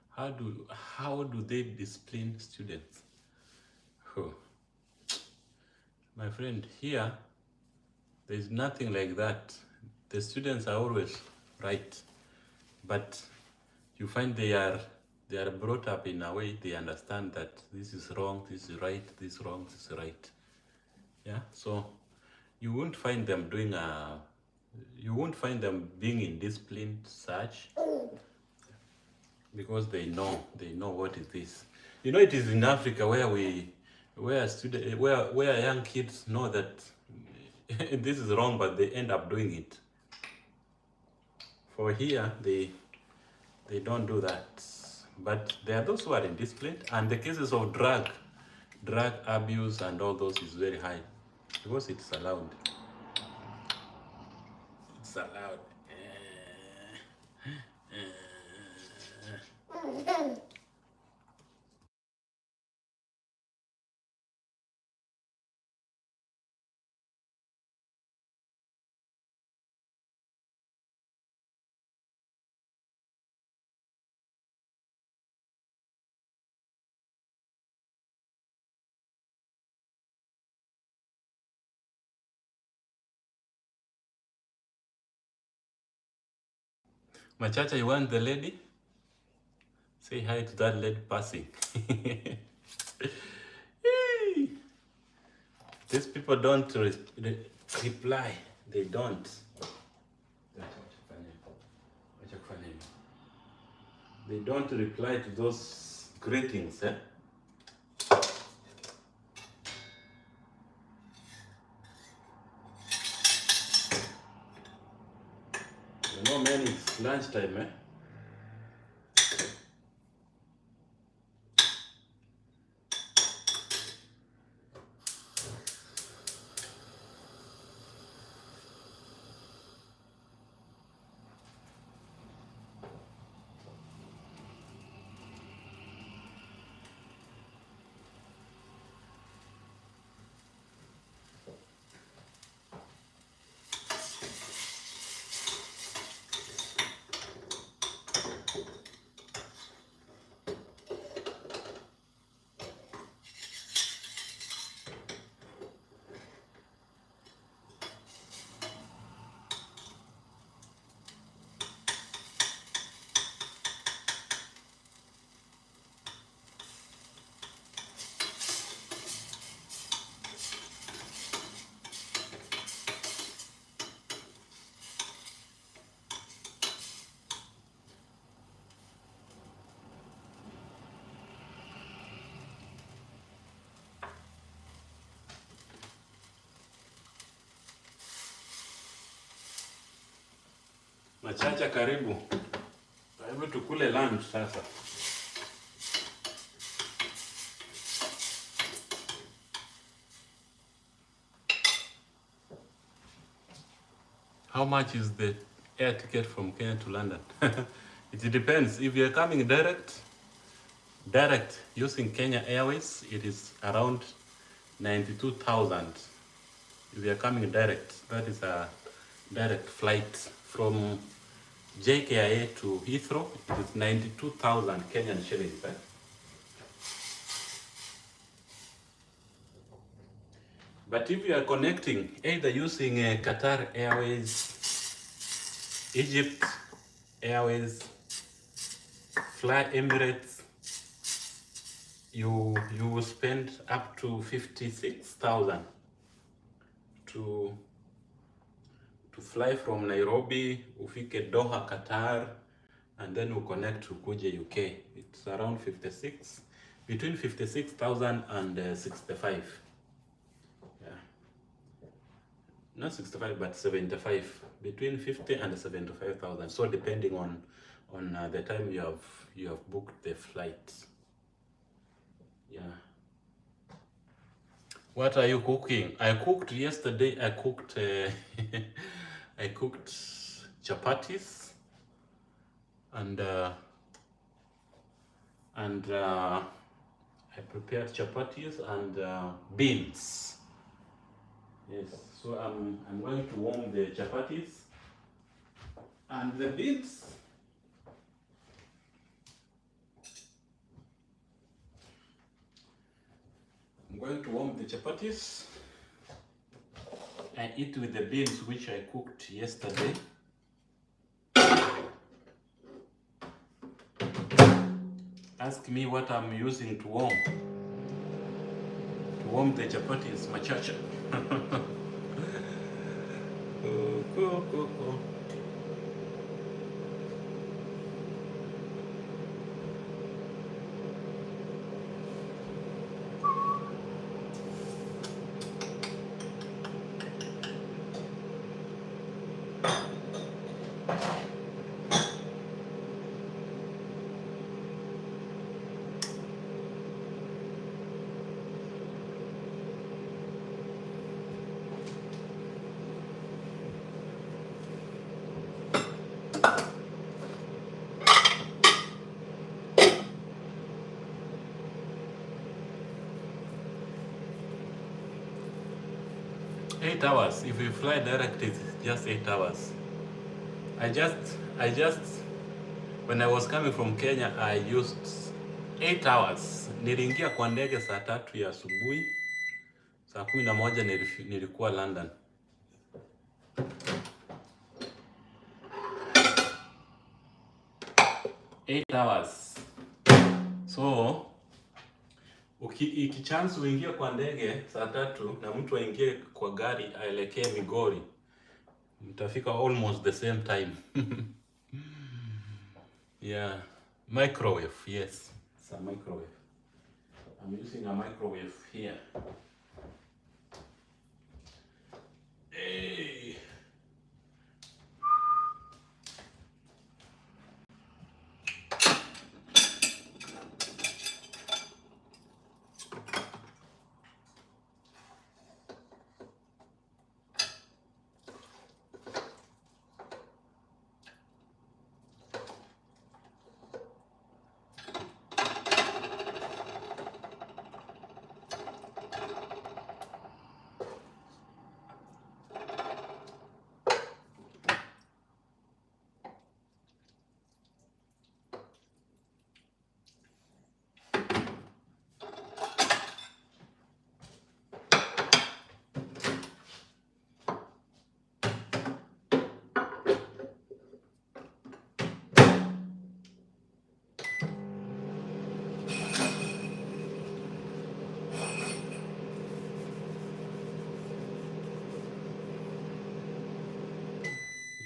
how do they discipline students? Oh. My friend, here there is nothing like that. The students are always right, but you find they are brought up in a way they understand that this is wrong, this is right, this is wrong, this is right. Yeah, so you won't find them being in discipline such, because they know what is this. You know, it is in Africa where young kids know that this is wrong, but they end up doing it. For here, they don't do that. But there are those who are indisciplined, and the cases of drug abuse and all those is very high because it's allowed. It's allowed. Machacha, you want the lady? Say hi to that lady passing. These people don't reply. They don't. They don't reply to those greetings, eh? You know, man, it's lunchtime, eh? Machacha, karibu. Karibu tukule lunch sasa. How much is the air ticket from Kenya to London? It depends. If you're coming direct using Kenya Airways, it is around 92,000. If you're coming direct, that is a direct flight from JKIA to Heathrow. It is 92,000 Kenyan shillings. Eh? But if you are connecting either using Qatar Airways, Egypt Airways, Fly Emirates, you will spend up to 56,000 to fly from Nairobi, ufike Doha, Qatar, and then we connect to Kuje, UK. It's around 56, between 56,000 and 65. Yeah, not 65, but 75, between 50 and 75,000. So depending on the time you have booked the flight. Yeah. What are you cooking? I cooked yesterday. I cooked I cooked chapatis and I prepared chapatis and beans. Yes. So I'm going to warm the chapatis and the beans. I'm going to warm the chapatis. I eat with the beans which I cooked yesterday. Ask me what I'm using to warm the chapatis, machacha. Cool. Eight hours. If you fly direct, it's just 8 hours. I just when I was coming from Kenya, I used 8 hours. Niliingia kwa ndege saa 3 ya asubuhi, saa 11 nilikuwa London. 8 hours. So ikichance uingie kwa ndege saa 3 na mtu aingie kwa gari aelekee Migori, mtafika almost the same time. Yeah, microwave, yes, it's a microwave. I'm using a microwave here. Hey.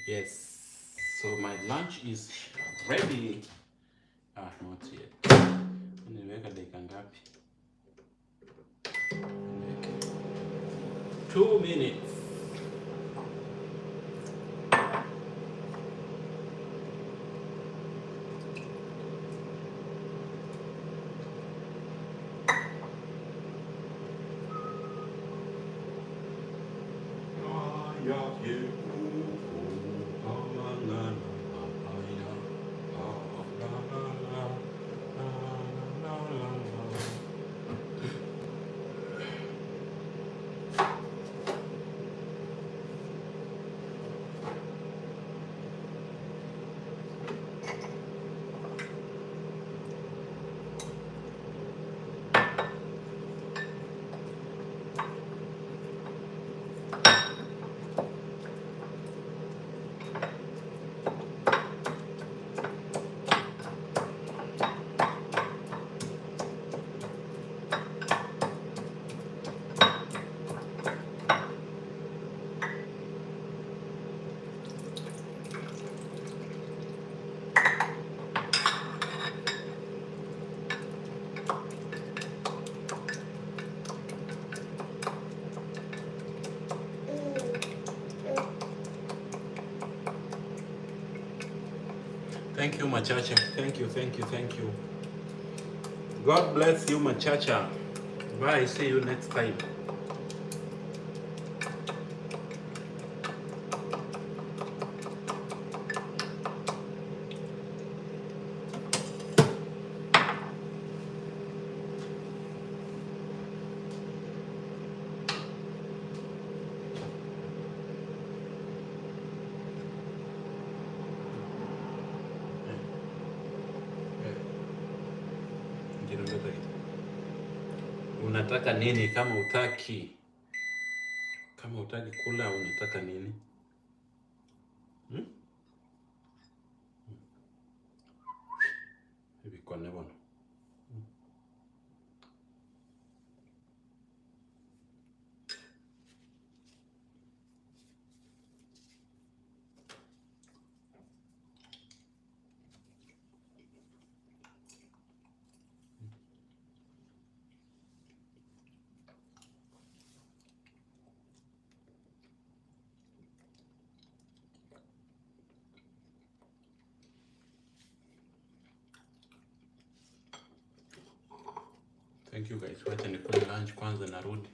Yes, so my lunch is ready. Not yet. Niweka dakika ngapi? 2 minutes. Thank you, Machacha. Thank you, thank you, thank you. God bless you, Machacha. Bye. See you next time. Unataka nini? Kama utaki kula, unataka nini? Hivi kwa nini? Thank you guys. Wacha nikule lunch kwanza, narudi.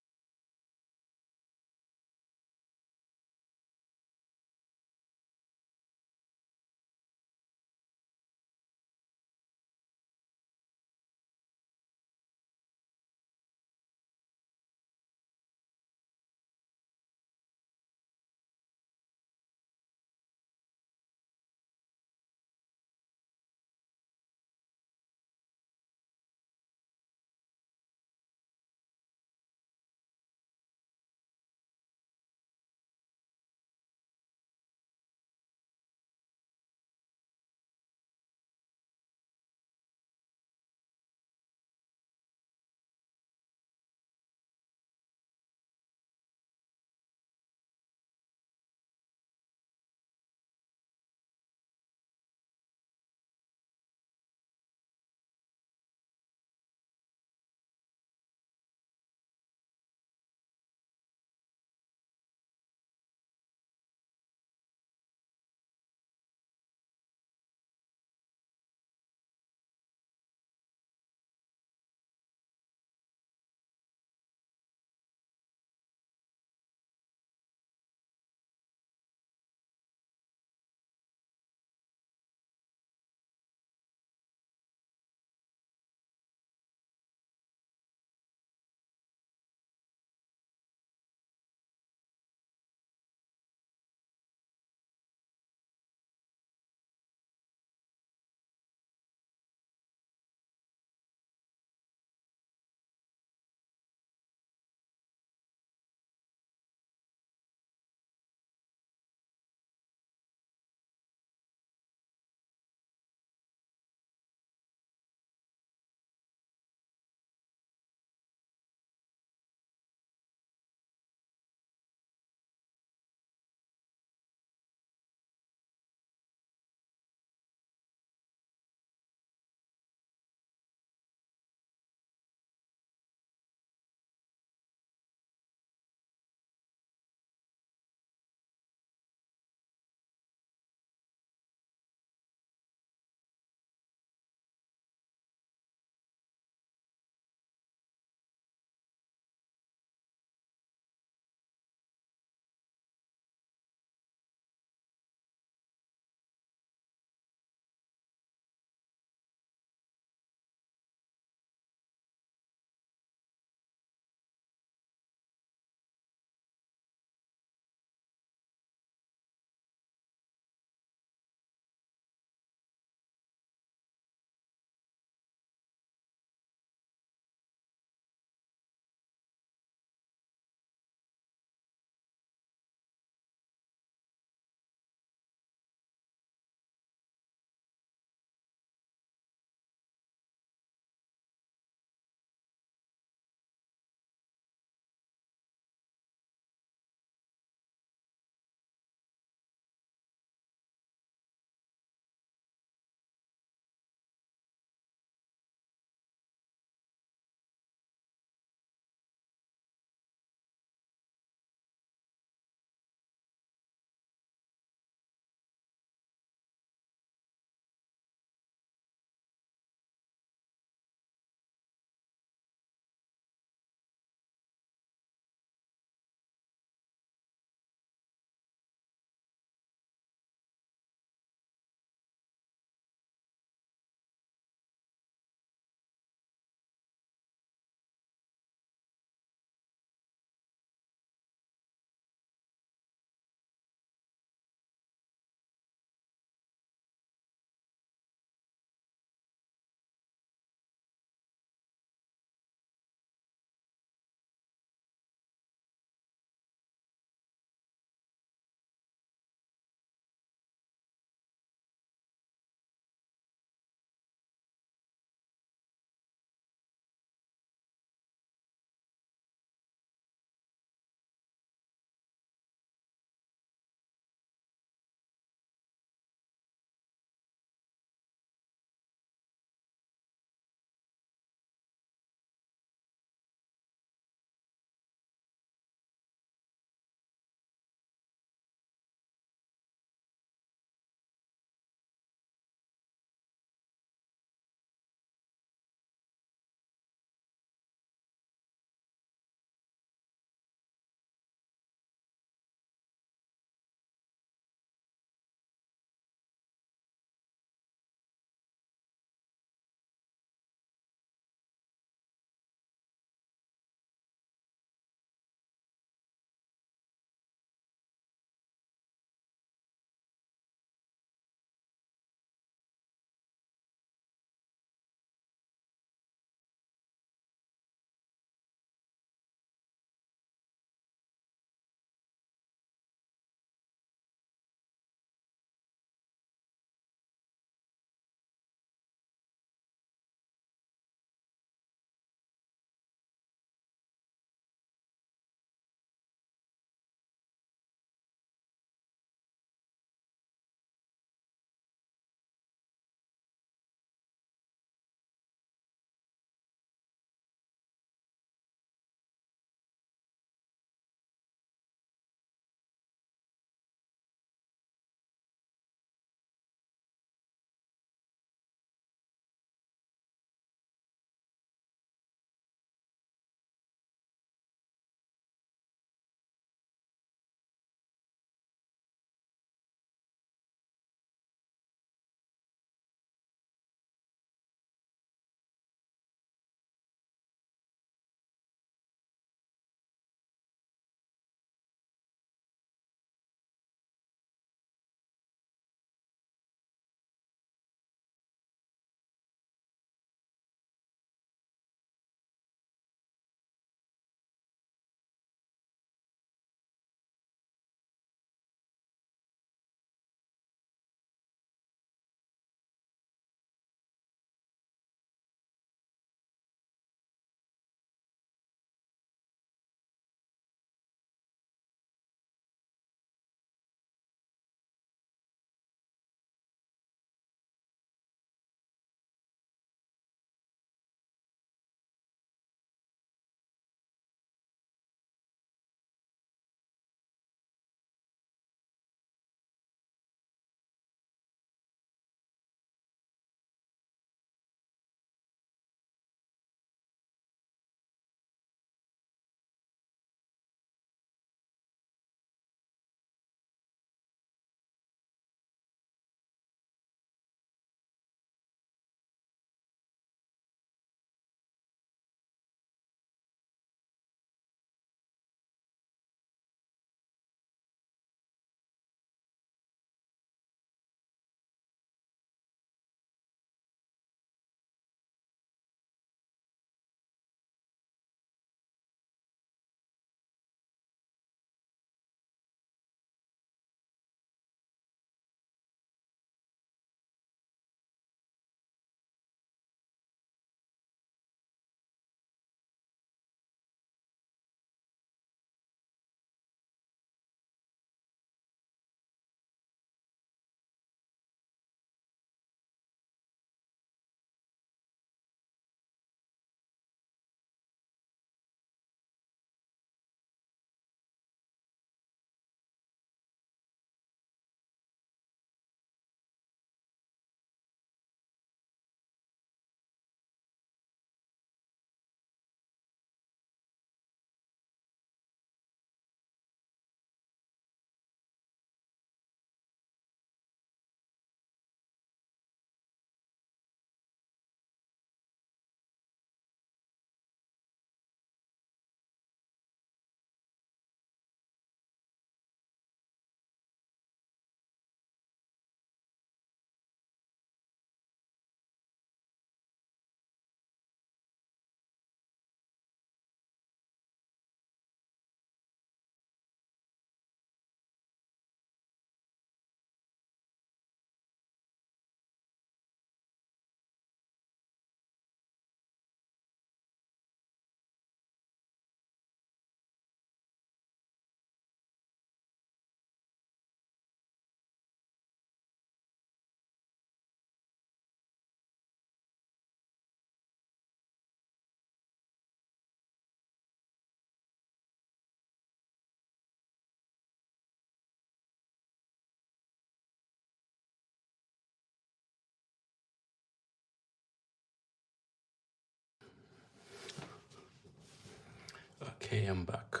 am back.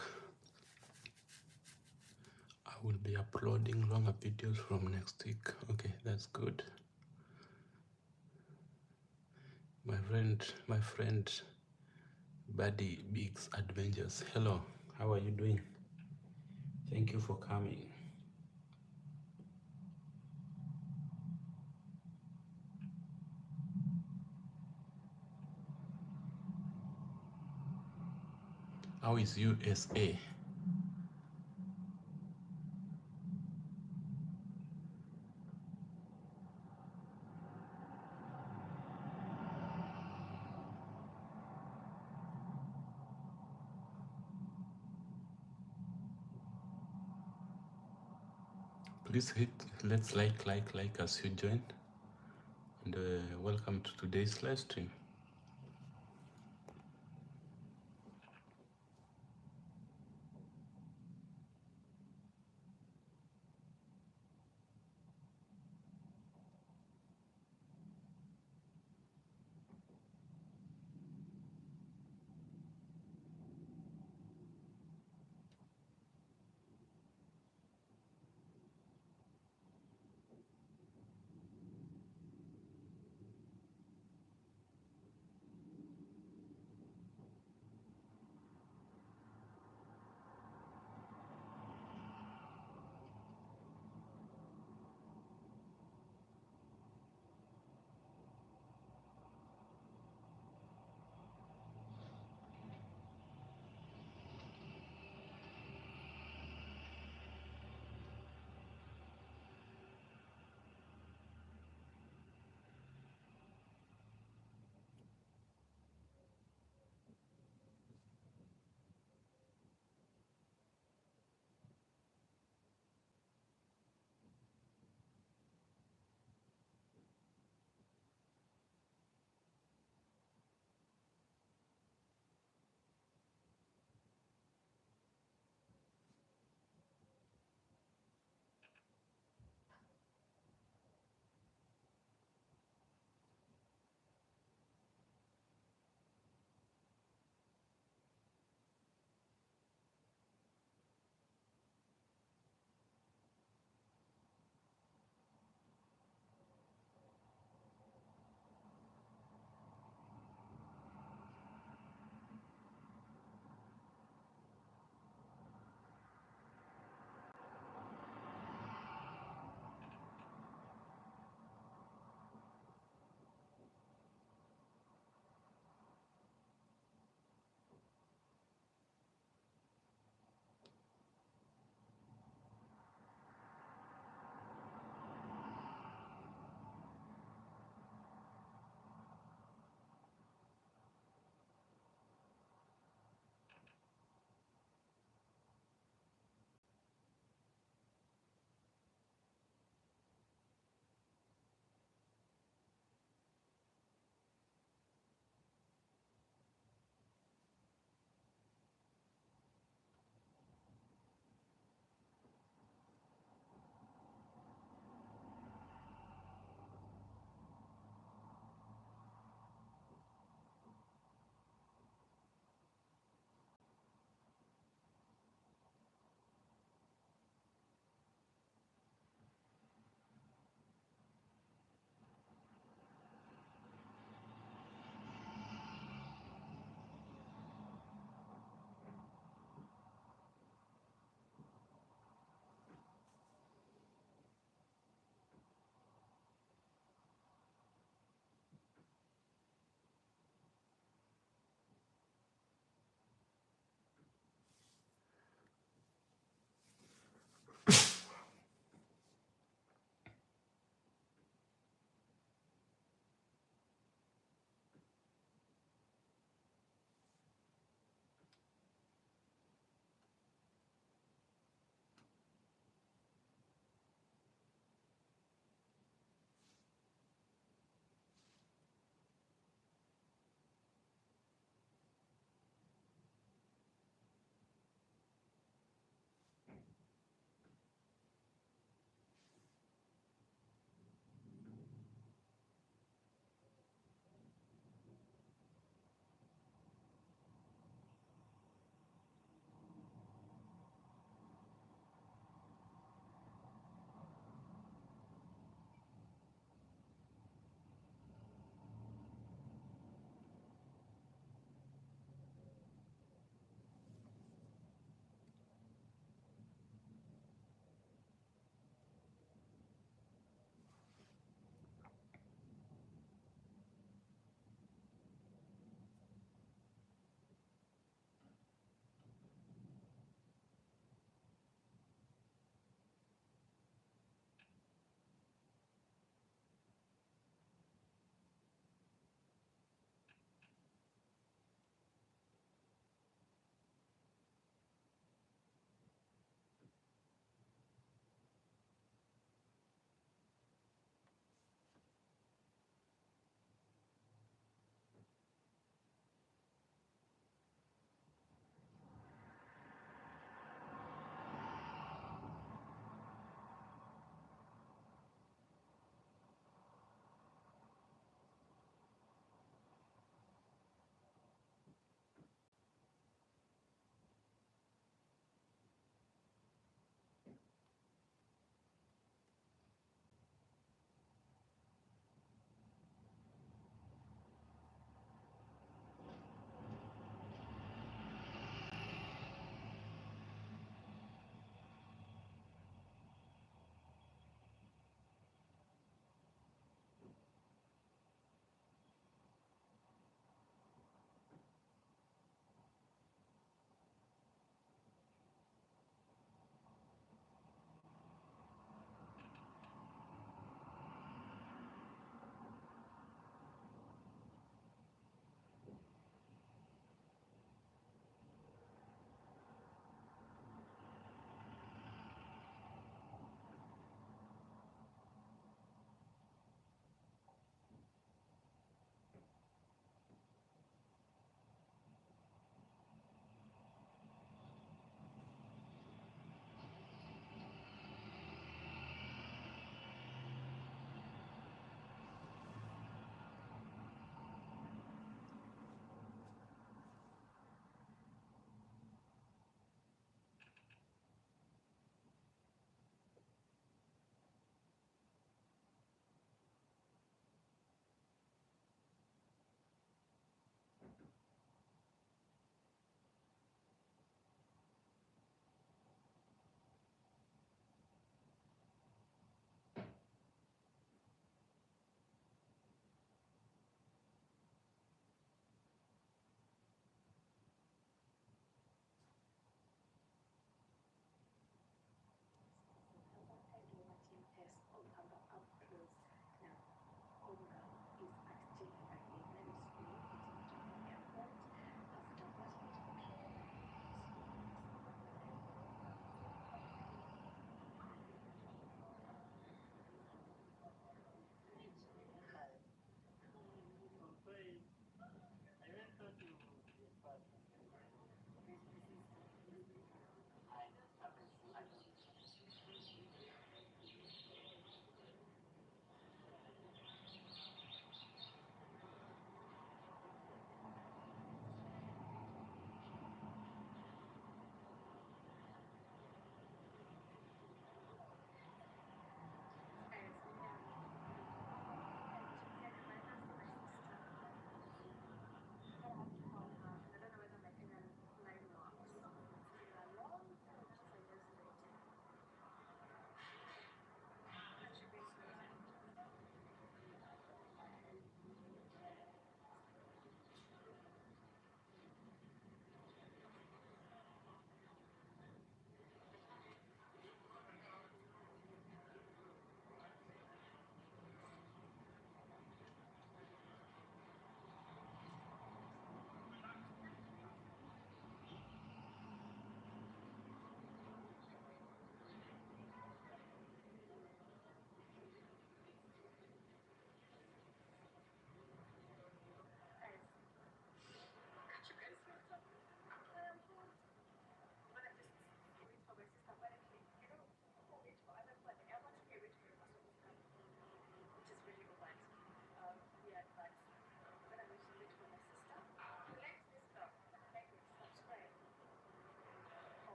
I will be uploading longer videos from next week. Okay, that's good. My friend Buddy Big's Adventures. Hello, how are you doing? Thank you for coming. How is USA? Please hit let's like as you join, and welcome to today's live stream.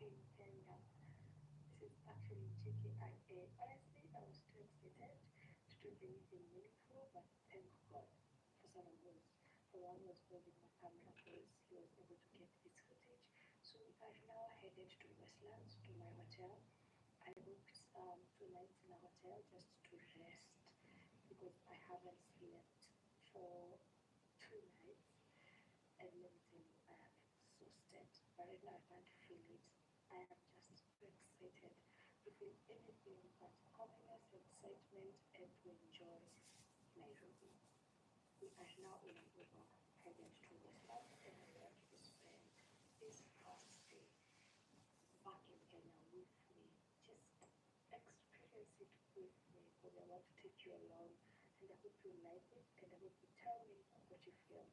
And this is actually JKIA. Honestly, I was too excited to do anything meaningful, but thank God for someone who's for one who was holding my camera because he was able to get this footage. So we are now headed to Westlands to my hotel. I booked 2 nights in a hotel just to rest because I haven't slept for 2 nights. And let me tell you, I am exhausted. But right now I can't feel it. I am just too excited to feel anything but happiness, excitement, and to enjoy Nairobi. We are now in an Uber headed to Westlands, and I want you to spend this first day back in Kenya with me. Just experience it with me because I want to take you along, and I hope you like it, and I hope you tell me what you feel.